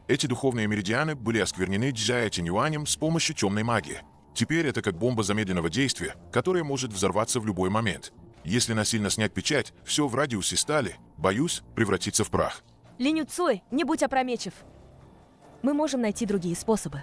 Эти духовные меридианы были осквернены Джая Тиньюанем с помощью темной магии. Теперь это как бомба замедленного действия, которая может взорваться в любой момент. Если насильно снять печать, все в радиусе стали, боюсь, превратится в прах. Линь Уцуэ, не будь опрометчив. Мы можем найти другие способы.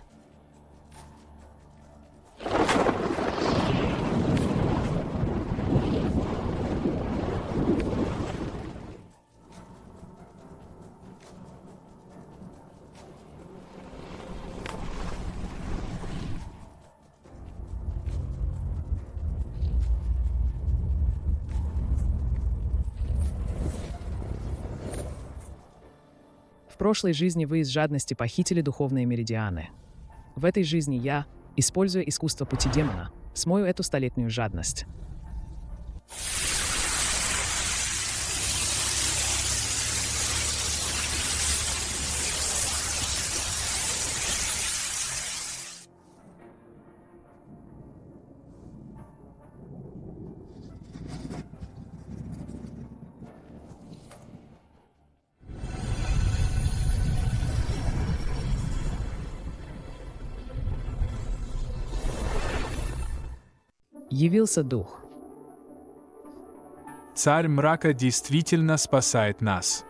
В прошлой жизни вы из жадности похитили духовные меридианы. В этой жизни я, используя искусство пути демона, смою эту столетнюю жадность. Явился дух. Царь мрака действительно спасает нас.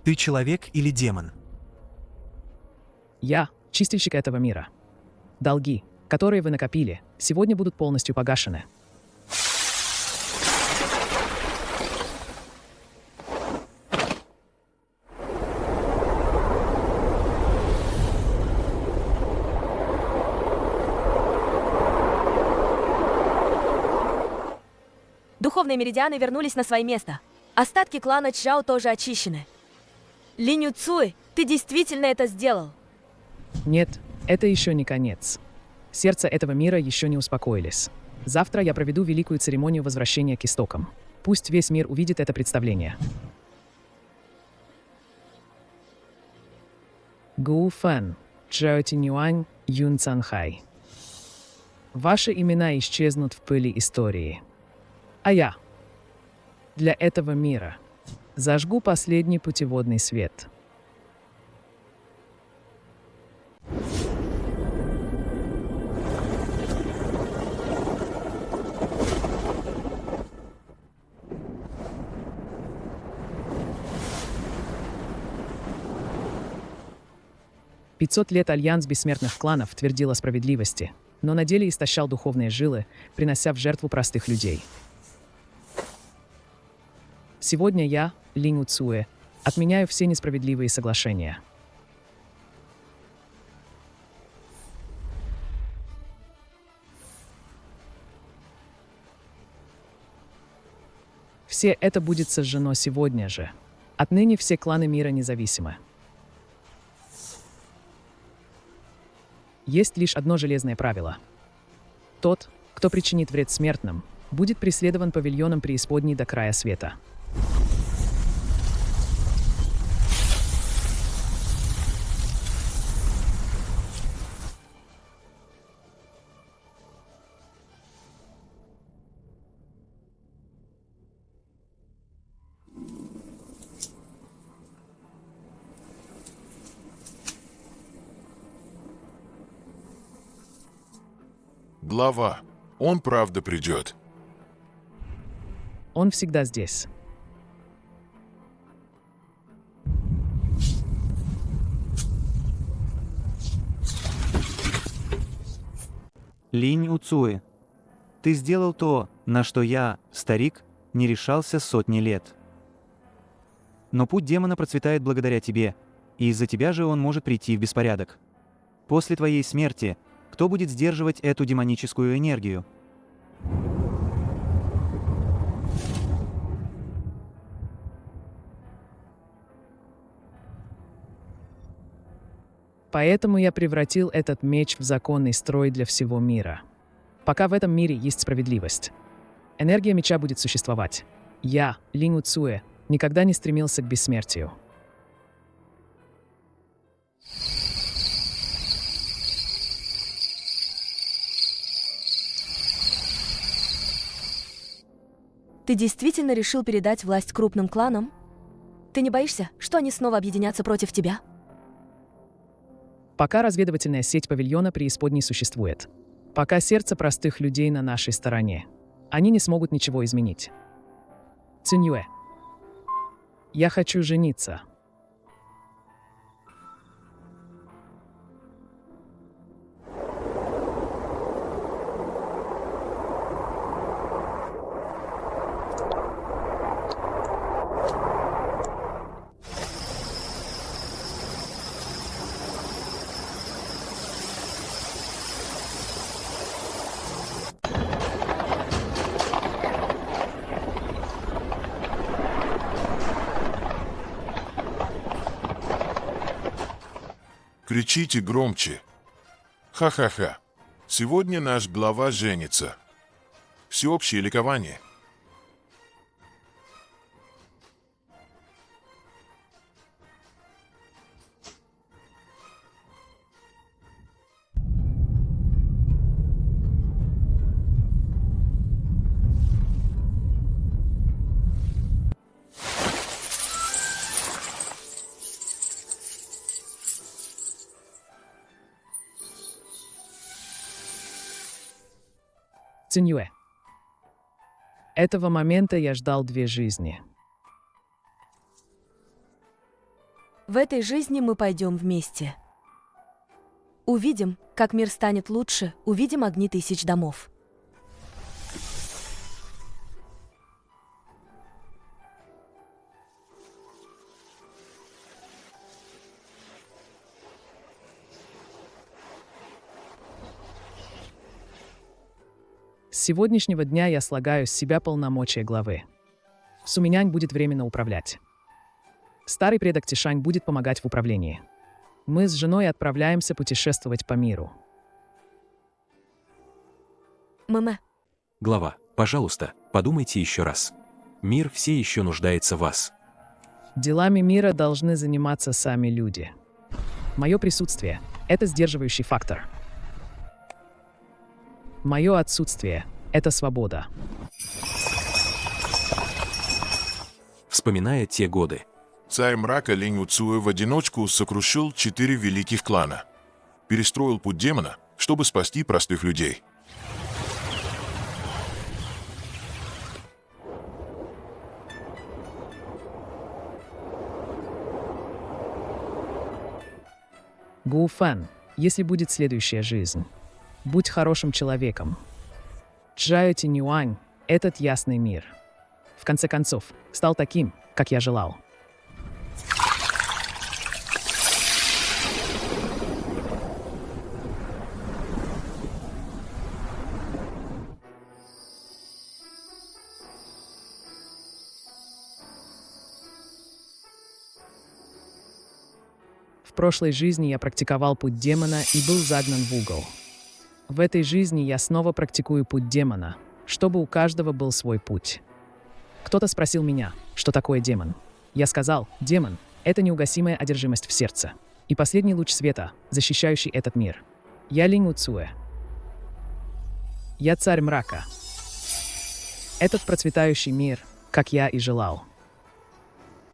Ты человек или демон? Я – чистильщик этого мира. Долги, которые вы накопили, сегодня будут полностью погашены. Духовные меридианы вернулись на свое место. Остатки клана Чжао тоже очищены. Линь Уцуэ, ты действительно это сделал? Нет, это еще не конец. Сердца этого мира еще не успокоились. Завтра я проведу великую церемонию возвращения к истокам. Пусть весь мир увидит это представление. Гу Фэн, Чжао Тинюань, Юн Цанхай. Ваши имена исчезнут в пыли истории. А я для этого мира зажгу последний путеводный свет. «500 лет Альянс Бессмертных Кланов твердил о справедливости, но на деле истощал духовные жилы, принося в жертву простых людей. Сегодня я, Линь Уцуэ, отменяю все несправедливые соглашения. Все это будет сожжено сегодня же. Отныне все кланы мира независимы. Есть лишь одно железное правило. Тот, кто причинит вред смертным, будет преследован павильоном преисподней до края света. Глава. Он правда придет. Он всегда здесь. Линь Уцуэ, ты сделал то, на что я, старик, не решался сотни лет. Но путь демона процветает благодаря тебе, и из-за тебя же он может прийти в беспорядок. После твоей смерти кто будет сдерживать эту демоническую энергию? Поэтому я превратил этот меч в законный строй для всего мира. Пока в этом мире есть справедливость, энергия меча будет существовать. Я, Линь Уцуэ, никогда не стремился к бессмертию. Ты действительно решил передать власть крупным кланам? Ты не боишься, что они снова объединятся против тебя? Пока разведывательная сеть павильона преисподней существует, пока сердце простых людей на нашей стороне, они не смогут ничего изменить. Циньюэ, я хочу жениться. Кричите громче. Ха-ха-ха. Сегодня наш глава женится. Всеобщее ликование. Циньюэ. Этого момента я ждал 2 жизни. В этой жизни мы пойдем вместе. Увидим, как мир станет лучше, увидим огни 1000 домов. С сегодняшнего дня я слагаю с себя полномочия главы. Суминянь будет временно управлять. Старый предок Тишань будет помогать в управлении. Мы с женой отправляемся путешествовать по миру. Мама, Глава, пожалуйста, подумайте еще раз. Мир все еще нуждается в вас. Делами мира должны заниматься сами люди. Мое присутствие – это сдерживающий фактор. Мое отсутствие – это свобода. Вспоминая те годы, Царь мрака Линь Уцуэ в одиночку сокрушил 4 великих клана. Перестроил путь демона, чтобы спасти простых людей. Гуфэн, если будет следующая жизнь, будь хорошим человеком. Чжао Тинюань – этот ясный мир. В конце концов, стал таким, как я желал. В прошлой жизни я практиковал путь демона и был загнан в угол. В этой жизни я снова практикую путь демона, чтобы у каждого был свой путь. Кто-то спросил меня, что такое демон. Я сказал, демон – это неугасимая одержимость в сердце и последний луч света, защищающий этот мир. Я Линь Уцуэ. Я царь мрака. Этот процветающий мир, как я и желал.